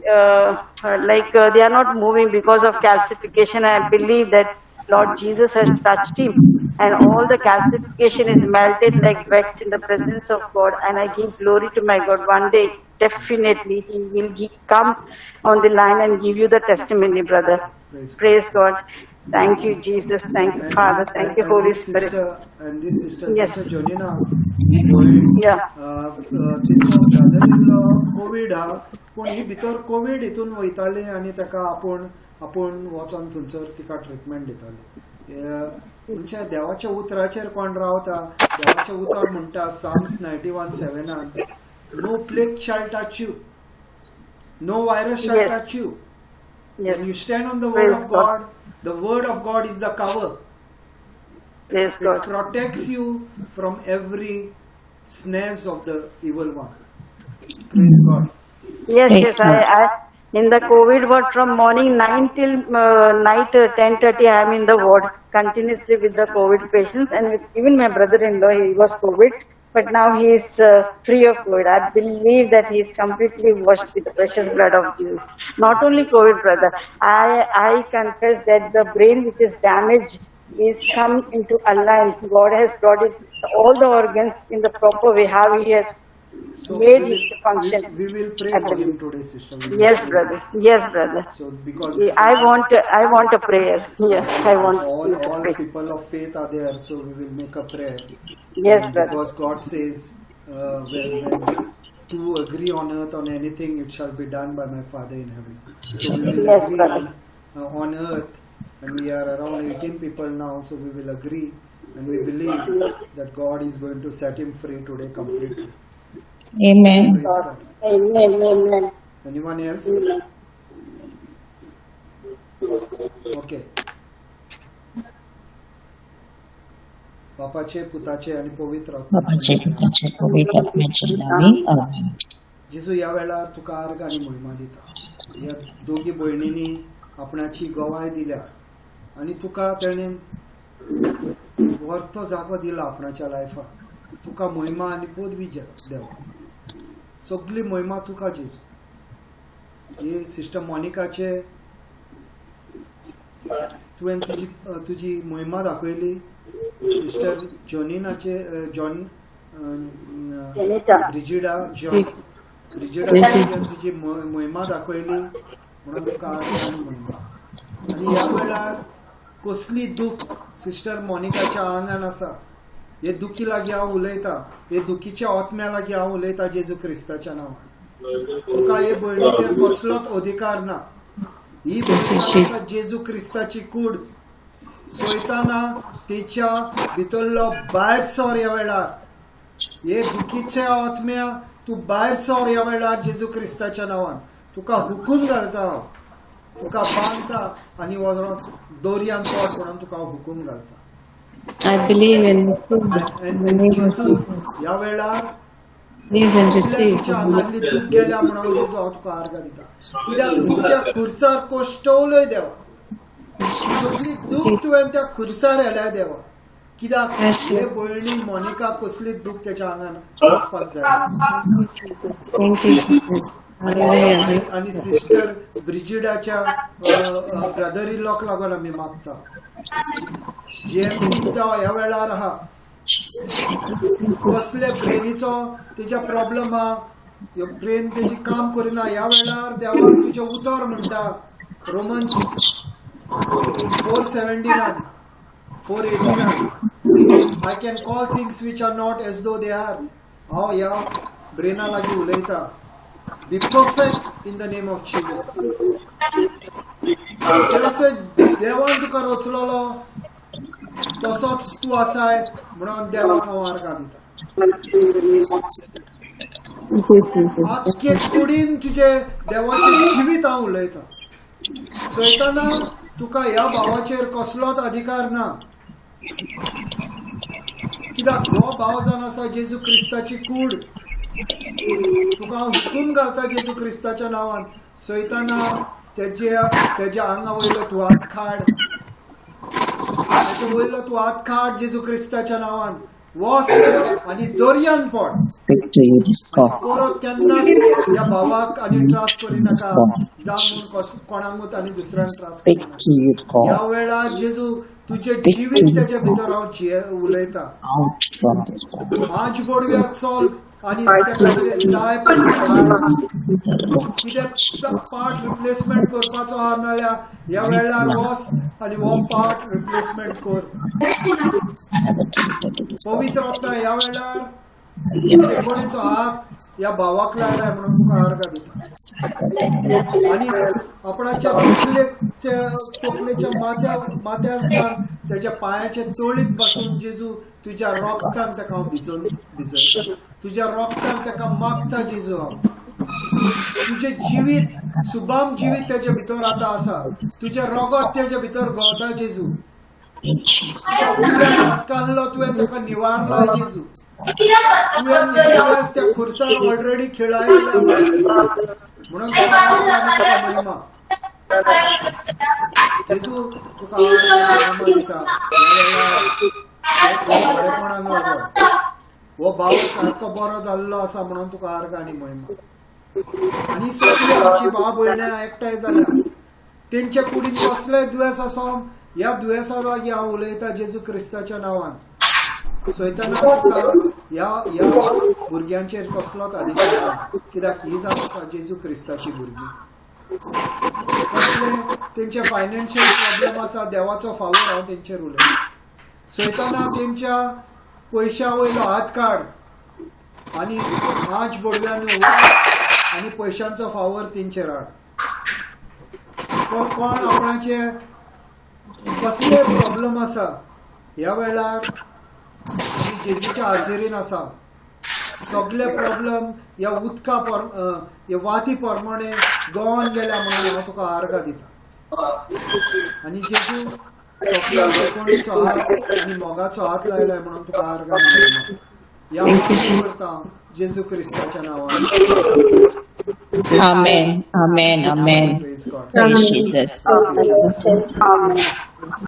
they are not moving because of calcification. I believe that Lord Jesus has touched him, and all the calcification is melted like wax in the presence of God. And I give glory to my God. One day, definitely, he will come on the line and give you the testimony, brother. Praise God. Thank you, Jesus. Thank you, Father. Thank you, Holy Spirit. This sister, Yes. Sister Jonina, ही भयण Yeah. तिचो brother-in-law Covid हा, पूण ही भितर Covid हितून वयताली आनी ताका आपूण वचोन थंयसर तिका ट्रिटमेंट दिताली. म्हणजे देवाच्या उतराचेर कोण रावता, देवाचें उतर म्हणटा Psalms 91:7, no plague shall touch you, no virus shall Yes. touch you. Yes. When you stand on the word Praise of God. God, the word of God is the cover. Praise It God. protects you from every snares of the evil one. Praise God. Yes, I in the COVID ward from morning 9 till night 10:30 I am in the ward continuously with the COVID patients, and with even my brother-in-law, he was COVID, but now he is free of COVID. I believe that he is completely washed with the precious blood of Jesus. Not only COVID, brother, I confess that the brain which is damaged is come into alignment. God has brought it, all the organs in the proper way, how he has So made we it will- function. We will pray I for believe. him today, sister. We will Yes, pray. brother. Yes, brother. So because I want a prayer. Yes, I want all you to pray. people of faith are there, so we will make a prayer. Yes, brother. Because God says, when two agree on earth on anything, it shall be done by my Father in heaven. So we will Yes, agree brother. on earth, and we are around 18 people now, so we will agree, and we believe that God is going to set him free today completely. Amen. Praise God. Amen. Amen. Anyone else? Okay. बापाचे, पुताचे आणि पवित्र बापाचे आत्म्याचे नाव. पिताचे पवित्र आत्म्याचे नावे आमेन. जेजू ह्या वेळार तुका अर्घ आणि महिमा दिता. ह्या दोघी भयणींनी आपणाची गवाय दिल्या आणि तुका तेणेन व्हरतो जागो दिला आपणाच्या लायफाक. तुका महिमा आणि पदवी देवा. सगळी महिमा तुका जेजू. हे सिस्टर मोनिकाचे तुवें तुजी महिमा दाखयली. सिस्टर जॉनिनाचे ब्रिजिडा तुजी महिमा दाखयली म्हणून तुका आनी महिमा. आणि ह्या वेळार कसली दुख सिस्टर मोनिकाच्या आंगान आसा, हे दुखी लागीं हांव उलयतां, हे दुखीच्या आत्म्या लागीं हांव उलयतां जेजू क्रिस्ताच्या नांवान. तुका हे भयणीचेर कसलोच अधिकार ना. ही भयण जेजू क्रिस्ताची कूड सोयताना तिच्या भितरलो भायर सर ह्या वेळार. हे दुखीच्या आत्म्या तूं भायर सर ह्या वेळार जेजू क्रिस्ताच्या नांवान. तुका हुकूम घालता हांव, तुका बांदता आनी वचोन दोरयान पड म्हणून तुका हांव हुकूम घालता. I believe in ह्या वेळार Please and receive. तुझ्या आंगातली दूख गेल्या म्हणून जेजू हांव तुका आर्गां दिता कित्याक तूं त्या खुर्सार कोश्टवलय देवा सगळी दूख तुवें त्या खुर्सार व्हेल्या देवा कित्याक हे भयणी मोनिका कसली दूख तेच्या आंगान वचपाक जाय Thank you, Jesus. Hallelujah. आणि सिस्टर ब्रिजिडाच्या ब्रदर इन लॉक लागून आमी मागता जीएमसी ह्या वेळार आहा कसले ब्रेनीचो तेच्या प्रॉब्लेम आहा ब्रेन तेजी काम करिना ह्या वेळार देवान तुजें उतर म्हणटा Romans 4:17 4:18 I can call things which are not as though they are हांव ह्या ब्रेना लागीं उलयता be perfect in the name of Jesus जसं देवान तुका रचलेलो तसोच तूं आसाय म्हणून देवाक हांव आर्गां दिता Thank you, Jesus. आख्खे कुडीन तुजे देवाचें जिवीत हांव उलयता सैताना तुका ह्या भावाचेर कसलोच अधिकार ना कित्याक हो भाव जावन आसा जेजू क्रिस्ताची कूड तुका हांव हुकूम घालता जेजू क्रिस्ताच्या नांवान सैताना तेज्या आंगा वयलो तूं हात काड तेजे वयलो तूं हात काड जेजू क्रिस्ताच्या नांवान वस आनी दर्यान पड परत केन्ना ह्या भावाक आनी त्रास करिनाका जावं म्हूण कोणाकूच आनी दुसऱ्यांक त्रास करिनाका ह्या वेळार जेजू तुजें जिवीत तेजे भितर हांव उलयता आज बोडव्याक चल आनी जाय कितें पार्ट रिप्लेसमेंट करपाचो आहा नाल्यार ह्या वेळार वस आनी हो पार्ट रिप्लेसमेंट कर पवित्र आत्मा ह्या वेळार कोणीचो हात ह्या भावाक लायलाय म्हणून तुका आर्गां दिता आनी आपणाच्या तकलेच्या माथ्यार सावन तेज्या पांयाचे तळीक बसून जेजू तुज्या रोगतान ताका हांव भिजयता तुज्या रोगतान ताका मागता जेजू हांव तुजें जिवीत सुबाम जिवीत तेजे भितर आतां आसा तुजें रगत तेजे भितर घोळटा जेजू काडलो तुवें ताका निवारला जेजू तुवें त्या खुर्सार ऑलरेडी खेळायल्ले आसा म्हणून तुका महिमा जेजू तुका महिमा दिता बरेपणाक लागून हो भाव सारको बरो जाल्लो आसा म्हणून तुका आर्गां आनी महिमा आनी सगळी आमची भाव भयण्या एकठांय जाल्या तेंचे कुडीन कसलेय दुयेंस आसा ह्या दुयेंसा लागीं हांव उलयता जेजू क्रिस्ताच्या नांवान सैताना तुका ह्या भुरग्यांचेर कसलोच अधिकार ना कित्याक ही जावन आसा जेजू क्रिस्ताची भुरगीं कसले तेंचे फायनान्शियल प्रॉब्लेम आसा देवाचो फावोर हांव तेंचेर उलयता सैताना तेंच्या पयशा वयलो हात काड आनी आज बोडव्यान आनी पयशांचो फावोर तेंचेर हाड कोण आपणाचे कसले प्रॉब्लेम आसा ह्या वेळार जेजूच्या हाजेरीन आसा सगळे प्रॉब्लेम ह्या उदका ह्या वाती प्रमाणे गळोन गेल्या म्हणून हांव तुका आर्गां दिता आनी जेजू सगळ्या कोणीचो हात आनी मोगाचो हात लायलाय म्हणून तुका आर्गां दिता ह्या करता जेजू क्रिस्ताच्या नांवान Amen. Amen. Amen. Praise God. Praise Jesus. Amen.